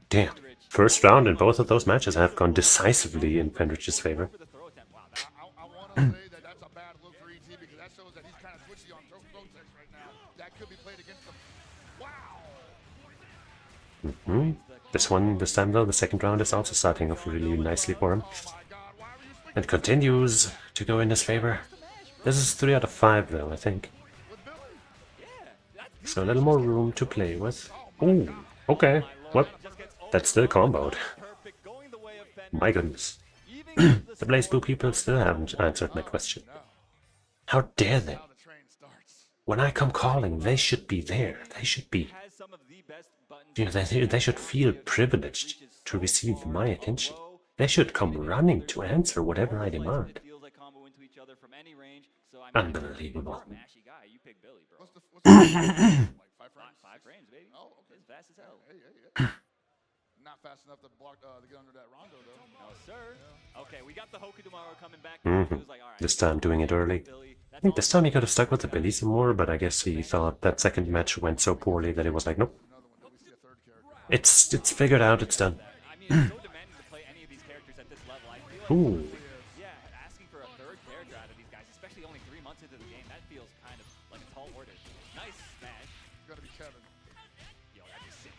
Damn. First round in both of those matches have gone decisively in Fenrich's favor. I want to say that that's a bad look for ET because that shows that he's kind of twitchy on throw text right now. That could be played against him. Wow. This time though, the second round is also starting off really nicely for him. And continues to go in his favor. This is 3 out of 5 though, I think. So a little more room to play with. Ooh, okay. Well, that's still comboed. My goodness. The BlazBlue people still haven't answered my question. How dare they? When I come calling, they should be there. They should be... You know, they should feel privileged to receive my attention. They should come running to answer whatever I demand. Unbelievable. Not fast enough to block to get under that rondo though. No sir. Okay, we got the Hoku tomorrow coming back. This time doing it early. I think this time he could have stuck with the Billy some more, but I guess he thought that second match went so poorly that he was like, nope. It's figured out, it's done. Ooh. Yeah, asking for a third character out of these guys, especially only 3 months into the game, that feels kind of like a tall order. Nice smash. Gotta be Kevin. Yo, that is sick.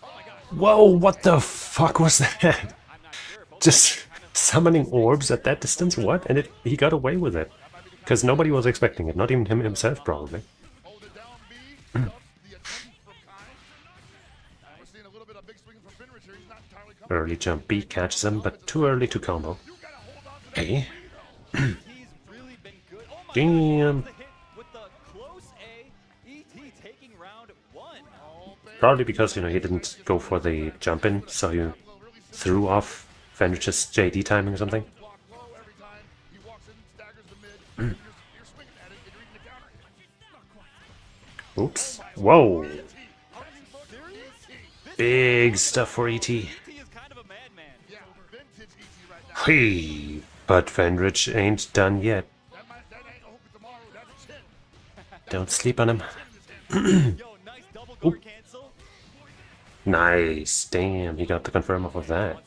Oh my gosh. Whoa, what the fuck was that? Just summoning orbs at that distance? What? And he got away with it. Because nobody was expecting it, not even him himself, probably. Early jump B catches him, but too early to combo. Hey. Damn. Probably because, you know, he didn't go for the jump in, so he threw off Fenrich's JD timing or something. Oops. Whoa. Big stuff for ET. Hey, but Fenrich ain't done yet. Don't sleep on him. Ooh. Nice. Damn, he got the confirm off of that.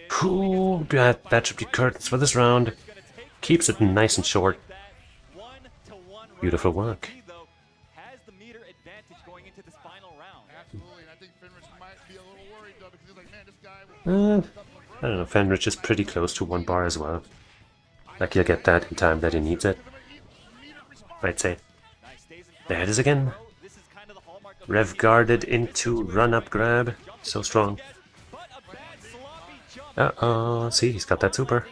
Cool. That should be curtains for this round. Keeps it nice and short. Beautiful work. I don't know, Fenrich is pretty close to 1 bar as well. Like he'll get that in time that he needs it. I'd say. There it is again. Rev guarded into run-up grab. So strong. Uh-oh, see, he's got that super.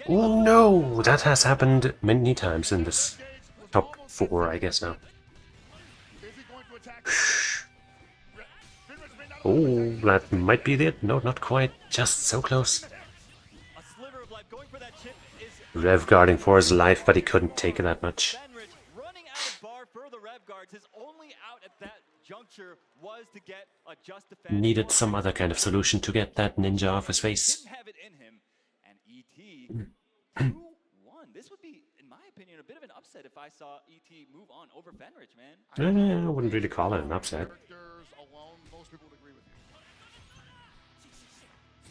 Oh no! That has happened many times in this top 4, I guess now. Oh, that might be it. No, not quite. Just so close. Rev guarding for his life, but he couldn't take it that much. Needed some other kind of solution to get that ninja off his face. This would be, in my opinion, a bit of an upset if I saw ET move on over Fenrich, man. I wouldn't really call it an upset.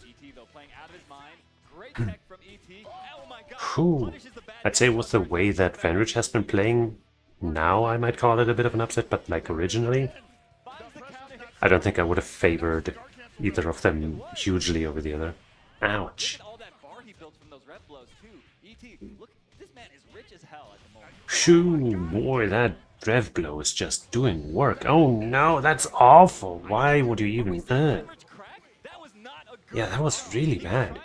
ET, though, playing out of his mind. Great tech from ET. Oh my god. Whew. I'd say with the way that Fenrich has been playing, now I might call it a bit of an upset, but like originally, I don't think I would have favored either of them hugely over the other. Ouch. Shoo, boy, that rev blow is just doing work. Oh no, that's awful. Why would you even... Yeah, that was really bad.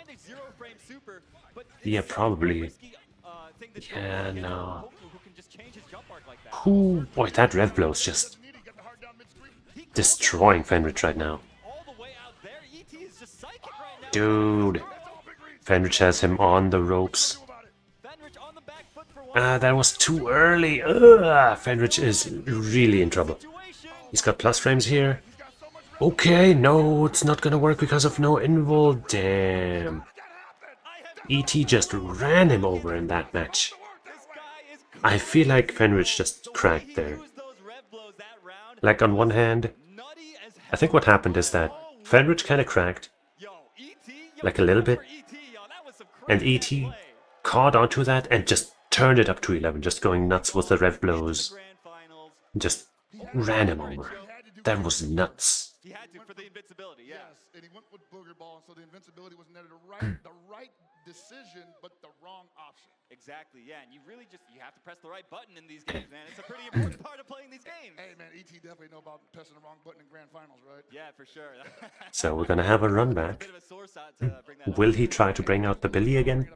Yeah, probably. Yeah, no. Ooh, boy, that rev blow is just destroying Fenrich right now. Dude. Fenrich has him on the ropes. That was too early. Fenrich is really in trouble. He's got plus frames here. Okay, no, it's not gonna work because of no invul. Damn. ET just ran him over in that match. I feel like Fenrich just cracked there. Like on one hand, I think what happened is that Fenrich kind of cracked. Like a little bit. And ET caught onto that and just turned it up to 11, just going nuts with the rev blows. Just ran him over. That was nuts. He had to for the invincibility, yeah. Yes, and he went with Booger Ball, so the invincibility was never the right decision, but the wrong option. Exactly, yeah, and you really you have to press the right button in these games, man. It's a pretty important part of playing these games. Hey, man, ET definitely know about pressing the wrong button in grand finals, right? Yeah, for sure. So we're gonna have a run back. Will he try to bring out the Billy again?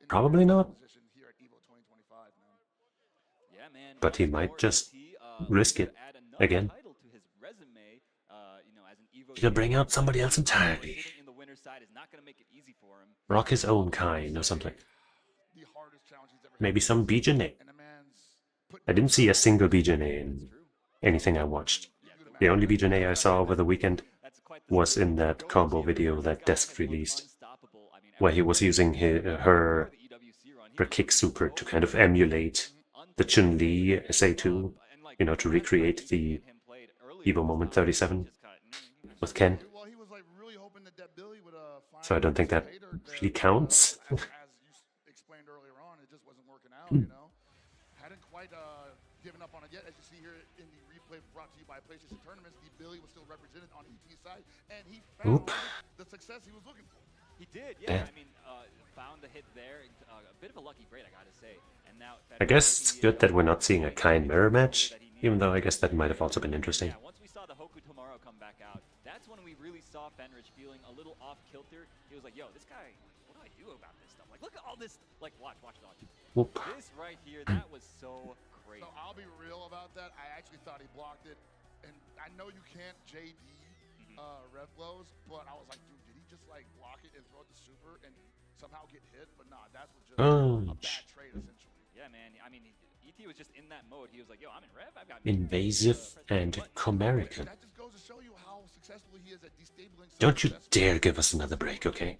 Probably not. But he might just risk it again. He'll bring out somebody else entirely. Rock his own kind or something. Maybe some BJNA. I didn't see a single BJNA in anything I watched. The only BJNA I saw over the weekend was in that combo video that Desk released, where he was using her kick super to kind of emulate the Chun-Li SA2, you know, to recreate the EVO moment 37 with Ken. So I don't think that really counts. As you explained earlier on, it just wasn't working out, you know? Hadn't quite given up on it yet. As you see here in the replay brought to you by PlayStation Tournaments, the Billy was still represented on ET's side, and he found the success he was looking for. He did, yeah. I mean, found the hit there. A bit of a lucky break, I gotta say. And now I guess it's good that we're not seeing a Kain mirror match, even though I guess that might have also been interesting. Yeah, once we saw the Hoku Tomorrow come back out, that's when we really saw Fenrich feeling a little off kilter. He was like, yo, this guy, what do I do about this stuff? Like, look at all this, like, watch. Whoop. This right here, that was so crazy. So I'll be real about that. I actually thought he blocked it. And I know you can't JD rev blows, but I was like, dude, did he just like block it and throw it to super and somehow get hit? But nah, that's just a bad trade essentially. Yeah, man. I mean, ET was just in that mode. He was like, yo, I'm in rev. I've got Invasive and Comerican. That just goes to show you how successful he is at destabilizing. Don't you dare give us another break, okay?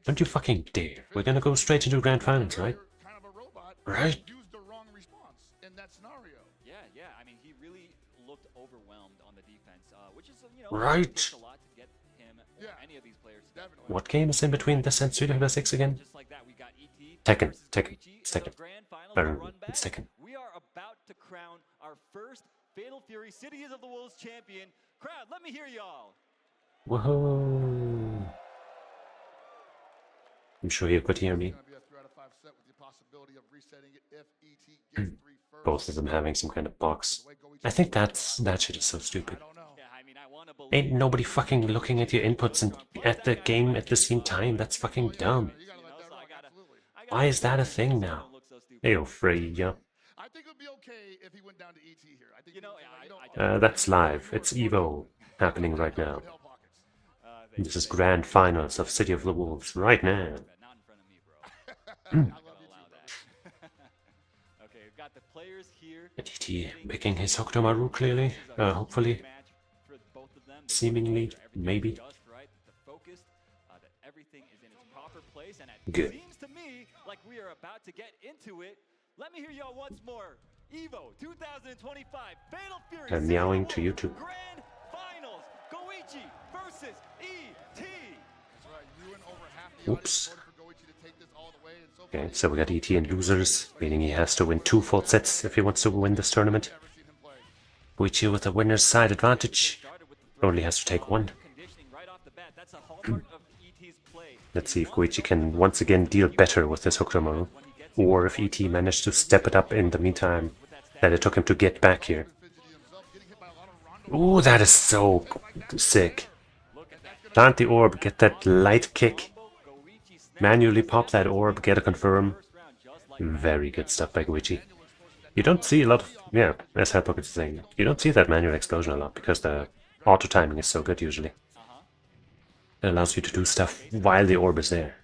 Don't you fucking dare. We're gonna go straight into grand finals, right? Kind of a robot. Right. Used the wrong response in that scenario. Yeah. I mean, he really looked overwhelmed on the defense, which is, you know, right. a lot to get him or any of these players. Definitely. What game is in between this and Street Fighter 6 again? Tekken. It's Tekken. It's Tekken. We are about to crown our first Fatal Fury Cities of the Wolves champion. Crowd, let me hear y'all. Whoa. I'm sure you could hear me. Both of them having some kind of box. I think that shit is so stupid. Ain't nobody fucking looking at your inputs and at the game at the same time. That's fucking dumb. Why is that a thing now? Ayo, Freya. I think it would be okay if he went down to ET here. I think that's live. It's EVO happening right now. This is grand finals of City of the Wolves right now. ET picking his Hokutomaru clearly, hopefully, seemingly, maybe. Good. Seems to me like we are about to get into it. Let me hear y'all once more. EVO 2025 Fatal Fury. I'm meowing to YouTube. Grand Finals. Goichi versus ET. Oops. Okay, so we got ET and losers, meaning he has to win 2 full sets if he wants to win this tournament. Goichi with a winner's side advantage. Only has to take 1. Let's see if Goichi can once again deal better with this Hokutomaru, or if ET managed to step it up in the meantime that it took him to get back here. Ooh, that is so sick. Plant the orb, get that light kick, manually pop that orb, get a confirm. Very good stuff by Goichi. You don't see a lot of, yeah, as Hellpocket is saying, you don't see that manual explosion a lot because the auto timing is so good usually. It allows you to do stuff while the orb is there.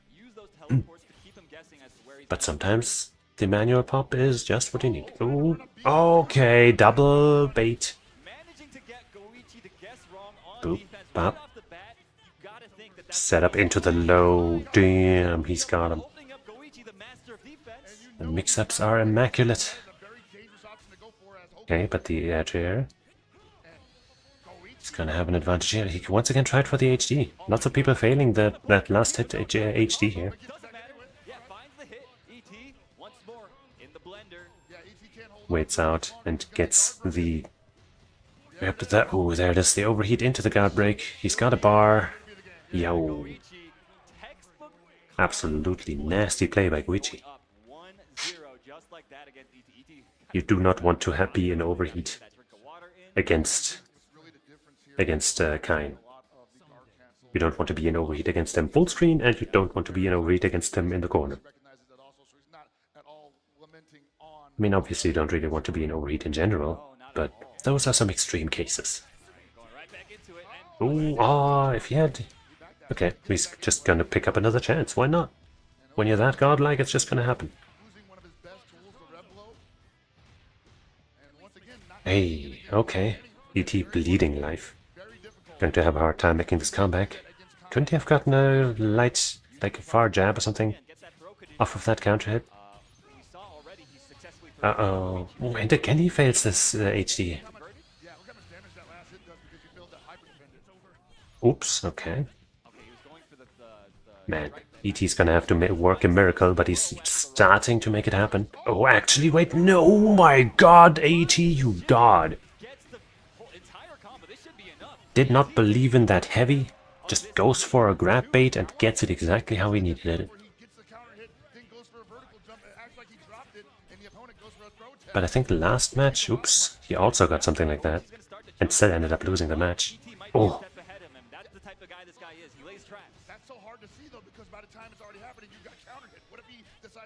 But sometimes the manual pop is just what you need. Ooh, okay, double bait. Boop, bop. Set up into the low. Damn, he's got him. The mix-ups are immaculate. Okay, but the edge here. He's gonna have an advantage here. He can once again try for the HD. Lots of people failing that last hit HD here. waits out and gets the... Up to that. Oh, there it is. The overheat into the guard break. He's got a bar. Yo. Absolutely nasty play by Goichi. You do not want to be in overheat against Kain. You don't want to be in overheat against them full screen, and you don't want to be in overheat against them in the corner. I mean, obviously you don't really want to be in overheat in general, but those are some extreme cases. Ooh, if he had... Okay, he's just gonna pick up another chance, why not? When you're that godlike, it's just gonna happen. Hey, okay. ET bleeding life. Going to have a hard time making this comeback. Couldn't he have gotten a light, like a far jab or something, off of that counter hit? Uh-oh. Oh, and again he fails this HD. Oops, okay. Man, ET's gonna have to work a miracle, but he's starting to make it happen. Oh, actually, wait, no! Oh my god, AT, you god! Did not believe in that heavy, just goes for a grab bait and gets it exactly how he needed it. But I think the last match, oops, he also got something like that, and still ended up losing the match. Oh.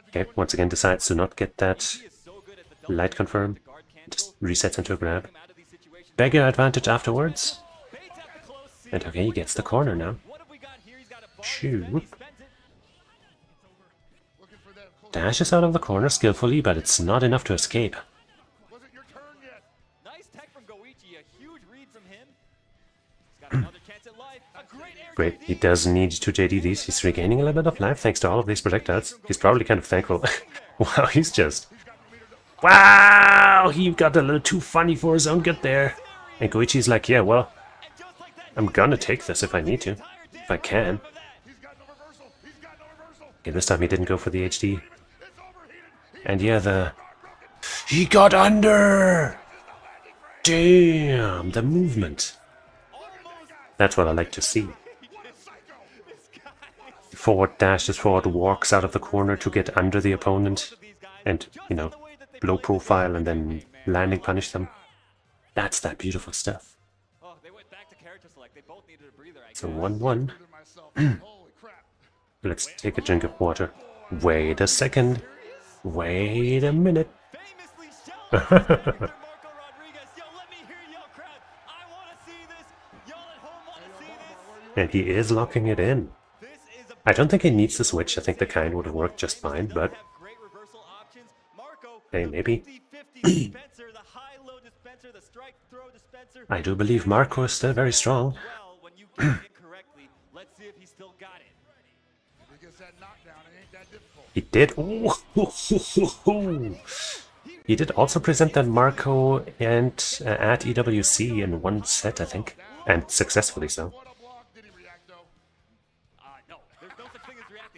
Okay, once again decides to not get that light confirm, just resets into a grab. Beggar advantage afterwards. And okay, he gets the corner now. Shoot. Dashes out of the corner skillfully, but it's not enough to escape. Great, he does need to JD these. He's regaining a little bit of life thanks to all of these projectiles. He's probably kind of thankful. Wow, he's just... Wow! He got a little too funny for his own good there. And Goichi's like, yeah, well, I'm gonna take this if I need to. If I can. Okay, this time he didn't go for the HD. And yeah, he got under! Damn, the movement. That's what I like to see. Forward dashes forward, walks out of the corner to get under the opponent. And, you know, low profile and then landing punish them. That's that beautiful stuff. So 1-1. Let's take a drink of water. Wait a second. Wait a minute. And he is locking it in. I don't think he needs to switch. I think the Kain would have worked just fine, but... Hey, maybe. I do believe Marco is still very strong. He did. He did also present that Marco and at EWC in one set, I think, and successfully so.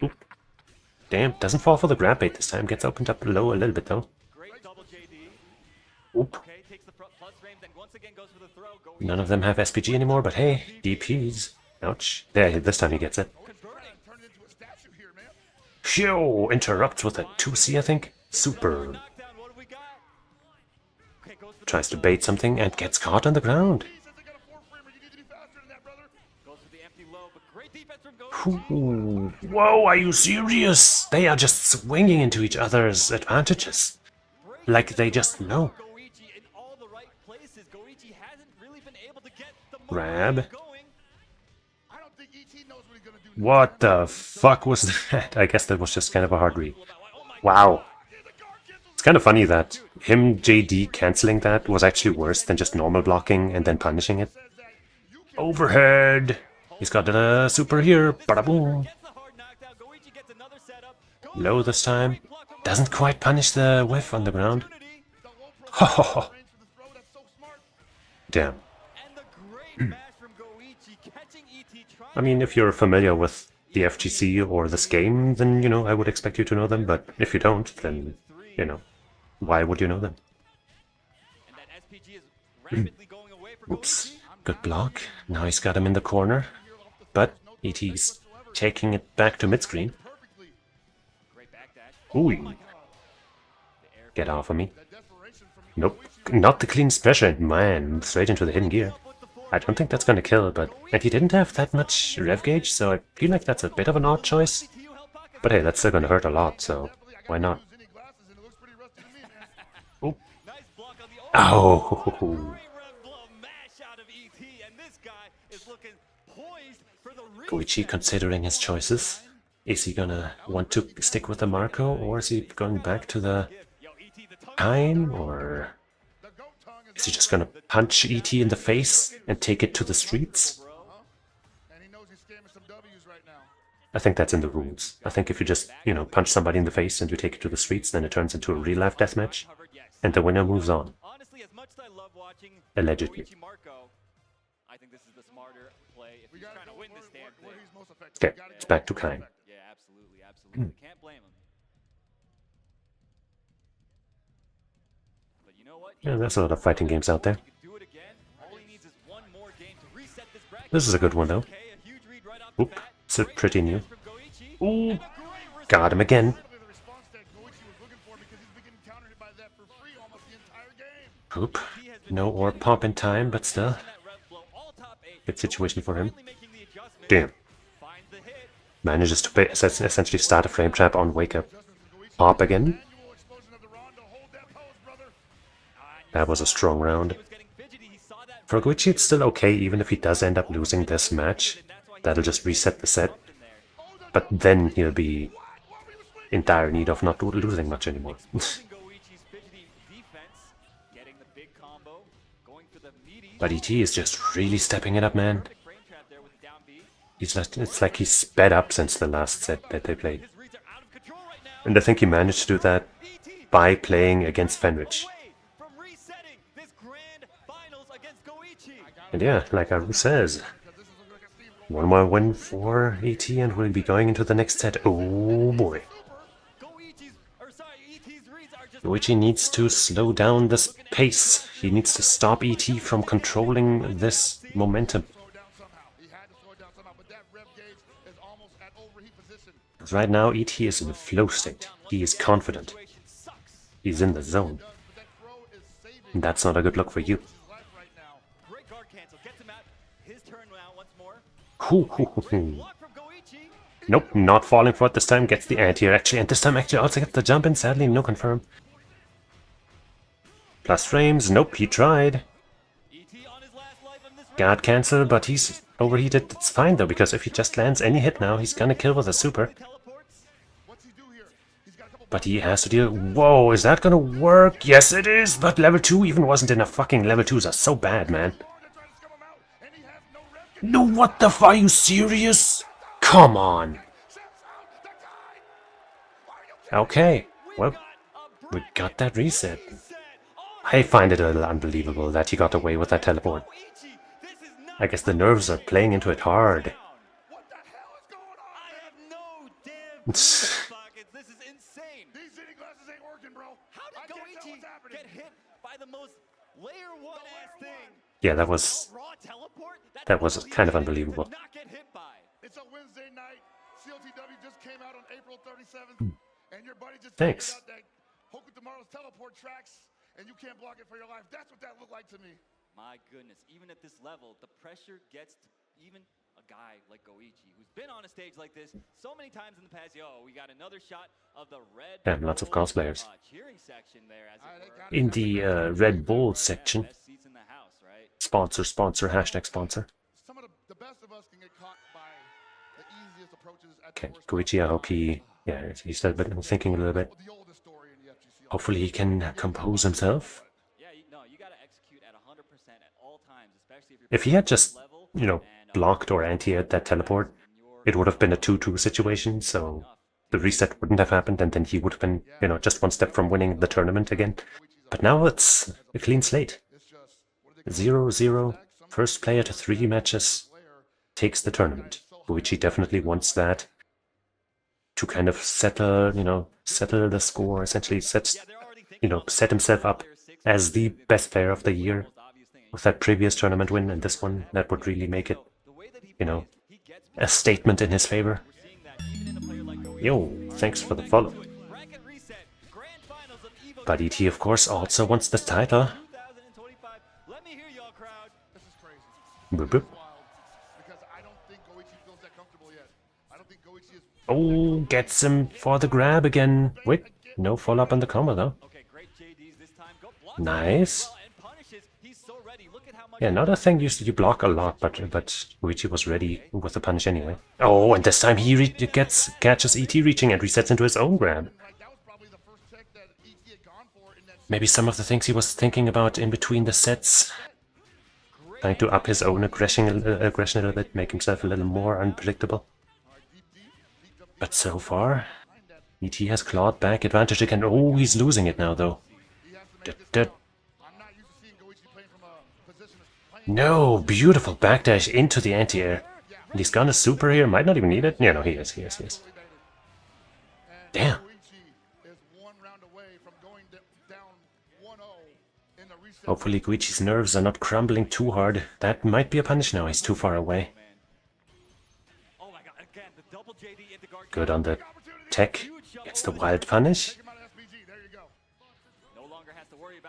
Oop. Damn, doesn't fall for the grab bait this time. Gets opened up low a little bit though. Oop. None of them have SPG anymore, but hey, DPs. Ouch. There, this time he gets it. Phew! Interrupts with a 2C, I think. Super. Tries to bait something and gets caught on the ground. Ooh. Whoa, are you serious? They are just swinging into each other's advantages. Like they just know. Grab. What the fuck was that? I guess that was just kind of a hard read. Wow. It's kind of funny that him JD cancelling that was actually worse than just normal blocking and then punishing it. Overhead! He's got a super here. Bada-boom. Low this time. Doesn't quite punish the whiff on the ground. Ho ho ho. Damn. I mean, if you're familiar with the FGC or this game, then, you know, I would expect you to know them, but if you don't, then, you know, why would you know them? Oops. Good block. Now he's got him in the corner. But ET's taking it back to mid-screen. Ooh. Get off of me. Nope. Not the clean special. Man, straight into the hidden gear. I don't think that's gonna kill, but... And he didn't have that much rev gauge, so I feel like that's a bit of an odd choice. But hey, that's still gonna hurt a lot, so why not? Oh. Oh. Goichi considering his choices. Is he gonna want to stick with the Marco, or is he going back to the Time, or is he just gonna punch ET in the face and take it to the streets? I think that's in the rules. I think if you just, punch somebody in the face and you take it to the streets, then it turns into a real-life deathmatch, and the winner moves on. Allegedly. Okay, it's back to Kain. Yeah, absolutely. Can't blame him. But you know what? Yeah, there's a lot of fighting games out there. This is a good one, though. Oop, it's pretty new. Ooh, got him again. Oop, no orb pop in time, but still. Good situation for him. Damn. Manages to essentially start a frame trap on wake up. Pop again. That was a strong round. For Goichi it's still okay, even if he does end up losing this match. That'll just reset the set. But then he'll be in dire need of not losing much anymore. But ET is just really stepping it up, man. It's like he's sped up since the last set that they played. And I think he managed to do that by playing against Fenrich. And yeah, like Aru says, one more win for ET and we'll be going into the next set. Oh boy. Goichi needs to slow down this pace. He needs to stop ET from controlling this momentum. Because right now ET is in a flow state. He is confident. He's in the zone. And that's not a good look for you. Nope, not falling for it this time. Gets the anti-air actually, and this time actually also gets the jump in. Sadly, no confirm. Plus frames. Nope, he tried. Guard cancel, but he's overheated. It's fine though, because if he just lands any hit now, he's gonna kill with a super. But he has to deal... Whoa, is that gonna work? Yes, it is! But level 2 even wasn't enough. Fucking level 2s are so bad, man. No, what the f... Are you serious? Come on. Okay, well, we got that reset. I find it a little unbelievable that he got away with that teleport. I guess the nerves are playing into it hard. Yeah, that was kind of unbelievable. It's a Wednesday night. COTW just came out on April 37th, and your buddy just Thanks. out that Hoku Tomorrow's teleport tracks, and you can't block it for your life. That's what that looked like to me. My goodness, even at this level, the pressure gets to even a guy like Goichi, who's been on a stage like this so many times in the past. Yo, we got another shot of the Red Damn, lots of cosplayers. Cheering section there, as it were. In the Red Bull section. Sponsor, hashtag sponsor. Some of the best of us can get caught by the easiest approaches at Okay, Goichi, I hope he... Yeah, he's still thinking a little bit. Hopefully he can compose himself. If he had just, blocked or anti-aired that teleport, it would have been a 2-2 situation, so the reset wouldn't have happened, and then he would have been, just one step from winning the tournament again. But now it's a clean slate. 0-0, first player to 3 matches takes the tournament, which he definitely wants that to kind of settle, settle the score, essentially set himself up as the best player of the year with that previous tournament win and this one, that would really make it, you know, a statement in his favor. Yo, thanks for the follow. But ET, of course, also wants the title. Boop, boop. Oh, gets him for the grab again. Wait, no follow-up on the combo though. Nice. Yeah, another thing you block a lot, but Goichi was ready with the punish anyway. Oh, and this time he catches ET reaching and resets into his own grab. Maybe some of the things he was thinking about in between the sets, trying to up his own aggression a little bit, make himself a little more unpredictable. But so far, ET has clawed back advantage again. Oh, he's losing it now though. No, beautiful backdash into the anti-air. And he's gonna super here, might not even need it. Yeah, no, he is. Damn. Hopefully Goichi's nerves are not crumbling too hard. That might be a punish now, he's too far away. Good on the tech. Gets the wild punish.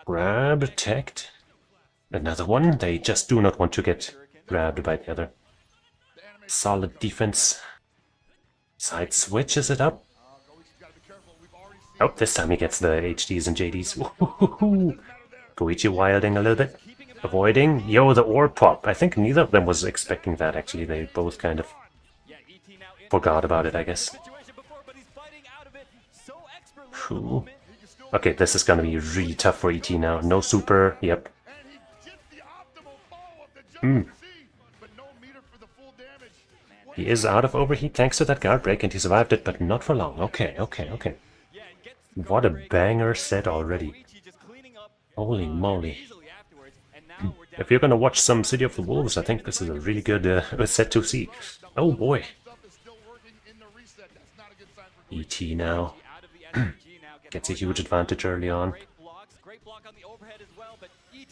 Grab, teched. Another one. They just do not want to get grabbed by the other. Solid defense. Side switches it up. Oh, this time he gets the HDs and JDs. Goichi wilding a little bit. Avoiding. Yo, the orb pop. I think neither of them was expecting that, actually. They both kind of forgot about it, I guess. Whew. Okay, this is gonna be really tough for ET now. No super. Yep. He is out of overheat thanks to that guard break, and he survived it, but not for long. Okay. What a banger set already. Holy moly. If you're gonna watch some City of the Wolves, I think this is a really good set to see. Oh boy. ET now. Gets a huge advantage early on.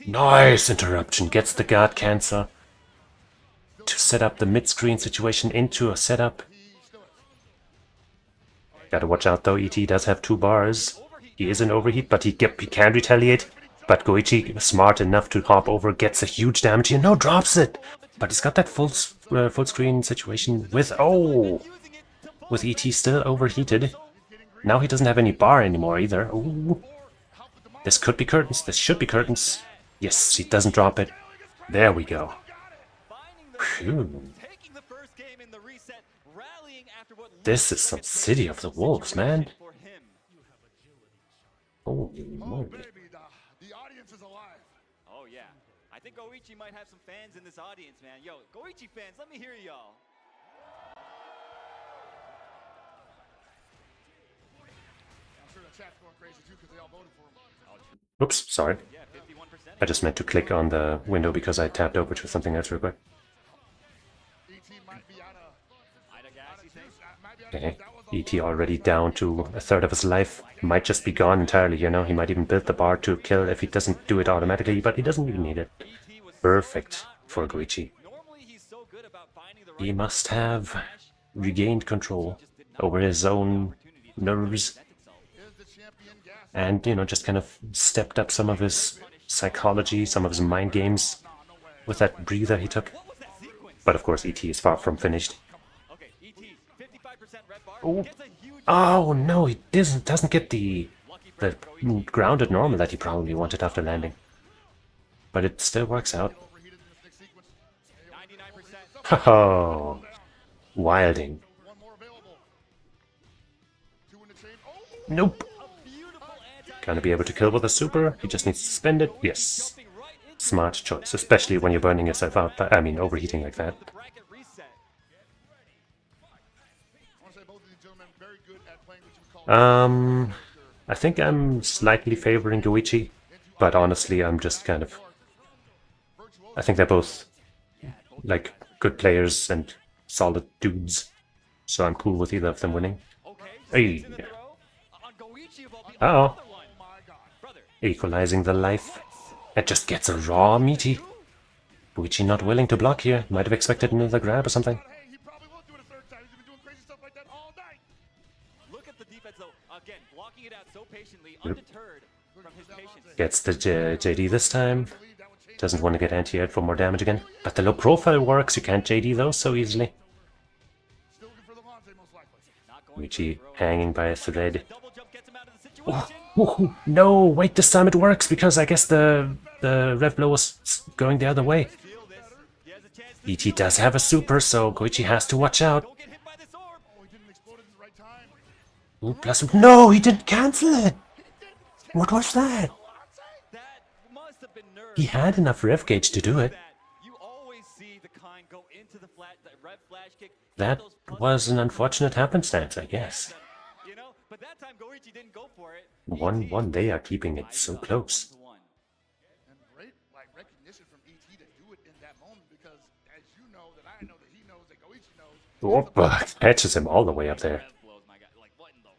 Nice interruption. Gets the guard cancel to set up the mid-screen situation into a setup. Gotta watch out though, ET does have 2 bars. He is in overheat, but he can retaliate. But Goichi, smart enough to hop over, gets a huge damage here. No, drops it! But he's got that full screen situation with... Oh! With ET still overheated. Now he doesn't have any bar anymore either. Ooh. This could be curtains. This should be curtains. Yes, he doesn't drop it. There we go. Phew. This is some City of the Wolves, man. Holy moly. Oh yeah. I think Goichi might have some fans in this audience, man. Yo, Goichi fans, let me hear y'all. Oops, sorry. I just meant to click on the window because I tapped over to something else real quick. Okay, ET already down to a third of his life. Might just be gone entirely, you know. He might even build the bar to kill if he doesn't do it automatically, but he doesn't even need it. Perfect for Goichi. He must have regained control over his own nerves. And, you know, just kind of stepped up some of his psychology, some of his mind games with that breather he took. But of course, ET is far from finished. Oh, oh no, he doesn't get the grounded normal that he probably wanted after landing. But it still works out. Oh, wilding. Nope. Gonna be able to kill with a super. He just needs to spend it. Yes. Smart choice, especially when you're burning yourself out. I mean, overheating like that. I think I'm slightly favoring Goichi, but honestly, I'm just kind of... I think they're both, like, good players and solid dudes, so I'm cool with either of them winning. Hey. Uh-oh. Equalizing the life. It just gets a raw meaty. Koichi not willing to block here. Might have expected another grab or something. Look at the defense though. Again, blocking it out so patiently, undeterred from his patience. Gets the JD this time. Doesn't want to get anti-air for more damage again. But the low profile works. You can't JD those so easily. Koichi hanging by a thread. Oh, no, wait, this time it works because I guess the rev blow was going the other way. ET does have a super, so Koichi has to watch out. Ooh, plus, no, he didn't cancel it. What was that? He had enough rev gauge to do it. That was an unfortunate happenstance, I guess. 1-1, they are keeping it so close. And great recognition from ET to do it in that moment because as you know that I know that he knows that Koichi knows. Whoop, catches him all the way up there.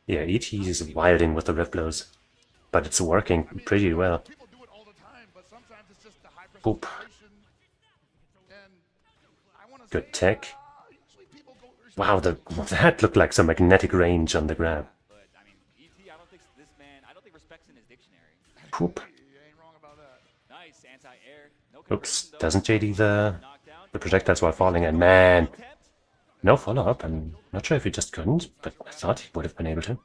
Yeah, ET is wilding with the rev blows, but it's working pretty well. Boop. Good tech. Wow, that looked like some magnetic range on the grab. Poop. Oops, doesn't JD the projectiles while falling, and man, no follow-up. I'm not sure if he just couldn't, but I thought he would have been able to.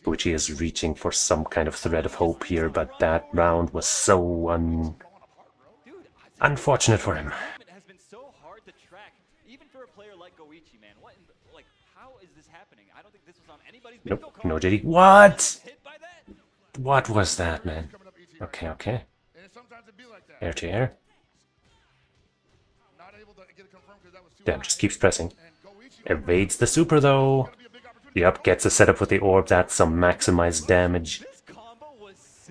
Koichi is reaching for some kind of thread of hope here, but that round was so unfortunate for him. Has been so hard to track, even for a player like Koichi, man. What, like, how is this happening? I don't think this was on anybody's bingo Nope, card. no JD. What? What was that, man? Okay, okay. Air to air. Damn, just keeps pressing. Evades the super, though. Yep, gets a setup with the orb. That's some maximized damage.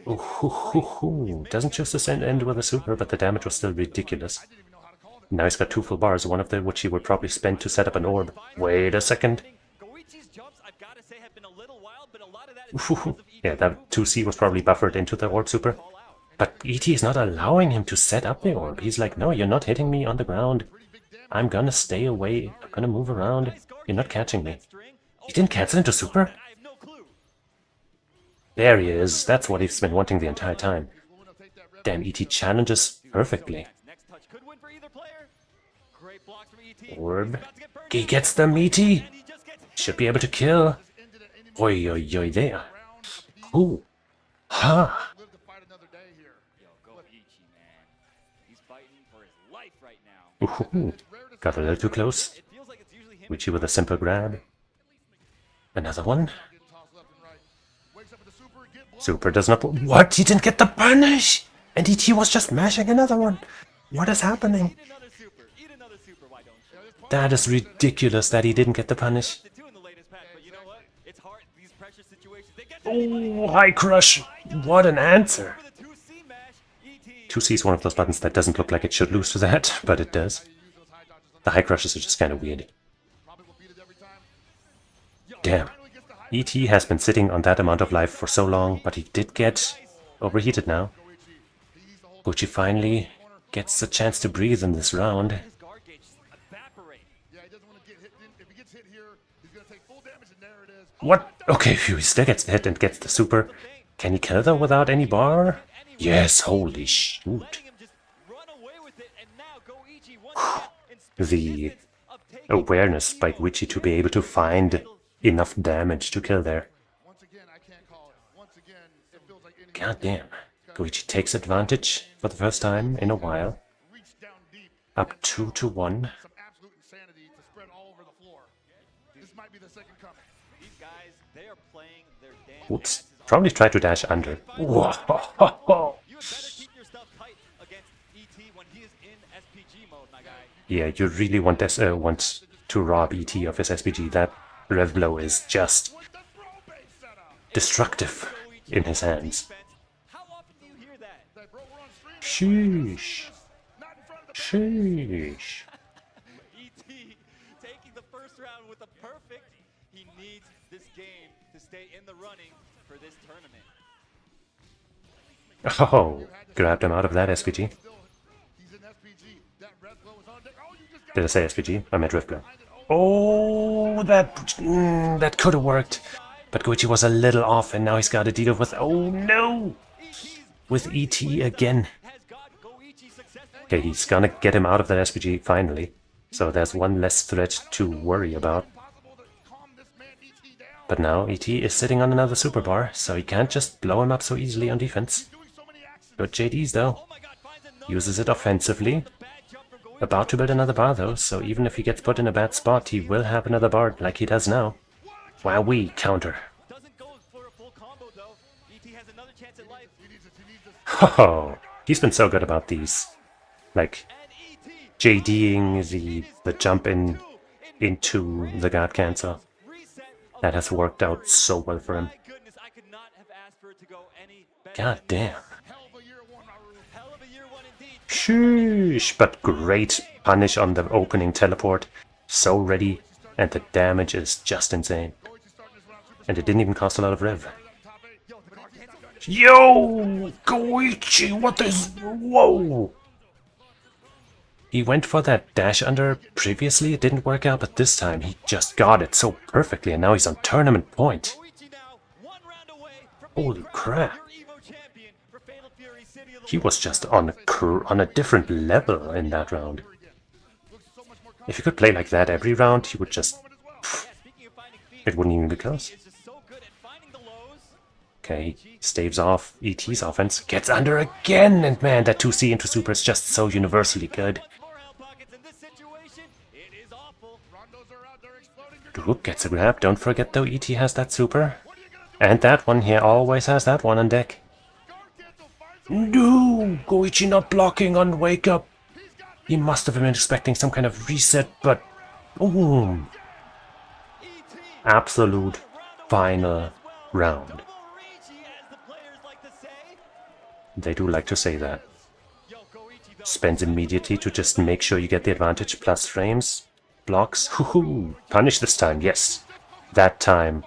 Ooh, doesn't choose to end with a super, but the damage was still ridiculous. Now he's got 2 full bars, one of which he would probably spend to set up an orb. Wait a second. Ooh, yeah, that 2C was probably buffered into the orb super. But ET is not allowing him to set up the orb. He's like, no, you're not hitting me on the ground. I'm gonna stay away. I'm gonna move around. You're not catching me. He didn't cancel into super? There he is. That's what he's been wanting the entire time. Damn, ET challenges perfectly. Orb. He gets the meaty. Should be able to kill. Oi, oi, oi, there. Ooh. Ha. Ooh, got a little too close. Koichi with a simple grab. Another one. Super does not... What? He didn't get the punish! And ET was just mashing another one. What is happening? That is ridiculous that he didn't get the punish. Oh, high crush. What an answer. 2C is one of those buttons that doesn't look like it should lose to that, but it does. The high crushes are just kind of weird. Damn. ET has been sitting on that amount of life for so long, but he did get overheated now. Koichi finally gets a chance to breathe in this round. What? Okay, he still gets the hit and gets the super. Can he kill though without any bar? Yes, holy shoot. The awareness by Koichi to be able to find enough damage to kill there. God damn. Koichi takes advantage for the first time in a while. Up 2-1. Oops. Probably tried to dash under. Whoa. Yeah, you really want this, want to rob ET of his SPG. That rev blow is just destructive in his hands. Sheesh. Sheesh. Taking the first round with a perfect. He needs this game to stay in the running for this tournament. Oh, grabbed him out of that SPG. Did I say SPG? I meant Rift Grab. Oh, that could have worked. But Goichi was a little off, and now he's got to deal with... Oh, no! With ET again. Okay, he's gonna get him out of that SPG, finally. So there's one less threat to worry about. But now ET is sitting on another super bar, so he can't just blow him up so easily on defense. Good JDs, though. Uses it offensively. About to build another bar, though, so even if he gets put in a bad spot, he will have another bar like he does now. Wowee, counter. Oh, he's been so good about these. Like, JDing the jump in into the guard cancel. That has worked out so well for him. God damn. Sheesh, but great punish on the opening teleport. So ready, and the damage is just insane. And it didn't even cost a lot of rev. Yo! Goichi, what is... Whoa! He went for that dash under previously, it didn't work out, but this time he just got it so perfectly, and now he's on tournament point. Holy crap. He was just on a different level in that round. If he could play like that every round, he would just... It wouldn't even be close. Okay, staves off ET's offense, gets under again, and man, that 2C into super is just so universally good. Droop gets a grab, don't forget though, ET has that super. And that one here always has that one on deck. No! Goichi not blocking on wake up. He must have been expecting some kind of reset, but... Boom! Absolute final round. They do like to say that. Spends immediately to just make sure you get the advantage, plus frames, blocks, hoo-hoo! Punish this time, yes. That time.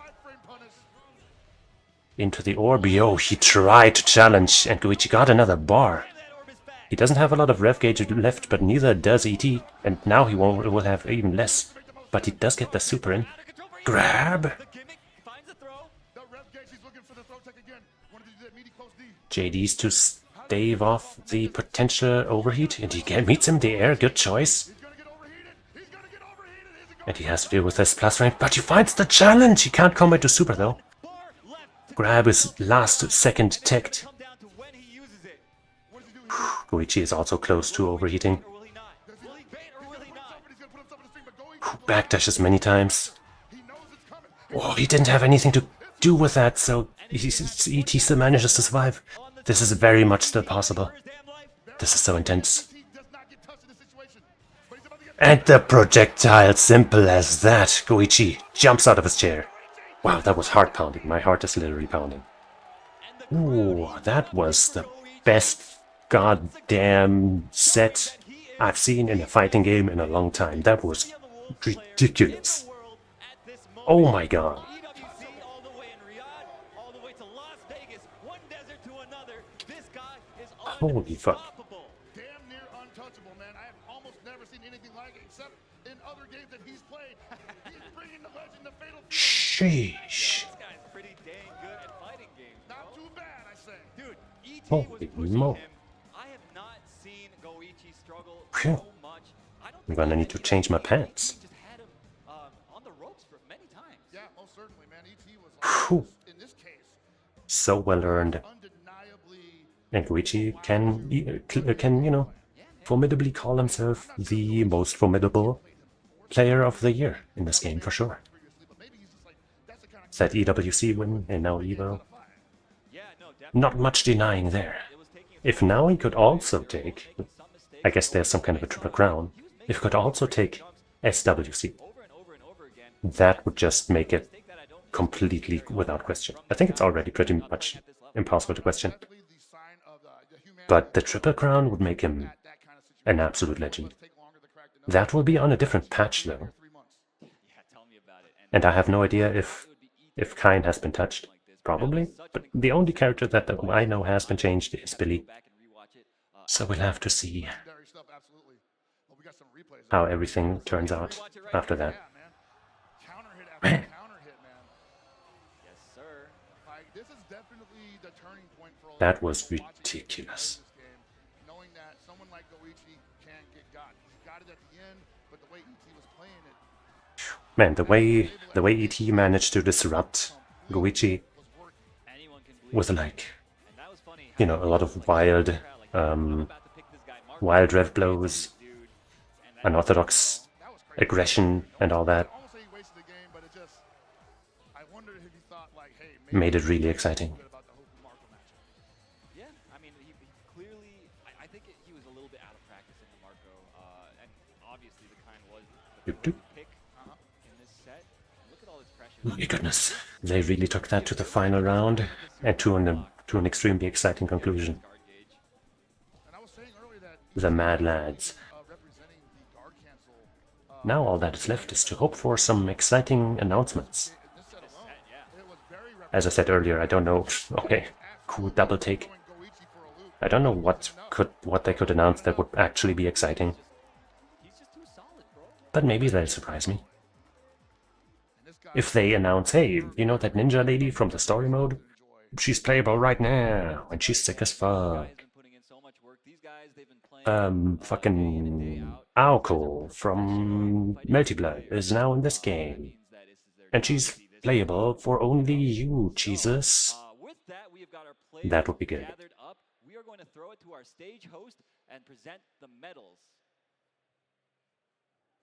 Into the orb, yo, he tried to challenge, and Goichi got another bar. He doesn't have a lot of rev gauge left, but neither does ET, and now he will have even less. But he does get the super in. Grab! JD's to stave off the potential overheat, and he meets him in the air, good choice. And he has to deal with this plus range, but he finds the challenge! He can't combat to super though. Grab is last second teched. Goichi is also close to overheating. Backdashes many times. Oh, he didn't have anything to do with that, so ET still manages to survive. This is very much still possible. This is so intense. And the projectile, simple as that. Goichi jumps out of his chair. Wow, that was heart pounding. My heart is literally pounding. Ooh, that was the best goddamn set I've seen in a fighting game in a long time. That was ridiculous. Oh my god. Holy fuck. Damn near untouchable, man. I have almost never seen anything like it, except in other games that he's played. He's bringing the legend to Fatal Fury. Sheesh. This guy's pretty dang good at fighting games, bro. Not too bad, I say. Dude, ET Holy was pushing mo. him. I have not seen Goichi struggle Phew. so much. I'm gonna need to change my pants. Just had him on the ropes for many times. Yeah, most certainly, man. ET was Phew. in this case So well earned. undeniably And Goichi can, you know, formidably call himself the most formidable player of the year in this game, for sure. That EWC win, and now EVO. Not much denying there. If now he could also take, I guess there's some kind of a triple crown, if he could also take SWC, that would just make it completely without question. I think it's already pretty much impossible to question. But the triple crown would make him an absolute legend. That will be on a different patch though. And I have no idea if Kain has been touched. Probably. But the only character that I know has been changed is Billy. So we'll have to see. how everything turns out after that. Counter hit after counter hit, man. Yes, sir. Like, this is definitely the turning point for a lot That of was people watching ridiculous. this game, knowing that someone like Goichi can't get got. He got it at the end, but the way ET was playing it. Man, the way ET managed to disrupt Goichi was like, you know, a lot of wild rev blows, unorthodox aggression, and all that. Made it really exciting. Yeah, I mean, he clearly, I think he was a little bit out of practice in the Marco, and obviously the kind was the pick in this set. Look at all this pressure. My goodness, they really took that to the final round and to an extremely exciting conclusion. The Mad Lads. Now all that is left is to hope for some exciting announcements. As I said earlier, I don't know. Okay, cool double take. I don't know what they could announce that would actually be exciting. But maybe they'll surprise me. If they announce, hey, you know that ninja lady from the story mode? She's playable right now, and she's sick as fuck. Fucking Aoko from Multiblood is now in this game. And she's playable for only you, Cheesus. That would be good. We are going to throw it to our stage host and present the medals.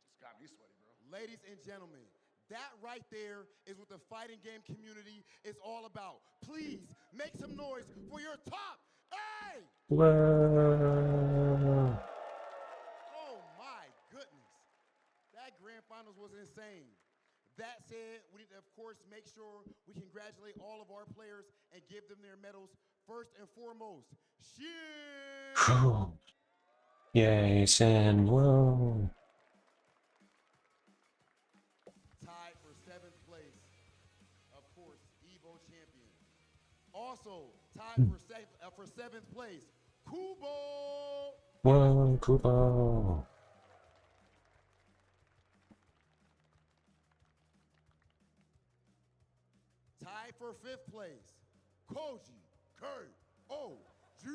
It's got me sweaty, bro. Ladies and gentlemen, that right there is what the fighting game community is all about. Please make some noise for your top. Hey! Whoa. Oh my goodness. That grand finals was insane. That said, we need to, of course, make sure we congratulate all of our players and give them their medals. First and foremost, Whew. Yay, Sin, whoa. tied for 7th place, of course, EVO champion. Also, tied for 7th place, Kubo. Whoa, Kubo. Tied for 5th place, Koji K-O-G.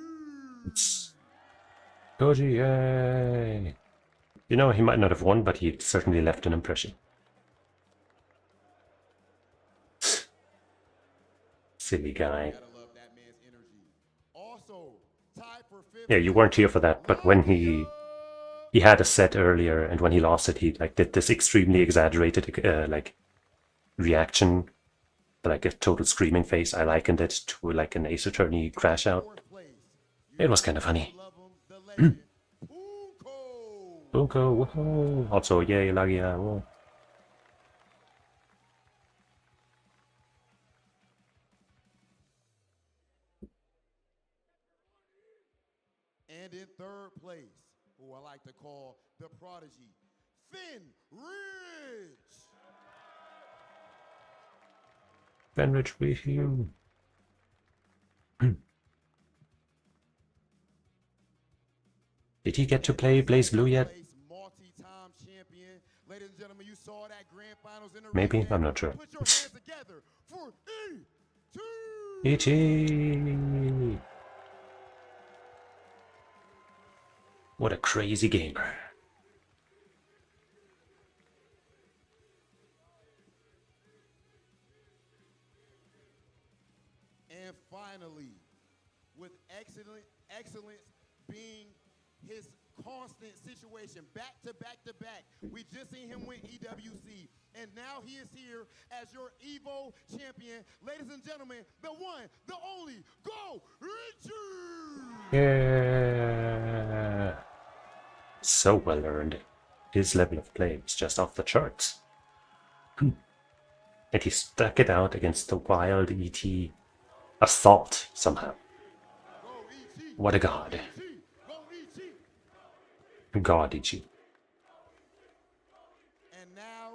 Koji, yay. You know, he might not have won, but he certainly left an impression. Silly guy. Also, tied for 5th. Yeah, you weren't here for that, but when he had a set earlier, and when he lost it, he like did this extremely exaggerated like reaction, like a total screaming face. I likened it to like an Ace Attorney crash out. It was kind of funny. Bunko, whoa. Also, yay, Lagia, whoa. And in 3rd place, who I like to call the prodigy, Finn Ridge. Fenrich with you. Did he get to play Blaze Blue yet? Maybe, I'm not sure. E.T. What a crazy gamer. And finally, with excellence being his constant situation, back to back to back. We just seen him win EWC, and now he is here as your EVO champion. Ladies and gentlemen, the one, the only, Go Richard! Yeah. So well earned. His level of play is just off the charts. And he stuck it out against the wild ET assault somehow. What a god. God, ET. And now,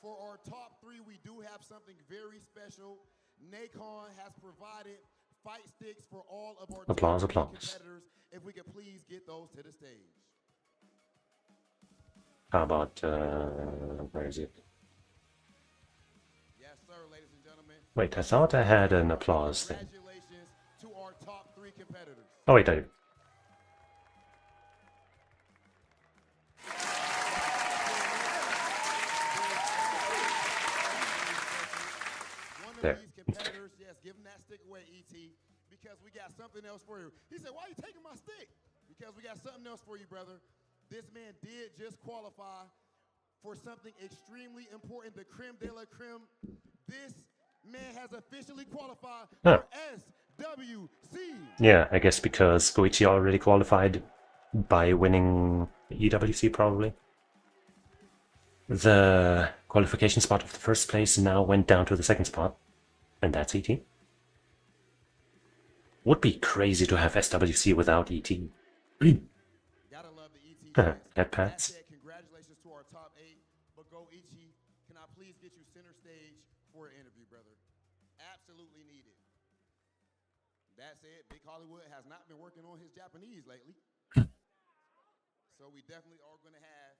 for our top 3, we do have something very special. Nacon has provided fight sticks for all of our Applause, top applause. competitors. If we could please get those to the stage. How about, where is it? Yes, sir, ladies and gentlemen. Wait, I thought I had an applause thing. Congratulations to our top 3 competitors. Oh, wait, I do. One of There. these competitors, yes, give him that stick away, ET, because we got something else for you. He said, why are you taking my stick? Because we got something else for you, brother. This man did just qualify for something extremely important, the creme de la creme. This man has officially qualified for SWC. Yeah, I guess because Goichi already qualified by winning EWC, probably. The qualification spot of the first place now went down to the second spot, and that's ET. Would be crazy to have SWC without ET. Gotta love the ET. Get pats. Congratulations to our top 8. But Goichi, can I please get you center stage for an interview, brother? Absolutely needed. That said, Big Hollywood has not been working on his Japanese lately. So we definitely are going to have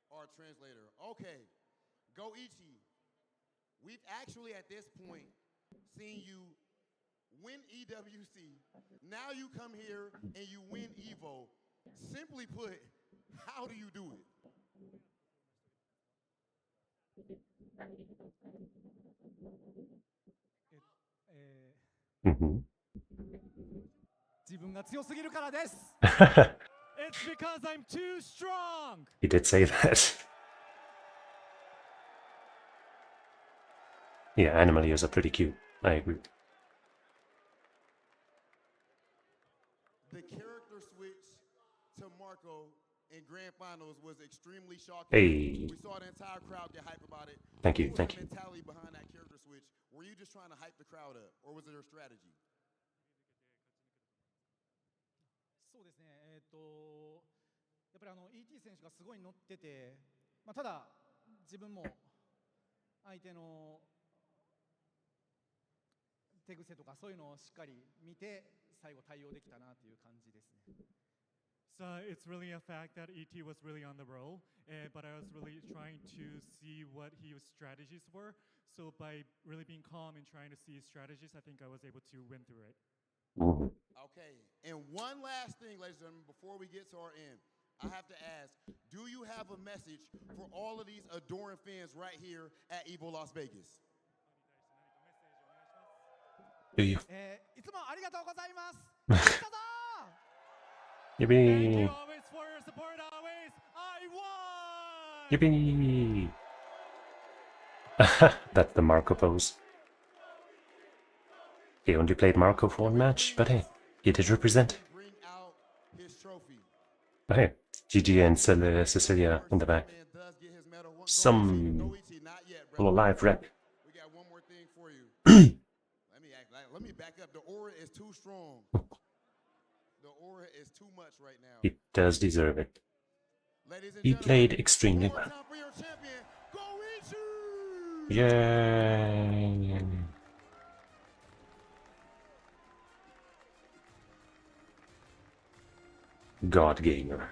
our translator. Okay, Goichi, we've actually at this point seen you win EWC. Now you come here and you win EVO. Simply put, how do you do it? It's because I'm too strong. He did say that. Yeah, Animaliers are pretty cute. I agree. The character switch to Marco in grand finals was extremely shocking. Hey. We saw the entire crowd get hype about it. Thank you, What was thank the you. mentality behind that character switch? Were you just trying to hype the crowd up, or was it a strategy? そうですね。やっぱりET 選手がすごい乗ってて、ただ自分も相手の手癖とかそういうのをしっかり見て最後対応できたなという感じですね。So it's really a fact that ET was really on the roll, but I was really trying to see what his strategies were. So by really being calm and trying to see his strategies, I think I was able to win through it. Okay, and one last thing, ladies and gentlemen, before we get to our end, I have to ask, do you have a message for all of these adoring fans right here at EVO Las Vegas? Do you? いつもありがとうございます。 Yippee! Always for your support, always. I won! Yippee! That's the Marco pose. He only played Marco for one match, but hey, he did represent. But hey, GG and Cecilia in the back. Some little live rep. We got one more thing for you. Let me back up. The aura is too strong. The aura is too much right now. He does deserve it. He played extremely well. Yay! God Gamer.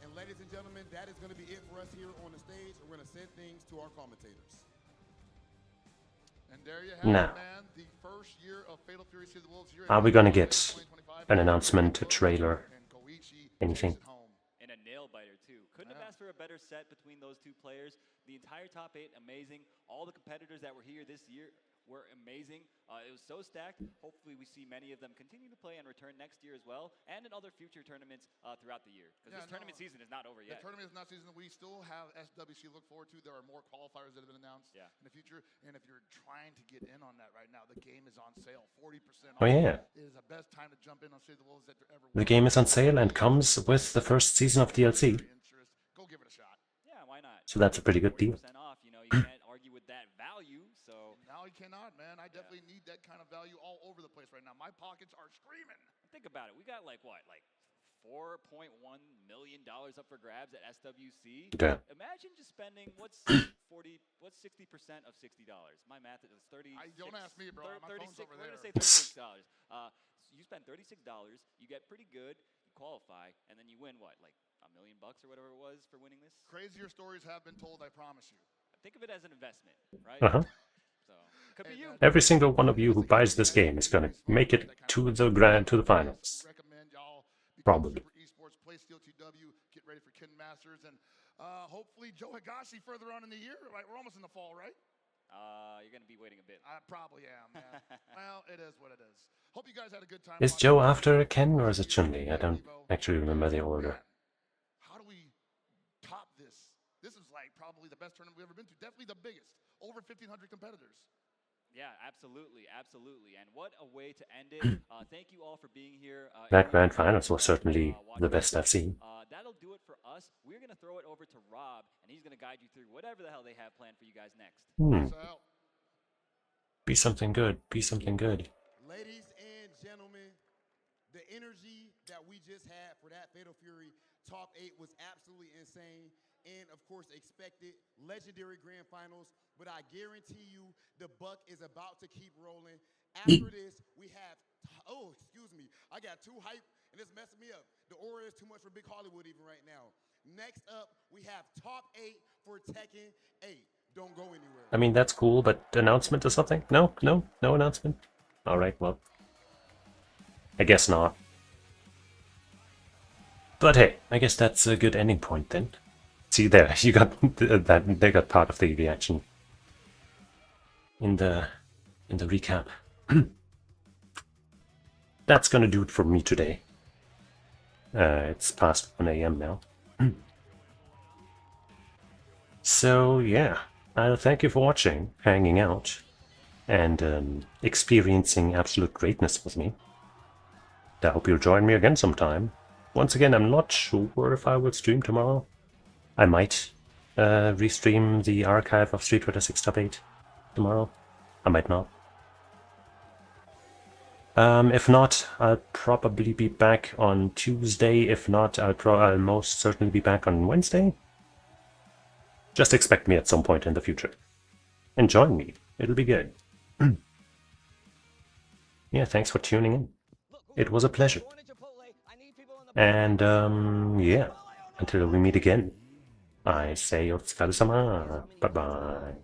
And ladies and gentlemen, that is going to be it for us here on the stage. We're going to send things to our commentators. And there you have Now, it, man. The first year of Fatal Fury City of the Wolves here are we gonna get an announcement, a trailer, anything? And a nail biter too. Couldn't have asked for a better set between those two players. The entire top 8 amazing. All the competitors that were here this year were amazing. It was so stacked. Hopefully we see many of them continue to play and return next year as well, and in other future tournaments throughout the year. Because this tournament season is not over yet. The tournament is not season. We still have SWC to look forward to. There are more qualifiers that have been announced in the future. And if you're trying to get in on that right now, the game is on sale, 40% off. Oh yeah. It is the best time to jump in on City of the Wolves that there ever was. The game is on sale and comes with the first season of DLC. Go give it a shot. Yeah, why not? So that's a pretty good deal. Off, you know, you can't argue with that value. So now you cannot, man. I definitely need that kind of value all over the place right now. My pockets are screaming. Think about it. We got like what, like $4.1 million up for grabs at SWC. Yeah. Imagine just spending what's 60% of $60. My math is 30. Don't ask me, bro. My phone's over there. We're gonna say $36. So you spend $36. You get pretty good. You qualify, and then you win what, like $1 million or whatever it was for winning this. Crazier stories have been told. I promise you. Think of it as an investment, right? Uh-huh. So could be you. Every single one of you who buys this game is gonna make it to the finals. Probably. Esports, play Steel TW, get ready for Kin Masters, and hopefully Joe Higashi further on in the year. Right, we're almost in the fall, right? You're gonna be waiting a bit. I probably am, man. Well, it is what it is. Hope you guys had a good time. Is Joe after Ken or is it Chun-Li? I don't actually remember the order. How do we top this? This is like probably the best tournament we've ever been to. Definitely the biggest. Over 1,500 competitors. Yeah, absolutely, absolutely. And what a way to end it. Thank you all for being here. That grand finals was certainly the best I've seen. That'll do it for us. We're going to throw it over to Rob, and he's going to guide you through whatever the hell they have planned for you guys next. Be something good. Be something good. Ladies and gentlemen, the energy that we just had for that Fatal Fury Top 8 was absolutely insane. And of course expected legendary grand finals, but I guarantee you the buck is about to keep rolling. After this, we have, I got too hype and it's messing me up. The aura is too much for Big Hollywood even right now. Next up, we have Top 8 for Tekken 8. Don't go anywhere. I mean, that's cool, but announcement or something? No announcement? Alright, well. I guess not. But hey, I guess that's a good ending point then. See there, you got that. They got part of the reaction in the recap. That's gonna do it for me today. It's past 1 AM now. So yeah, thank you for watching, hanging out, and experiencing absolute greatness with me. I hope you'll join me again sometime. Once again, I'm not sure if I will stream tomorrow. I might restream the archive of Street Fighter 6 Top 8 tomorrow. I might not. If not, I'll probably be back on Tuesday. If not, I'll most certainly be back on Wednesday. Just expect me at some point in the future. And join me. It'll be good. Yeah, thanks for tuning in. It was a pleasure. And, yeah, until we meet again, I say otsukaresama. Bye-bye.